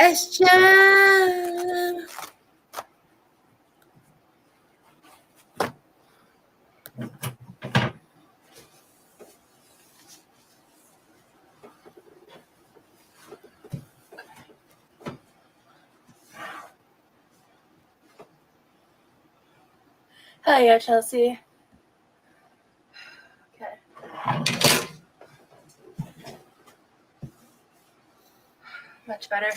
It's jam. Oh yeah, Chelsea. Okay. Much better.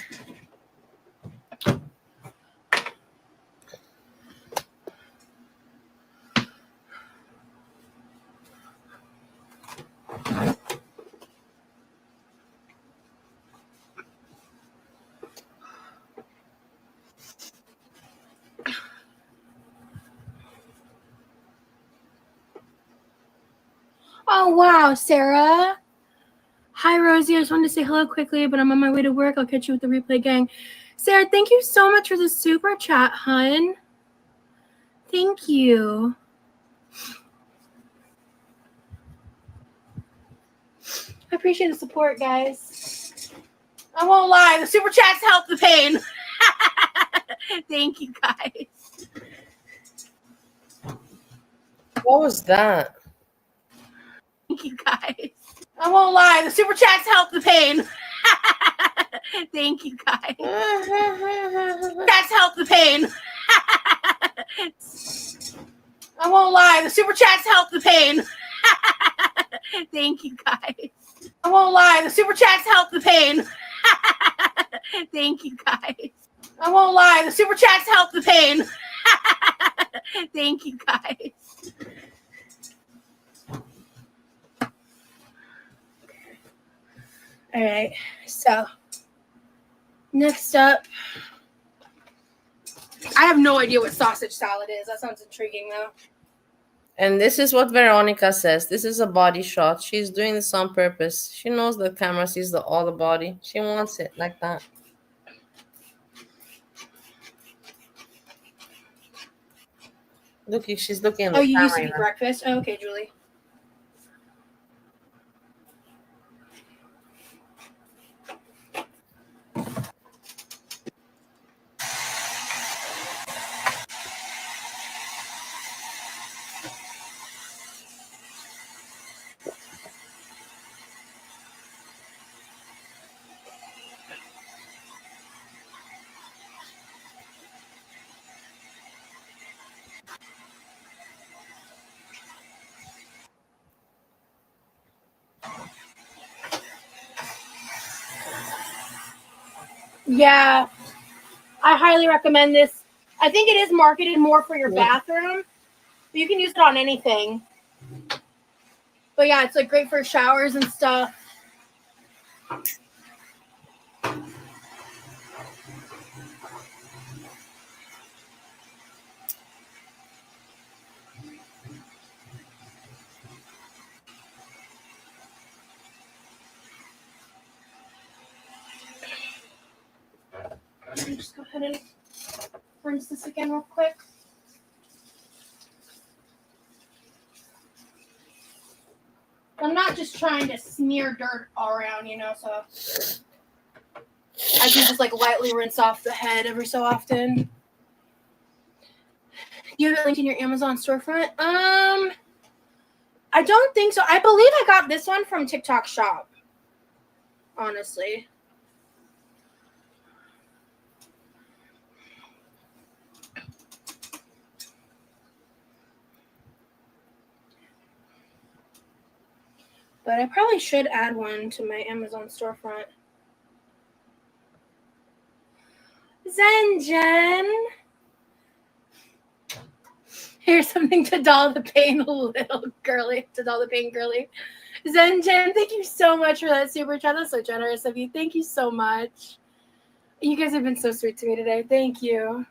Oh wow, Sarah. Hi Rosie, I just wanted to say hello quickly, but I'm on my way to work. I'll catch you with the replay gang. Sarah, thank you so much for the super chat, hun. Thank you. I appreciate the support, guys. I won't lie, the super chats help the pain. Thank you, guys. What was that? Thank you, guys. I won't lie, the super chats help the pain. Thank you, guys. Chats help the pain. I won't lie, the super chats help the pain. Thank you, guys. I won't lie, the super chats help the pain. Thank you, guys. I won't lie, the super chats help the pain. Thank you, guys. All right, so next up, I have no idea what sausage salad is. That sounds intriguing, though. And this is what Veronica says. This is a body shot. She's doing this on purpose. She knows the camera sees all the body. She wants it like that. Look, she's looking at the Oh, you used to camera. eat breakfast? Oh, okay, Julie. Yeah, I highly recommend this. I think it is marketed more for your bathroom, but you can use it on anything. But yeah, it's like great for showers and stuff. Let me just go ahead and rinse this again real quick. I'm not just trying to smear dirt all around, you know, so I do just like lightly rinse off the head every so often. You have it linked in your Amazon storefront? I don't think so. I believe I got this one from TikTok Shop. Honestly. But I probably should add one to my Amazon storefront. Zenjen! Here's something to dull the pain a little girly. To dull the pain girly. Zenjen, thank you so much for that super chat. That's so generous of you. Thank you so much. You guys have been so sweet to me today. Thank you.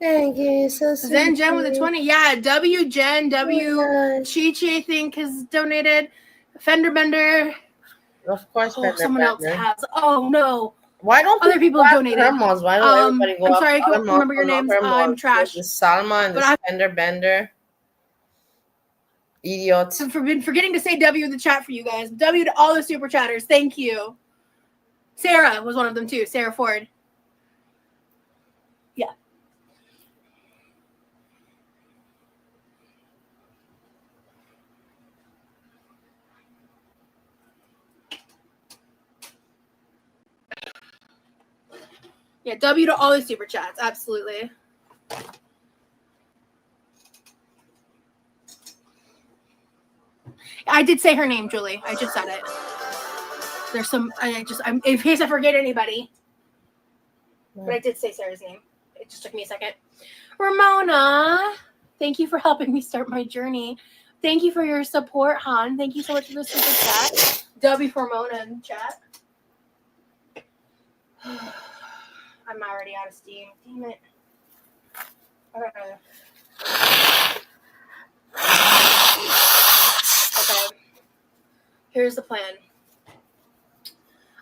Thank you. So Zen Jen with a 20. Yeah, W Jen, W Oh, Chi I think has donated. Fender Bender. of course, Oh, Fender someone else Bender. has. Oh no. Why don't Other people have donated. Hermos? Why don't everybody go I'm up sorry, I to can't remember your names. I'm trash. The Salma and But the Fender Bender. Idiots. I've been forgetting to say W in the chat for you guys. W to all the super chatters. Thank you. Sarah was one of them too. Sarah Ford. Yeah. Yeah, W to all the super chats. Absolutely. I did say her name, Julie. I just said it. There's some. I'm in case I forget anybody. But I did say Sarah's name. It just took me a second. Ramona, thank you for helping me start my journey. Thank you for your support, Han. Thank you so much for the super chat. W for Ramona in the chat. I'm already out of steam. Damn it. Okay. Here's the plan.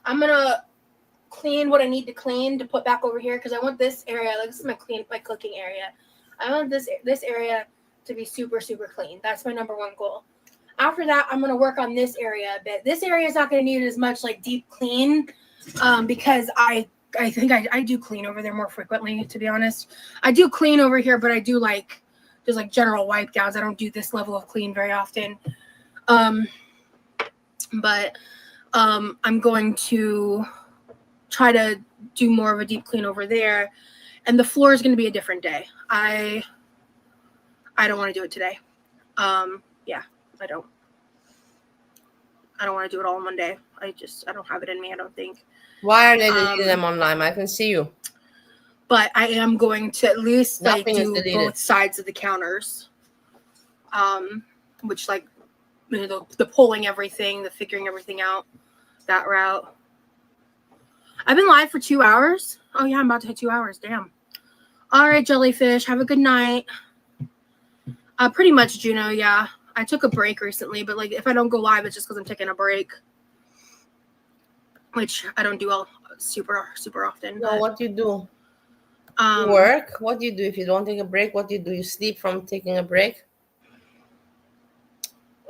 I'm gonna clean what I need to clean to put back over here because I want this area. Like this is my cooking area. I want this area to be super clean. That's my number one goal. After that, I'm gonna work on this area a bit. This area is not gonna need as much like deep clean because I think I do clean over there more frequently. To be honest, I do clean over here, but I do like just like general wipe downs. I don't do this level of clean very often. But I'm going to try to do more of a deep clean over there, and the floor is going to be a different day. I don't want to do it today. Yeah, I don't want to do it all in one day. I don't have it in me. I don't think. Why are they deleting them online? I can see you. But I am going to at least like Nothing is do deleted. both sides of the counters, which like you know, the pulling everything, the figuring everything out, that route. I've been live for 2 hours. Oh yeah, I'm about to hit 2 hours. Damn. All right, jellyfish. Have a good night. Pretty much, Juno. Yeah, I took a break recently, but like if I don't go live, it's just because I'm taking a break, which I don't do all super often. No, what do you do? You Work? What do you do if you don't take a break? What do you do? You sleep from taking a break?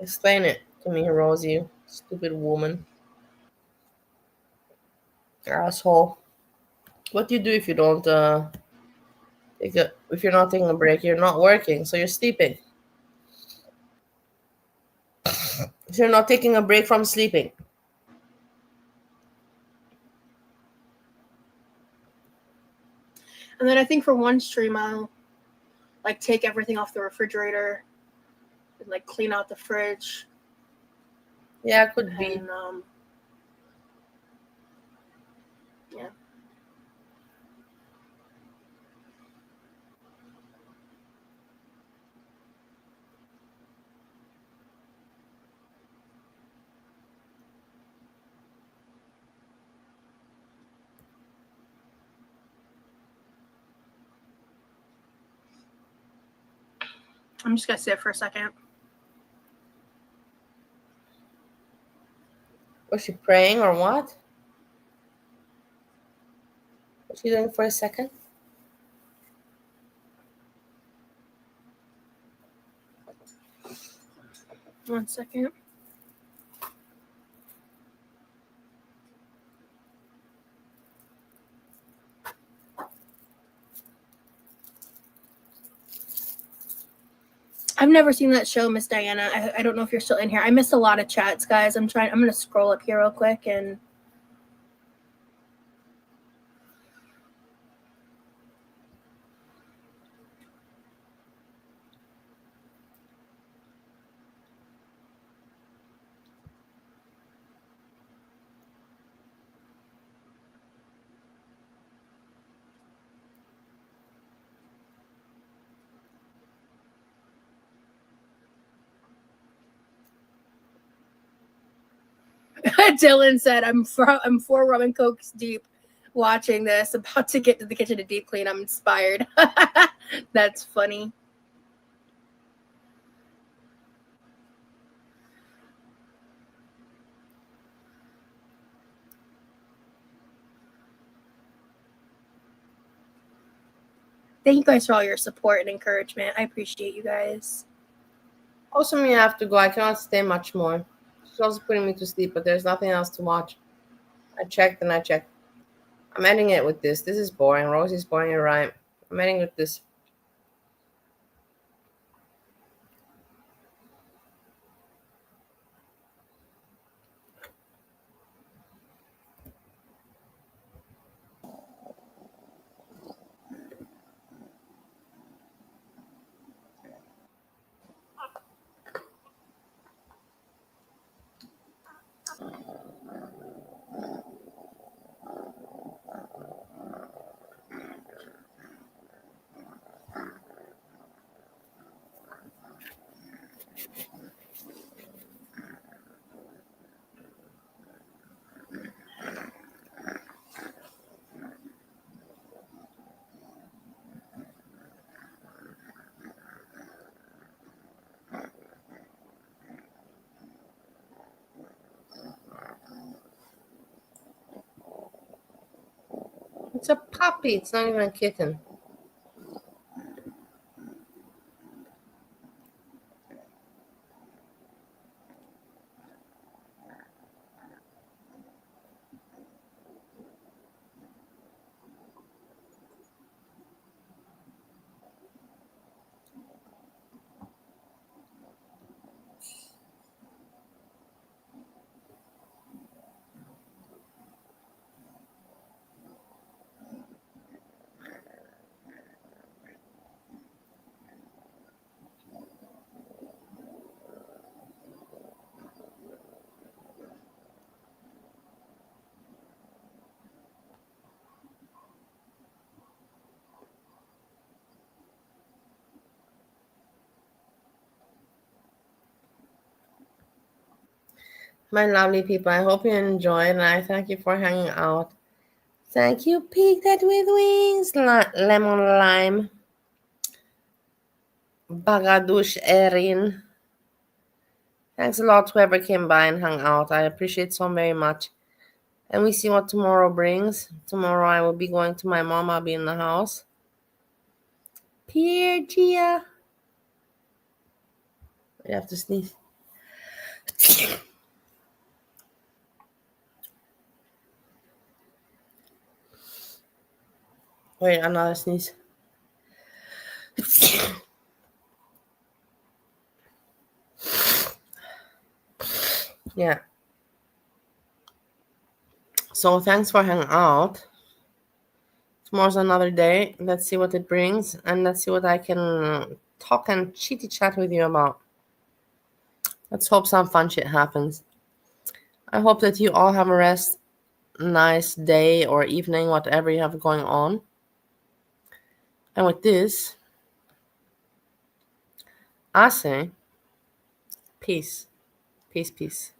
Explain it to me, Rosie, you stupid woman. Asshole. What do you do if you don't if you're not taking a break? You're not working, so you're sleeping. So you're not taking a break from sleeping. And then I think for one stream, I'll like take everything off the refrigerator and like clean out the fridge. Yeah, it could be. And, yeah. I'm just gonna sit for a second. Was she praying or what? What you doing for a second? One second. I've never seen that show, Miss Diana. I don't know if you're still in here. I missed a lot of chats, guys. I'm gonna scroll up here real quick and Dylan said, I'm 4 rum and cokes deep watching this, about to get to the kitchen to deep clean. I'm inspired. That's funny. Thank you guys for all your support and encouragement. I appreciate you guys. Also, me, I have to go. I cannot stay much more. She's also putting me to sleep, but there's nothing else to watch. I checked and I checked. I'm ending it with this. This is boring. Rosie's boring, you're right. I'm ending with this. It's a puppy. It's not even a kitten. My lovely people, I hope you enjoyed, and I thank you for hanging out. Thank you, Pig That with Wings, Lemon Lime, Bagadush Erin. Thanks a lot to whoever came by and hung out. I appreciate so very much. And we see what tomorrow brings. Tomorrow I will be going to my mom. I'll be in the house. Pierre Gia. I have to sneeze. Wait, another sneeze. Yeah. So thanks for hanging out. Tomorrow's another day. Let's see what it brings, and let's see what I can talk and chitty chat with you about. Let's hope some fun shit happens. I hope that you all have a nice day or evening, whatever you have going on. And with this, I say peace. Peace, peace.